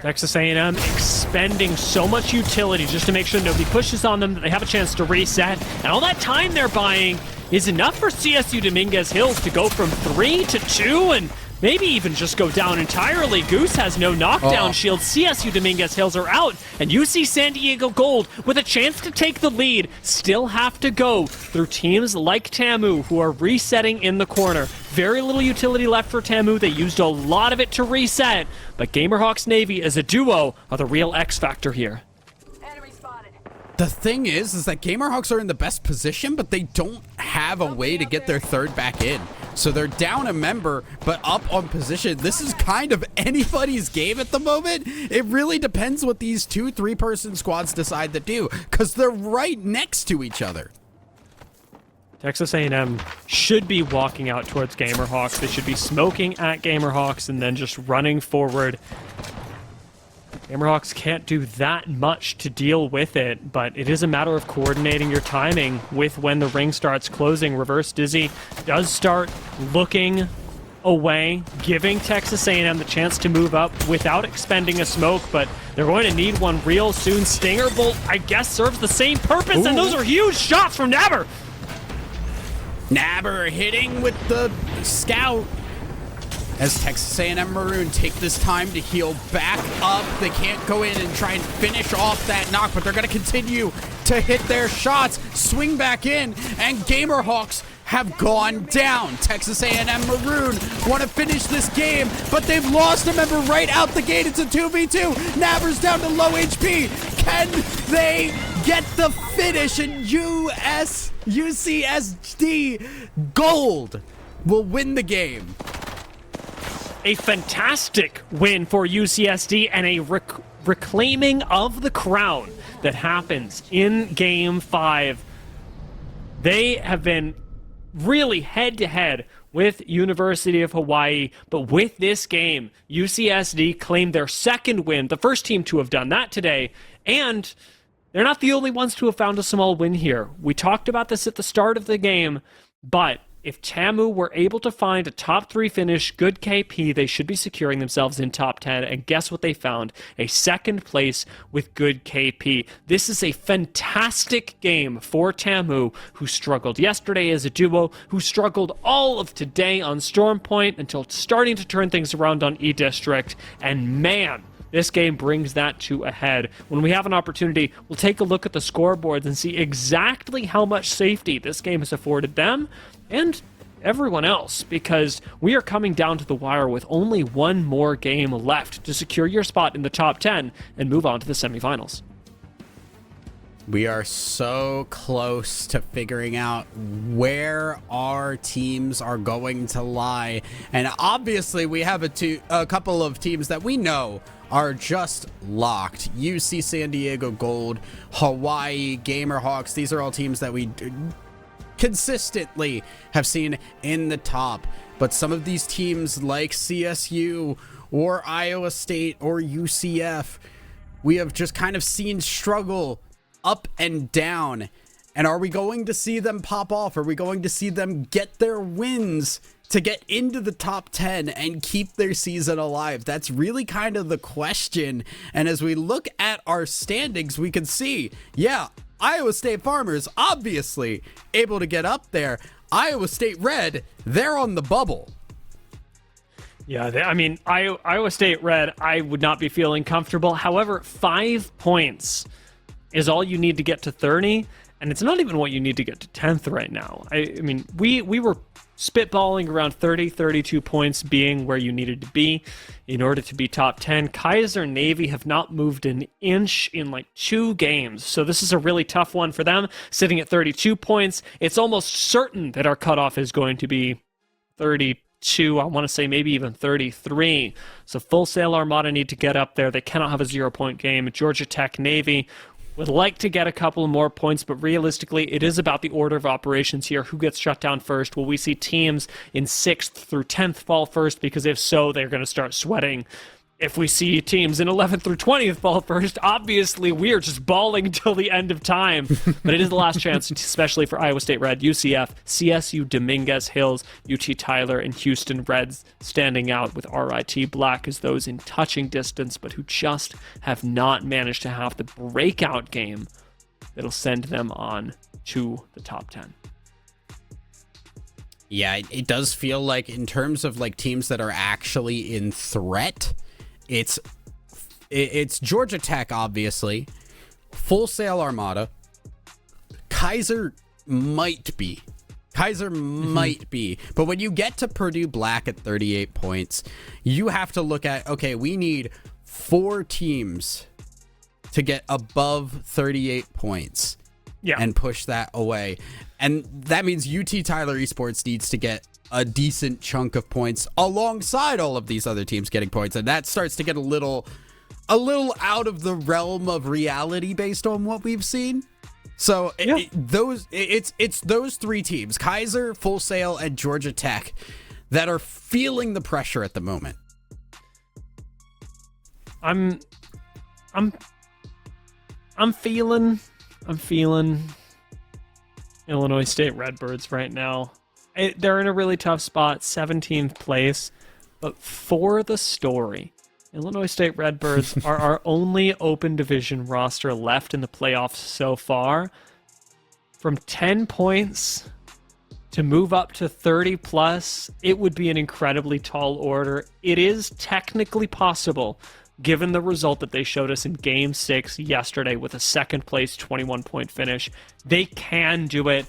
Texas A&M expending so much utility just to make sure nobody pushes on them, that they have a chance to reset. And all that time they're buying is enough for CSU Dominguez Hills to go from 3 to 2 and maybe even just go down entirely. Goose has no knockdown shield. CSU Dominguez Hills are out, and UC San Diego Gold, with a chance to take the lead, still have to go through teams like TAMU, who are resetting in the corner. Very little utility left for TAMU. They used a lot of it to reset, but Gamerhawks Navy as a duo are the real X factor here. The thing is that Gamerhawks are in the best position, but they don't have a way to get their third back in. So they're down a member, but up on position. This is kind of anybody's game at the moment. It really depends what these 2-3 person squads decide to do, because they're right next to each other. Texas A&M should be walking out towards Gamerhawks. They should be smoking at Gamerhawks and then just running forward. Gamerhawks can't do that much to deal with it, but it is a matter of coordinating your timing with when the ring starts closing. Reverse Dizzy does start looking away, giving Texas A&M the chance to move up without expending a smoke, but they're going to need one real soon. Stinger Bolt, I guess, serves the same purpose, and those are huge shots from Nabber. Nabber hitting with the scout. As Texas A&M Maroon take this time to heal back up. They can't go in and try and finish off that knock, but they're going to continue to hit their shots, swing back in, and Gamerhawks have gone down. Texas A&M Maroon want to finish this game, but they've lost a member right out the gate. It's a 2v2. Nabber's down to low HP. Can they get the finish? And UCSD Gold will win the game. A fantastic win for UCSD and a reclaiming of the crown that happens in Game 5. They have been really head-to-head with University of Hawaii, but with this game, UCSD claimed their second win, the first team to have done that today, and they're not the only ones to have found a small win here. We talked about this at the start of the game, but if TAMU were able to find a top 3 finish, good KP, they should be securing themselves in top 10. And guess what they found? A second place with good KP. This is a fantastic game for TAMU, who struggled yesterday as a duo, who struggled all of today on Storm Point until starting to turn things around on E-District. And man, This game brings that to a head. When we have an opportunity, we'll take a look at the scoreboards and see exactly how much safety this game has afforded them and everyone else, because we are coming down to the wire with only one more game left to secure your spot in the top 10 and move on to the semifinals. We are so close to figuring out where our teams are going to lie. And obviously we have a couple of teams that we know are just locked. UC San Diego Gold, Hawaii, Gamerhawks. These are all teams that we consistently have seen in the top. But some of these teams like CSU or Iowa State or UCF, we have just kind of seen struggle up and down. And are we going to see them pop off? Are we going to see them get their wins to get into the top 10 and keep their season alive? That's really kind of the question. And as we look at our standings, we can see, yeah, Iowa State Farmers obviously able to get up there. Iowa State Red, they're on the bubble. Yeah, I mean, Iowa State Red, I would not be feeling comfortable. However, 5 points is all you need to get to 30, and it's not even what you need to get to 10th right now. I mean, we were spitballing around 30, 32 points being where you needed to be in order to be top 10. Kaiser Navy have not moved an inch in like 2 games, so this is a really tough one for them, sitting at 32 points. It's almost certain that our cutoff is going to be 32, I want to say maybe even 33. So Full Sail Armada need to get up there. They cannot have a 0-point game. Georgia Tech Navy would like to get a couple more points, but realistically, it is about the order of operations here. Who gets shut down first? Will we see teams in 6th through 10th fall first? Because if so, they're going to start sweating. If we see teams in 11th through 20th fall first, obviously we're just balling till the end of time. But it is the last chance, especially for Iowa State Red, UCF, CSU, Dominguez Hills, UT Tyler, and Houston Reds standing out with RIT Black as those in touching distance, but who just have not managed to have the breakout game that'll send them on to the top 10. Yeah, it does feel like in terms of like teams that are actually in threat, it's Georgia Tech, obviously, Full Sail Armada, Kaiser might be, but when you get to Purdue Black at 38 points, you have to look at, okay, we need 4 teams to get above 38 points. Yeah. And push that away. And that means UT Tyler Esports needs to get a decent chunk of points alongside all of these other teams getting points. And that starts to get a little out of the realm of reality based on what we've seen. So yeah. It's those 3 teams, Kaiser, Full Sail, and Georgia Tech, that are feeling the pressure at the moment. I'm feeling Illinois State Redbirds right now. They're in a really tough spot, 17th place. But for the story, Illinois State Redbirds are our only open division roster left in the playoffs so far. From 10 points to move up to 30 plus, it would be an incredibly tall order. It is technically possible, given the result that they showed us in Game 6 yesterday with a second-place 21-point finish. They can do it,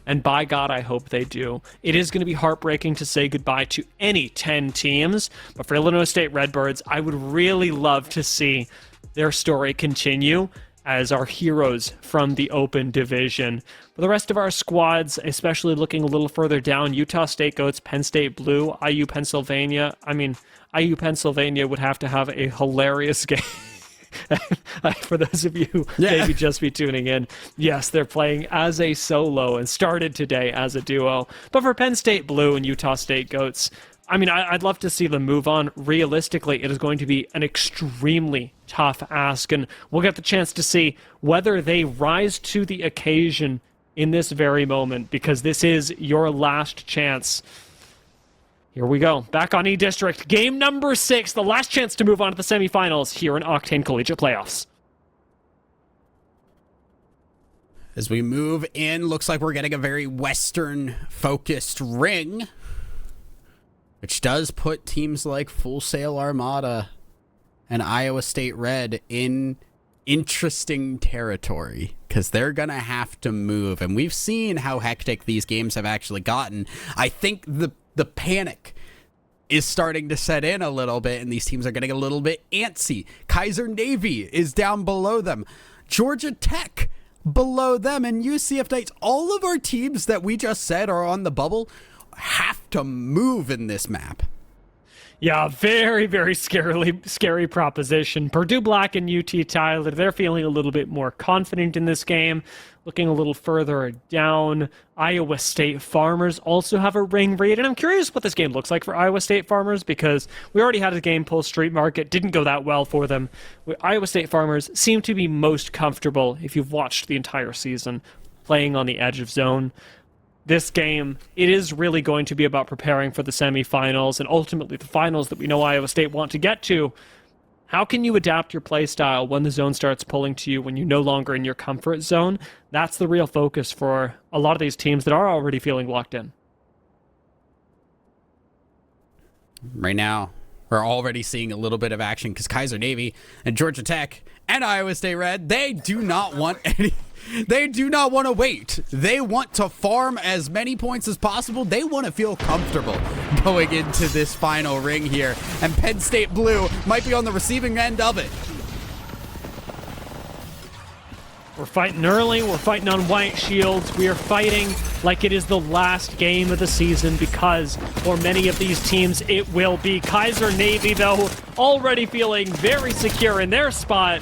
and by God, I hope they do. It is going to be heartbreaking to say goodbye to any 10 teams, but for Illinois State Redbirds, I would really love to see their story continue as our heroes from the Open Division. For the rest of our squads, especially looking a little further down, Utah State Goats, Penn State Blue, IU Pennsylvania. I mean, IU Pennsylvania would have to have a hilarious game. For those of you who maybe just be tuning in, yes, they're playing as a solo and started today as a duo. But for Penn State Blue and Utah State Goats, I mean, I'd love to see them move on. Realistically, it is going to be an extremely tough ask, and we'll get the chance to see whether they rise to the occasion in this very moment, because this is your last chance. Here we go. Back on E-District. Game number 6, the last chance to move on to the semifinals here in Octane Collegiate Playoffs. As we move in, looks like we're getting a very Western-focused ring, which does put teams like Full Sail Armada and Iowa State Red in interesting territory because they're going to have to move. And we've seen how hectic these games have actually gotten. I think the panic is starting to set in a little bit, and these teams are getting a little bit antsy. Kaiser Navy is down below them. Georgia Tech below them, and UCF Knights. All of our teams that we just said are on the bubble have to move in this map. Yeah, very, very scary proposition. Purdue Black and UT Tyler, they're feeling a little bit more confident in this game. Looking a little further down, Iowa State Farmers also have a ring raid. And I'm curious what this game looks like for Iowa State Farmers, because we already had a game pull Street Market. Didn't go that well for them. Iowa State Farmers seem to be most comfortable, if you've watched the entire season, playing on the edge of zone. This game, it is really going to be about preparing for the semifinals and ultimately the finals that we know Iowa State want to get to. How can you adapt your play style when the zone starts pulling to you, when you're no longer in your comfort zone? That's the real focus for a lot of these teams that are already feeling locked in. Right now, we're already seeing a little bit of action because Kaiser Navy and Georgia Tech and Iowa State Red, they do not want to wait. They want to farm as many points as possible. They want to feel comfortable going into this final ring here. And Penn State Blue might be on the receiving end of it. We're fighting early. We're fighting on white shields. We are fighting like it is the last game of the season, because for many of these teams, it will be. Kaiser Navy, though, already feeling very secure in their spot.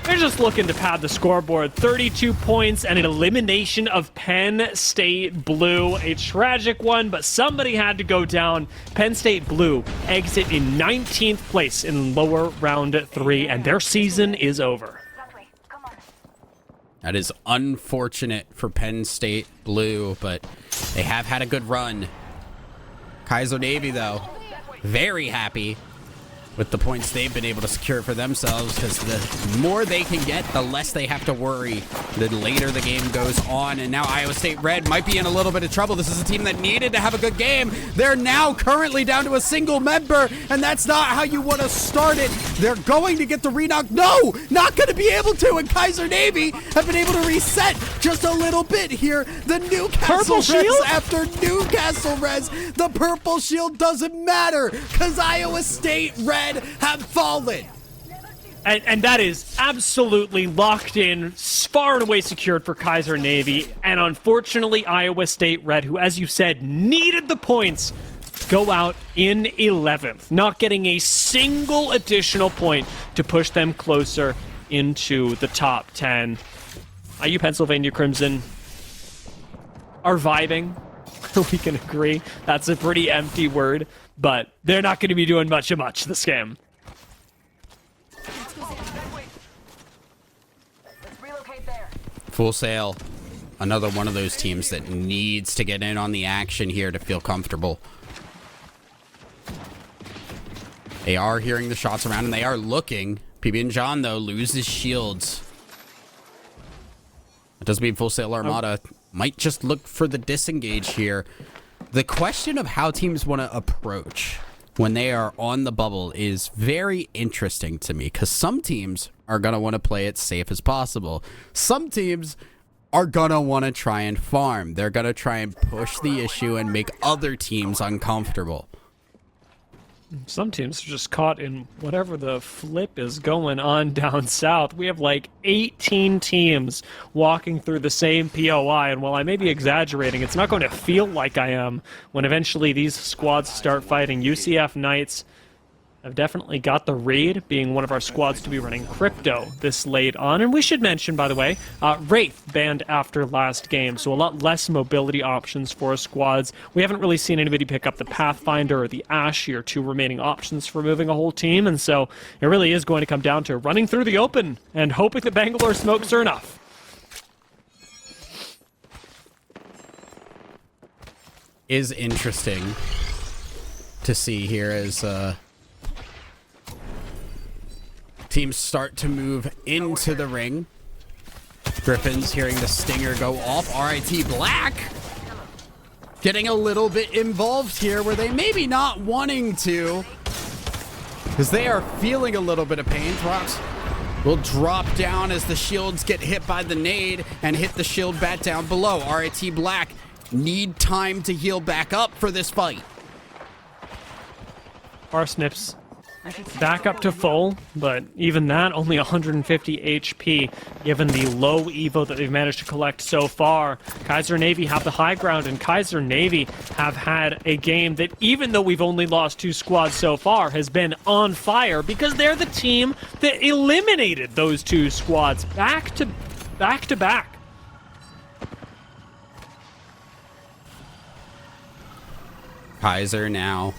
They're just looking to pad the scoreboard. 32 points and an elimination of Penn State Blue. A tragic one, but somebody had to go down. Penn State Blue exit in 19th place in lower round 3, and their season is over. That is unfortunate for Penn State Blue, but they have had a good run. Kaiser Navy, though, very happy with the points they've been able to secure for themselves, because the more they can get, the less they have to worry the later the game goes on. And now Iowa State Red might be in a little bit of trouble. This is a team that needed to have a good game. They're now currently down to a single member, and that's not how you want to start it. They're going to get the re-knock. No, not going to be able to, and Kaiser Navy have been able to reset just a little bit here. The Newcastle Res after Newcastle Res. The purple shield doesn't matter, because Iowa State Red have fallen. And that is absolutely locked in, far and away secured for Kaiser Navy. And unfortunately, Iowa State Red, who, as you said, needed the points, go out in 11th, not getting a single additional point to push them closer into the top 10. IU Pennsylvania Crimson are vibing. We can agree. That's a pretty empty word, but they're not going to be doing much this game. Full Sail, another one of those teams that needs to get in on the action here to feel comfortable. They are hearing the shots around, and they are looking. PB and John, though, loses shields. It does mean Full Sail Armada might just look for the disengage here. The question of how teams want to approach when they are on the bubble is very interesting to me, because some teams are going to want to play it safe as possible. Some teams are going to want to try and farm. They're going to try and push the issue and make other teams uncomfortable. Some teams are just caught in whatever the flip is going on down south. We have like 18 teams walking through the same POI, and while I may be exaggerating, it's not going to feel like I am when eventually these squads start fighting. UCF Knights have definitely got the raid, being one of our squads to be running crypto this late on. And we should mention, by the way, Wraith banned after last game, so a lot less mobility options for squads. We haven't really seen anybody pick up the Pathfinder or the Ash, your two remaining options for moving a whole team, and so it really is going to come down to running through the open and hoping that Bangalore smokes are enough. Is interesting to see here as teams start to move into the ring. Griffins hearing the stinger go off. RIT Black getting a little bit involved here where they maybe not wanting to. because they are feeling a little bit of pain. Throx will drop down as the shields get hit by the nade and hit the shield bat down below. RIT Black need time to heal back up for this fight. Parsnips back up to full, but even that, only 150 HP, given the low Evo that they've managed to collect so far. Kaiser Navy have the high ground, and Kaiser Navy have had a game that, even though we've only lost 2 squads so far, has been on fire, because they're the team that eliminated those 2 squads back to back. Kaiser now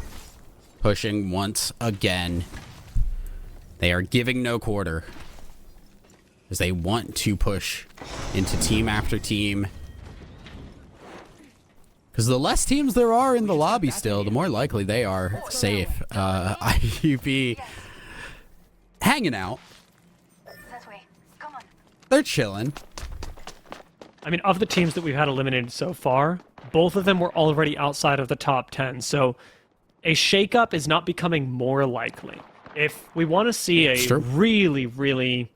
pushing once again. They are giving no quarter as they want to push into team after team. Because the less teams there are in the lobby still, the more likely they are safe. IUP hanging out. They're chilling. I mean, of the teams that we've had eliminated so far, both of them were already outside of the top 10, so a shakeup is not becoming more likely. If we want to see a really, really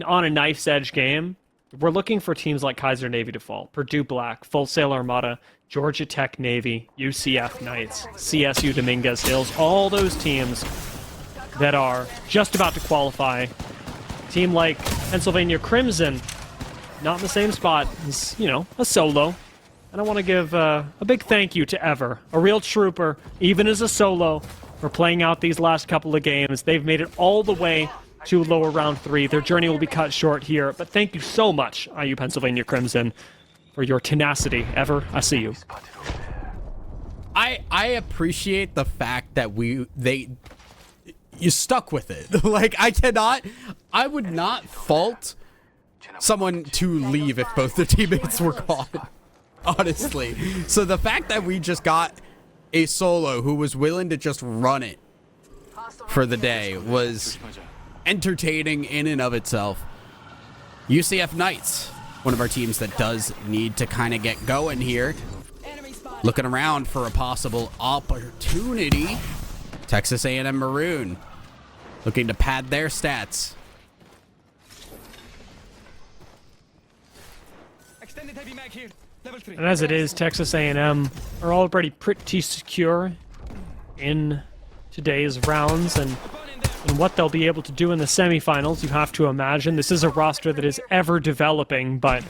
on a knife's edge game, we're looking for teams like Kaiser Navy to fall, Purdue Black, Full Sail Armada, Georgia Tech Navy, UCF Knights, CSU Dominguez Hills, all those teams that are just about to qualify. A team like Pennsylvania Crimson, not in the same spot as, you know, a solo. And I want to give a big thank you to Ever, a real trooper, even as a solo, for playing out these last couple of games. They've made it all the way to lower round 3. Their journey will be cut short here, but thank you so much, IU Pennsylvania Crimson, for your tenacity. Ever, I see you. I appreciate the fact that you stuck with it. Like, I would not fault someone to leave if both their teammates were caught. Honestly. So the fact that we just got a solo who was willing to just run it for the day was entertaining in and of itself. UCF Knights, one of our teams that does need to kind of get going here. Looking around for a possible opportunity. Texas A&M Maroon looking to pad their stats. Extended heavy mag here. Level 3. And as it is, Texas A&M are already pretty secure in today's rounds, and what they'll be able to do in the semifinals, you have to imagine. This is a roster that is ever developing, but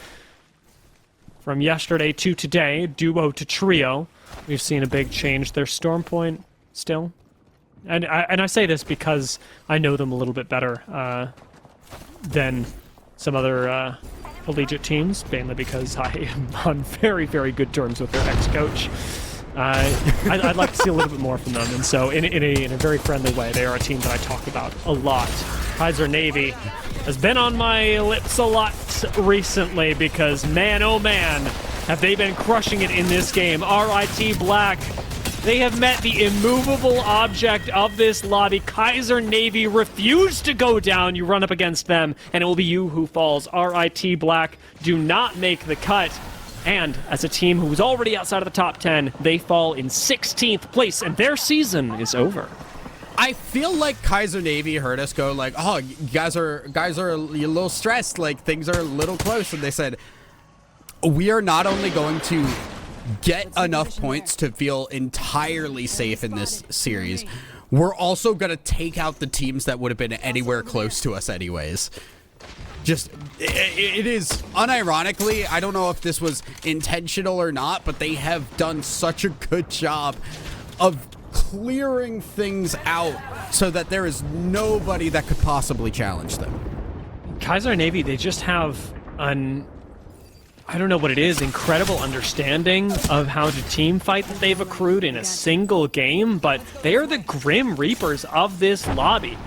from yesterday to today, duo to trio, we've seen a big change. There's Stormpoint still. And I say this because I know them a little bit better than some other collegiate teams, mainly because I am on very, very good terms with their ex-coach. I'd like to see a little bit more from them, and so in a very friendly way, they are a team that I talk about a lot. Kaiser Navy has been on my lips a lot recently because, man, oh man, have they been crushing it in this game. RIT Black, they have met the immovable object of this lobby. Kaiser Navy refused to go down. You run up against them, and it will be you who falls. RIT Black do not make the cut. And as a team who was already outside of the top 10, they fall in 16th place, and their season is over. I feel like Kaiser Navy heard us go like, oh, you guys are a little stressed, like things are a little close, and they said, we are not only going to get enough points to feel entirely safe in this series, we're also going to take out the teams that would have been anywhere close to us anyways. Just, it is, unironically, I don't know if this was intentional or not, but they have done such a good job of clearing things out so that there is nobody that could possibly challenge them. Kaiser Navy, they just have an, I don't know what it is, incredible understanding of how to team fight that they've accrued in a single game, but they are the Grim Reapers of this lobby.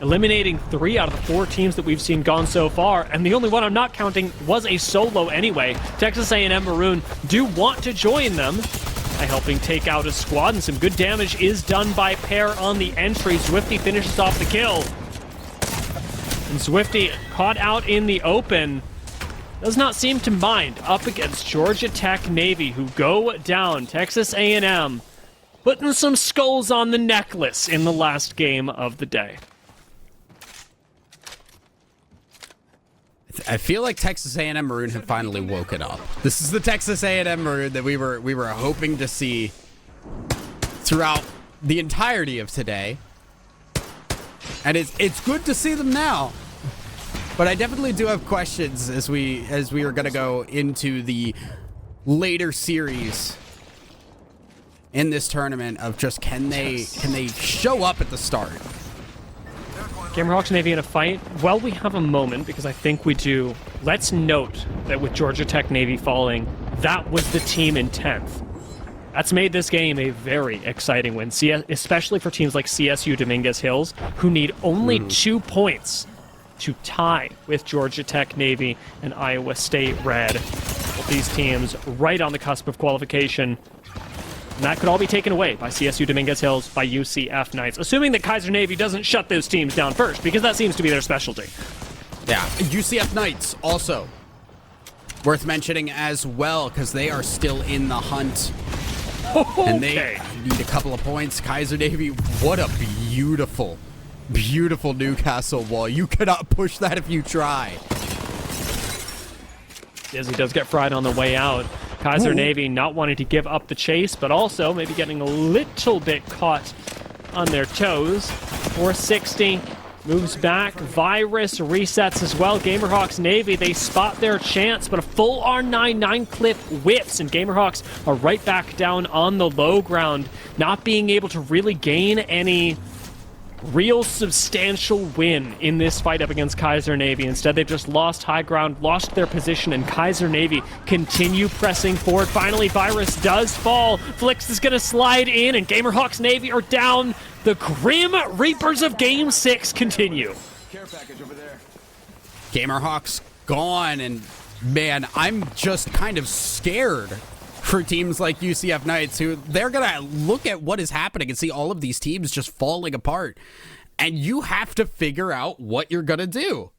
Eliminating 3 out of the 4 teams that we've seen gone so far, and the only one I'm not counting was a solo anyway. Texas A&M Maroon do want to join them by helping take out a squad, and some good damage is done by Pear on the entry. Zwifty finishes off the kill. And Zwifty, caught out in the open, does not seem to mind up against Georgia Tech Navy, who go down. Texas A&M putting some skulls on the necklace in the last game of the day. I feel like Texas A&M Maroon have finally woken up. This is the Texas A&M Maroon that we were hoping to see throughout the entirety of today. And it's good to see them now. But I definitely do have questions as we are going to go into the later series in this tournament of just can they show up at the start? Gamerhawks Navy in a fight? Well, we have a moment because I think we do. Let's note that with Georgia Tech Navy falling, that was the team in 10th. That's made this game a very exciting win, especially for teams like CSU Dominguez Hills, who need only 2 points to tie with Georgia Tech Navy and Iowa State Red. Both these teams right on the cusp of qualification. And that could all be taken away by CSU Dominguez Hills, by UCF Knights, assuming that Kaiser Navy doesn't shut those teams down first, because that seems to be their specialty. Yeah, UCF Knights also worth mentioning as well, because they are still in the hunt. Okay. And they need a couple of points. Kaiser Navy, what a beautiful, beautiful Newcastle wall. You cannot push that if you try. Dizzy does get fried on the way out. Kaiser Navy not wanting to give up the chase, but also maybe getting a little bit caught on their toes. 460 moves back. Virus resets as well. Gamerhawks Navy, they spot their chance, but a full R99 clip whips, and Gamerhawks are right back down on the low ground, not being able to really gain any real substantial win in this fight up against Kaiser Navy. Instead, they've just lost high ground, lost their position, and Kaiser Navy continue pressing forward. Finally, Virus does fall. Flix is going to slide in, and Gamerhawks Navy are down. The Grim Reapers of Game 6 continue. Care package over there. Gamerhawks gone, and man, I'm just kind of scared for teams like UCF Knights, who they're gonna look at what is happening and see all of these teams just falling apart, and you have to figure out what you're gonna do.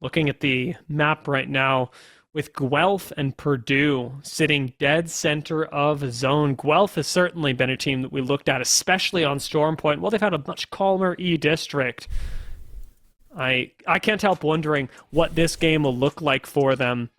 Looking at the map right now, with Guelph and Purdue sitting dead center of zone. Guelph has certainly been a team that we looked at, especially on Storm Point. Well, they've had a much calmer E-District. I can't help wondering what this game will look like for them.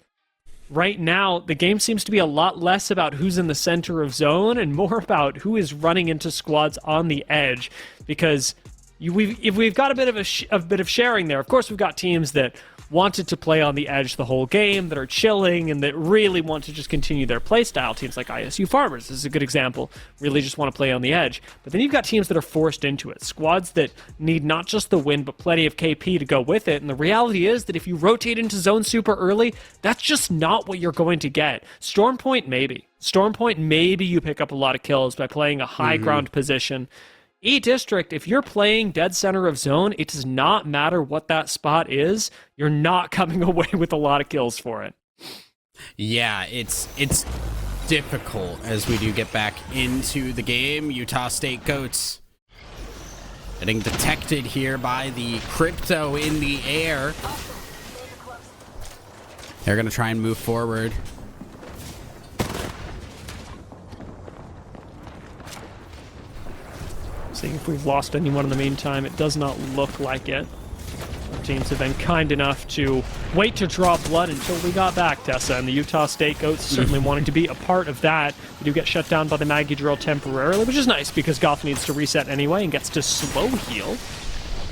Right now, the game seems to be a lot less about who's in the center of zone and more about who is running into squads on the edge, because we've got a bit of sharing there. Of course, we've got teams that wanted to play on the edge the whole game, that are chilling, and that really want to just continue their play style. Teams like ISU Farmers is a good example. Really just want to play on the edge. But then you've got teams that are forced into it. Squads that need not just the win, but plenty of KP to go with it. And the reality is that if you rotate into zone super early, that's just not what you're going to get. Storm Point, maybe. Storm Point, maybe you pick up a lot of kills by playing a high ground position. E-District, if you're playing dead center of zone, it does not matter what that spot is. You're not coming away with a lot of kills for it. Yeah, it's difficult as we do get back into the game. Utah State Goats getting detected here by the crypto in the air. They're going to try and move forward. Seeing if we've lost anyone in the meantime. It does not look like it. Our teams have been kind enough to wait to draw blood until we got back, Tessa, and the Utah State Goats certainly wanting to be a part of that. We do get shut down by the Maggie drill temporarily, which is nice because Goff needs to reset anyway and gets to slow heal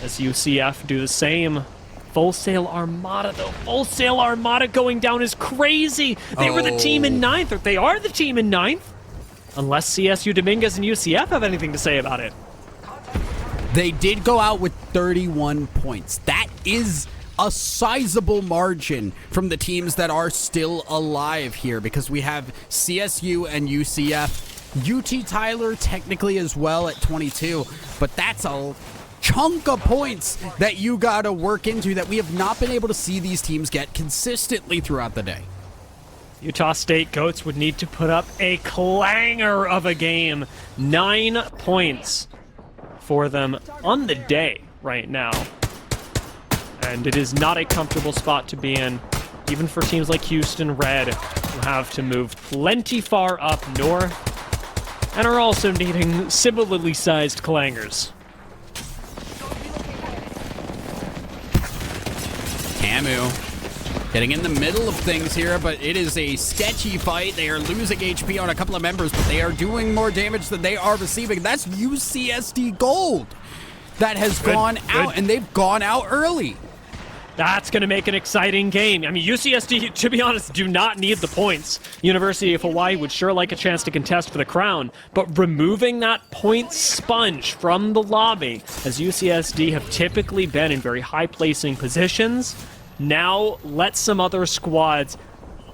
as UCF do the same. Full Sail Armada, though. Full Sail Armada going down is crazy. They were the team in 9th, or they are the team in 9th. Unless CSU Dominguez and UCF have anything to say about it. They did go out with 31 points. That is a sizable margin from the teams that are still alive here, because we have CSU and UCF. UT Tyler technically as well at 22, but that's a chunk of points that you gotta work into that we have not been able to see these teams get consistently throughout the day. Utah State Goats would need to put up a clanger of a game. 9 points for them on the day right now. And it is not a comfortable spot to be in, even for teams like Houston Red, who have to move plenty far up north and are also needing similarly sized clangers. Tamu getting in the middle of things here, but it is a sketchy fight. They are losing HP on a couple of members, but they are doing more damage than they are receiving. That's UCSD Gold that has gone out, and they've gone out early. That's going to make an exciting game. I mean, UCSD, to be honest, do not need the points. University of Hawaii would sure like a chance to contest for the crown, but removing that point sponge from the lobby, as UCSD have typically been in very high placing positions, now let some other squads,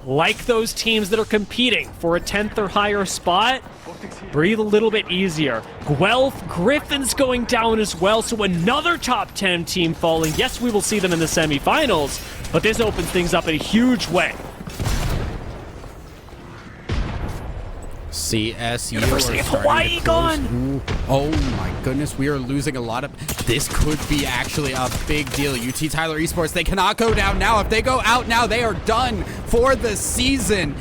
like those teams that are competing for a 10th or higher spot, breathe a little bit easier. Guelph Griffins going down as well, so another top 10 team falling. Yes, we will see them in the semifinals, but this opens things up in a huge way. CSU University of Hawaii gone! Oh my goodness, we are losing a lot of... This could be actually a big deal. UT Tyler Esports, they cannot go down now. If they go out now, they are done for the season.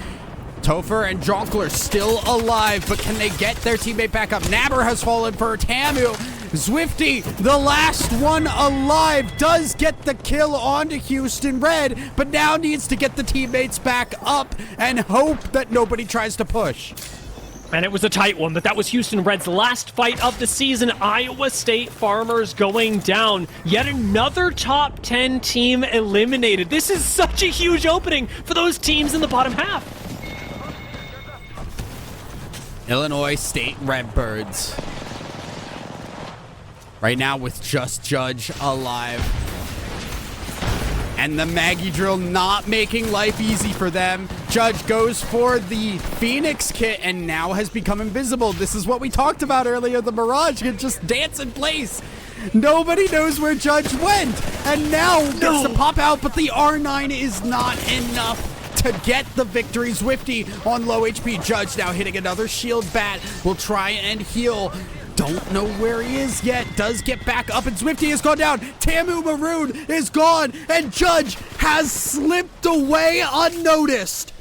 Topher and Jonkler still alive, but can they get their teammate back up? Naber has fallen for Tamu. Zwifty, the last one alive, does get the kill onto Houston Red, but now needs to get the teammates back up and hope that nobody tries to push. And it was a tight one, but that was Houston Red's last fight of the season. Iowa State Farmers going down. Yet another top 10 team eliminated. This is such a huge opening for those teams in the bottom half. Illinois State Redbirds. Right now with just Judge alive. And the Maggie Drill not making life easy for them. Judge goes for the Phoenix kit and now has become invisible. This is what we talked about earlier. The Mirage can just dance in place. Nobody knows where Judge went. And now gets to pop out, but the R9 is not enough to get the victory. Zwifty on low HP. Judge now hitting another shield bat. Will try and heal. Don't know where he is yet. Does get back up, and Zwifty has gone down. Tamu Maroon is gone, and Judge has slipped away unnoticed.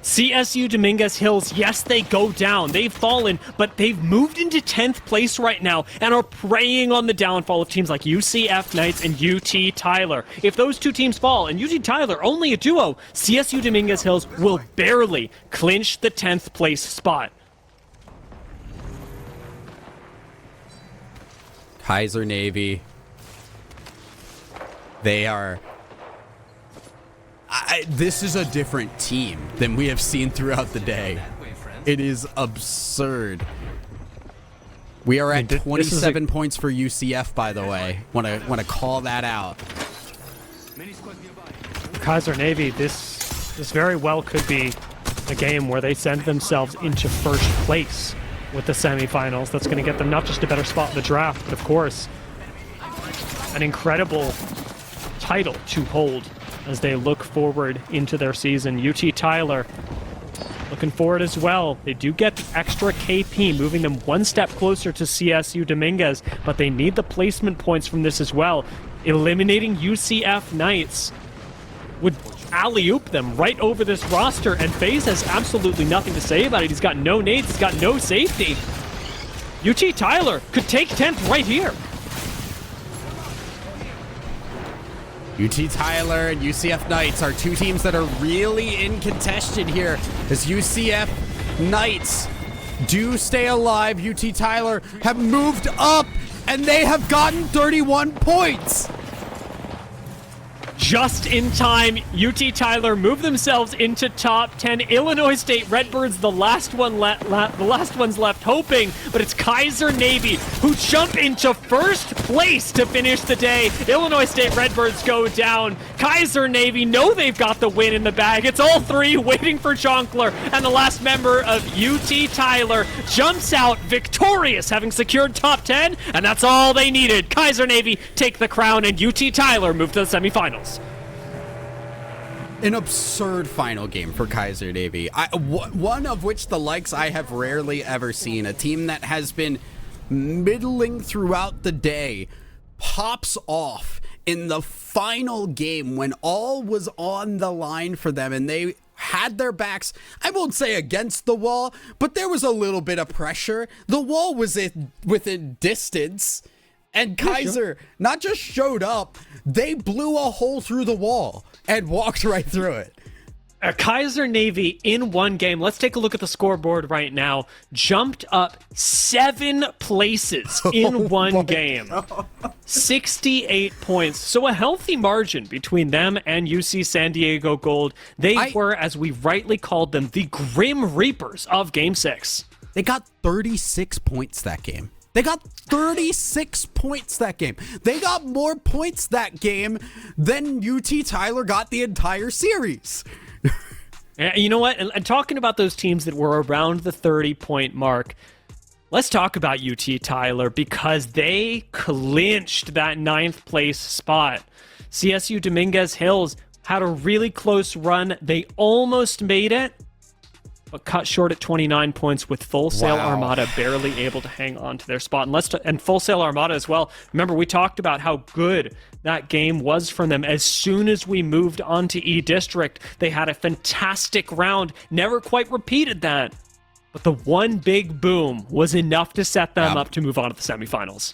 CSU Dominguez Hills, yes, they go down. They've fallen, but they've moved into 10th place right now and are preying on the downfall of teams like UCF Knights and UT Tyler. If those two teams fall, and UT Tyler only a duo, CSU Dominguez Hills will barely clinch the 10th place spot. Kaiser Navy. They are... this is a different team than we have seen throughout the day. It is absurd. We are at 27 points for UCF, by the way. Want to call that out. Kaiser Navy, this very well could be a game where they send themselves into first place with the semifinals. That's going to get them not just a better spot in the draft, but of course, an incredible title to hold as they look forward into their season. UT Tyler looking forward as well. They do get the extra KP, moving them one step closer to CSU Dominguez, but they need the placement points from this as well. Eliminating UCF Knights would alley-oop them right over this roster, and FaZe has absolutely nothing to say about it. He's got no nades, he's got no safety. UT Tyler could take 10th right here. UT Tyler and UCF Knights are two teams that are really in contention here, as UCF Knights do stay alive. UT Tyler have moved up, and they have gotten 31 points. Just in time, UT Tyler move themselves into top 10. Illinois State Redbirds, the last one's left hoping, but it's Kaiser Navy who jump into first place to finish the day. Illinois State Redbirds go down. Kaiser Navy know they've got the win in the bag. It's all three waiting for Jonkler, and the last member of UT Tyler jumps out victorious, having secured top 10, and that's all they needed. Kaiser Navy take the crown, and UT Tyler move to the semifinals. An absurd final game for Kaiser Navy. One of which the likes I have rarely ever seen. A team that has been middling throughout the day pops off in the final game when all was on the line for them, and they had their backs, I won't say against the wall, but there was a little bit of pressure. The wall was within distance, and Kaiser not just showed up, they blew a hole through the wall and walked right through it. Kaiser Navy in one game, let's take a look at the scoreboard right now, jumped up 7 places in one game. 68 points. So a healthy margin between them and UC San Diego Gold. They were, as we rightly called them, the Grim Reapers of Game 6. They got 36 points that game. They got 36 points that game. They got more points that game than UT Tyler got the entire series. You know what? And talking about those teams that were around the 30-point mark, let's talk about UT Tyler because they clinched that 9th place spot. CSU Dominguez Hills had a really close run. They almost made it, but cut short at 29 points with Full Sail Armada barely able to hang on to their spot. And Full Sail Armada as well. Remember, we talked about how good that game was from them. As soon as we moved on to E-District, they had a fantastic round. Never quite repeated that. But the one big boom was enough to set them up to move on to the semifinals.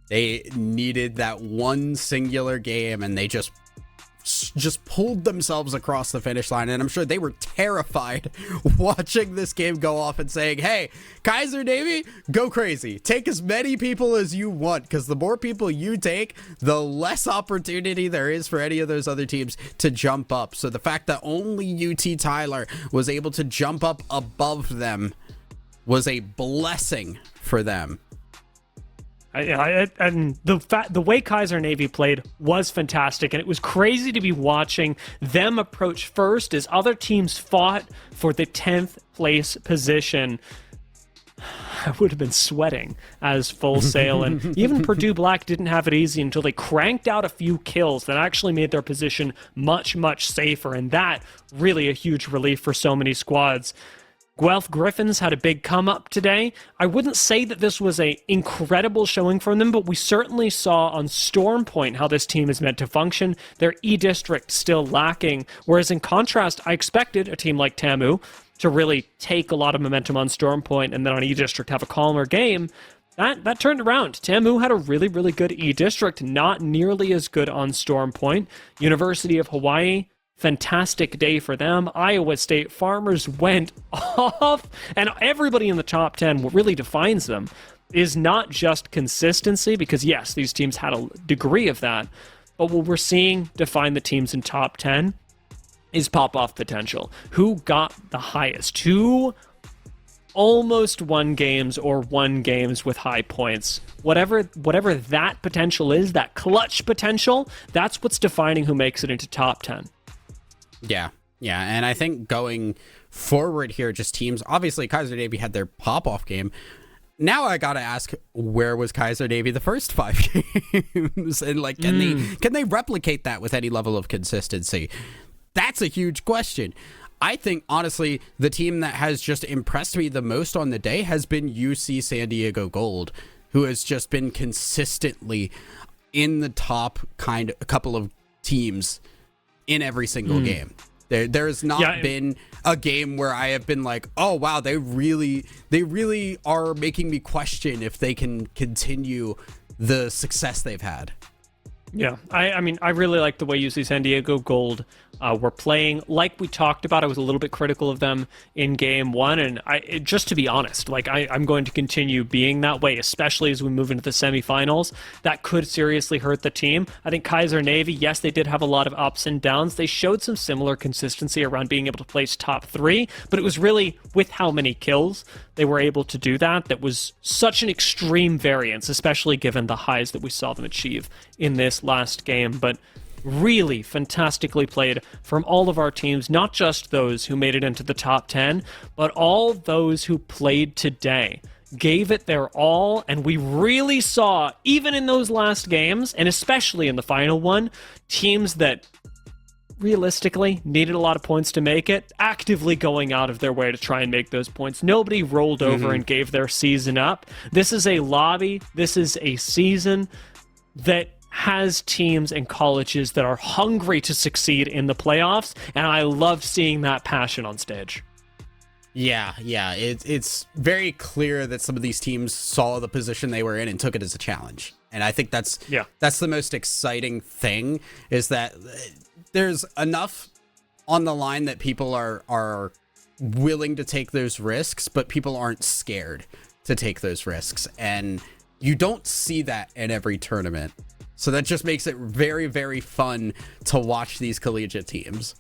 They needed that one singular game, and they just pulled themselves across the finish line, and I'm sure they were terrified watching this game go off and saying, hey, Kaiser Navy, go crazy. Take as many people as you want, because the more people you take, the less opportunity there is for any of those other teams to jump up. So the fact that only UT Tyler was able to jump up above them was a blessing for them. And the way Kaiser Navy played was fantastic, and it was crazy to be watching them approach first as other teams fought for the 10th place position. I would have been sweating as Full Sail, and even Purdue Black didn't have it easy until they cranked out a few kills that actually made their position much, much safer, and that really a huge relief for so many squads. Guelph Griffins had a big come-up today. I wouldn't say that this was an incredible showing from them, but we certainly saw on Storm Point how this team is meant to function. Their E-District still lacking, whereas in contrast, I expected a team like TAMU to really take a lot of momentum on Storm Point and then on E-District have a calmer game. That turned around. TAMU had a really, really good E-District, not nearly as good on Storm Point. University of Hawaii, fantastic day for them. Iowa State Farmers went off, and everybody in the top 10, what really defines them is not just consistency, because yes, these teams had a degree of that, but what we're seeing define the teams in top 10 is pop-off potential. Who got the highest? Who almost won games or won games with high points? Whatever that potential is, that clutch potential, that's what's defining who makes it into top 10. Yeah, and I think going forward here, just teams, obviously Kaiser Navy had their pop-off game. Now I gotta ask, where was Kaiser Navy the first 5 games? And like, can they replicate that with any level of consistency? That's a huge question. I think, honestly, the team that has just impressed me the most on the day has been UC San Diego Gold, who has just been consistently in the top a couple of teams in every single game. There has not been a game where I have been like, oh wow, they really are making me question if they can continue the success they've had. Yeah, I mean, I really like the way UC San Diego Gold were playing. Like we talked about, I was a little bit critical of them in game 1, and just to be honest, like I'm going to continue being that way, especially as we move into the semifinals. That could seriously hurt the team. I think Kaiser Navy, yes, they did have a lot of ups and downs. They showed some similar consistency around being able to place top 3, but it was really with how many kills they were able to do that was such an extreme variance, especially given the highs that we saw them achieve in this last game. But really fantastically played from all of our teams, not just those who made it into the top 10, but all those who played today gave it their all, and we really saw, even in those last games, and especially in the final one, teams that realistically needed a lot of points to make it, actively going out of their way to try and make those points. Nobody rolled over and gave their season up. This is a lobby, this is a season that has teams and colleges that are hungry to succeed in the playoffs, and I loved seeing that passion on stage. Yeah, it's very clear that some of these teams saw the position they were in and took it as a challenge. And I think that's the most exciting thing, is that there's enough on the line that people are willing to take those risks, but people aren't scared to take those risks. And you don't see that in every tournament. So that just makes it very, very fun to watch these collegiate teams.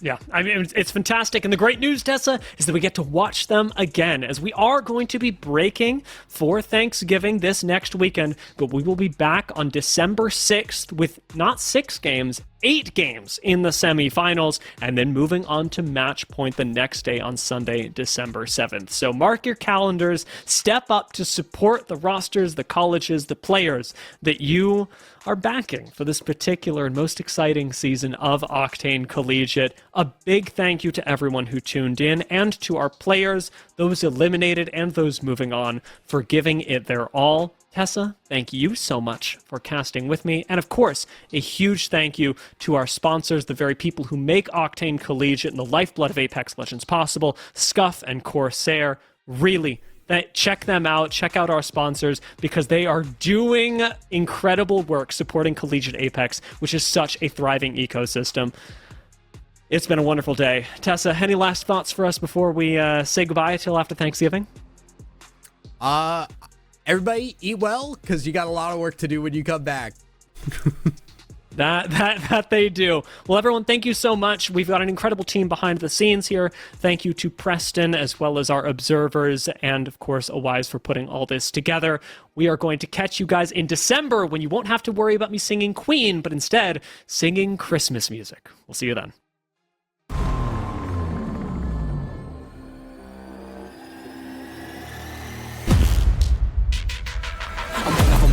Yeah, I mean, it's fantastic. And the great news, Tessa, is that we get to watch them again, as we are going to be breaking for Thanksgiving this next weekend. But we will be back on December 6th with not 6 games, 8 games in the semifinals, and then moving on to match point the next day on Sunday, December 7th. So mark your calendars, step up to support the rosters, the colleges, the players that you are backing for this particular and most exciting season of Octane Collegiate. A big thank you to everyone who tuned in, and to our players, those eliminated and those moving on, for giving it their all. Tessa, thank you so much for casting with me. And of course, a huge thank you to our sponsors, the very people who make Octane Collegiate and the lifeblood of Apex Legends possible, Scuff and Corsair. Really, check them out. Check out our sponsors, because they are doing incredible work supporting Collegiate Apex, which is such a thriving ecosystem. It's been a wonderful day. Tessa, any last thoughts for us before we say goodbye till after Thanksgiving? Everybody eat well, because you got a lot of work to do when you come back. That they do. Well, everyone, thank you so much. We've got an incredible team behind the scenes here. Thank you to Preston, as well as our observers, and of course, Awise, for putting all this together. We are going to catch you guys in December, when you won't have to worry about me singing Queen, but instead singing Christmas music. We'll see you then.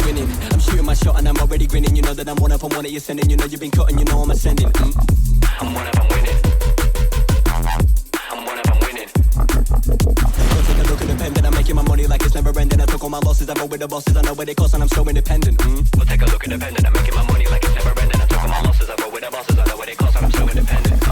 I'm shooting my shot and I'm already grinning. You know that I'm one up on one that you're sending. You know you've been cutting, you know I'm ascending. I'm one up, I'm winning. I'm one up, I'm winning. Go take a look at the pen that I'm making my money like it's never ending. I took all my losses, I roll with the bosses, I know where they cost and I'm so independent. We'll take a look at the pen that I'm making my money like it's never ending. I took all my losses, I roll with the bosses, I know where they cost and I'm so independent.